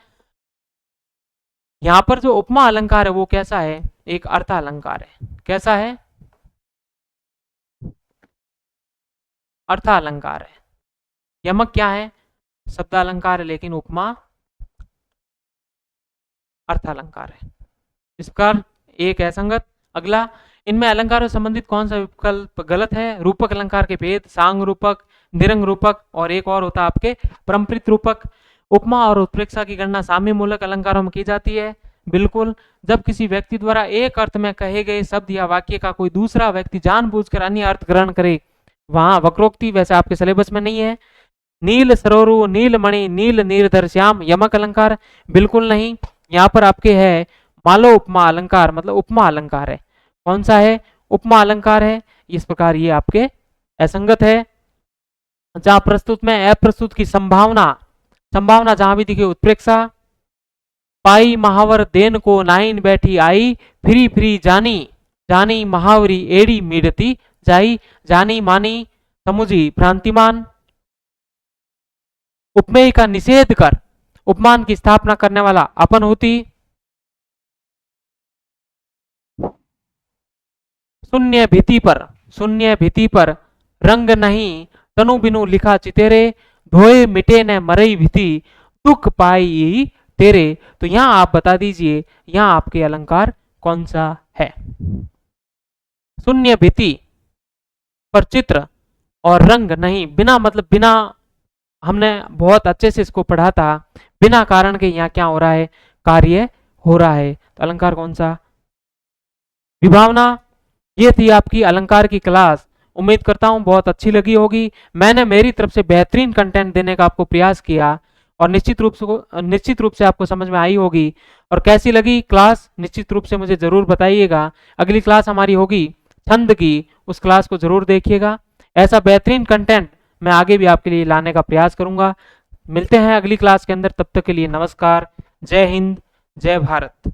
यहां पर जो उपमा अलंकार है वो कैसा है? एक अर्थालंकार है। कैसा है? अर्थालंकार है। यमक क्या है? शब्दालंकार है, लेकिन उपमा अर्थालंकार है। इस प्रकार एक असंगत। अगला, इनमें अलंकारों से संबंधित कौन सा विकल्प गलत है? रूपक अलंकार के भेद, सांग रूपक, निरंग रूपक और एक और होता है आपके परम्परित रूपक। उपमा और उत्प्रेक्षा की गणना साम्य मूलक अलंकारों में की जाती है, बिल्कुल। जब किसी व्यक्ति द्वारा एक अर्थ में कहे गए शब्द या वाक्य का कोई दूसरा व्यक्ति जानबूझकर अन्य अर्थ ग्रहण करे वहां वक्रोक्ति, वैसे आपके सिलेबस में नहीं है। नील सरोरु, नीलमणि, नील नीरधर श्याम, यमक अलंकार, बिल्कुल नहीं। यहाँ पर आपके है मालो उपमा अलंकार, मतलब उपमा अलंकार है। कौन सा है? उपमा अलंकार है। इस प्रकार ये आपके असंगत है। जहां प्रस्तुत में अप्रस्तुत की संभावना जहां भी दिखे उत्प्रेक्षा। पाई महावर देन को नाइन बैठी आई, फ्री फ्री जानी, जानी महावरी एड़ी मीड़ती जाई, जानी मानी समुझी भ्रांतिमान। उपमेय का निषेध कर उपमान की स्थापना करने वाला अपन होती। शून्य भीति पर रंग नहीं तनु बिनु लिखा चितेरे, धोए मिटे न मरई भीति दुख पाई तेरे। तो यहां आप बता दीजिए यहां आपके अलंकार कौन सा है? शून्य भीति पर चित्र और रंग नहीं, बिना मतलब बिना, हमने बहुत अच्छे से इसको पढ़ा था। बिना कारण के यहाँ क्या हो रहा है? कार्य हो रहा है। तो अलंकार कौन सा? विभावना। ये थी आपकी अलंकार की क्लास। उम्मीद करता हूं बहुत अच्छी लगी होगी। मैंने मेरी तरफ से बेहतरीन कंटेंट देने का आपको प्रयास किया और निश्चित रूप से आपको समझ में आई होगी। और कैसी लगी क्लास निश्चित रूप से मुझे जरूर बताइएगा। अगली क्लास हमारी होगी छंद की, उस क्लास को जरूर देखिएगा। ऐसा बेहतरीन कंटेंट मैं आगे भी आपके लिए लाने का प्रयास करूंगा। मिलते हैं अगली क्लास के अंदर, तब तक के लिए नमस्कार। जय हिंद, जय भारत।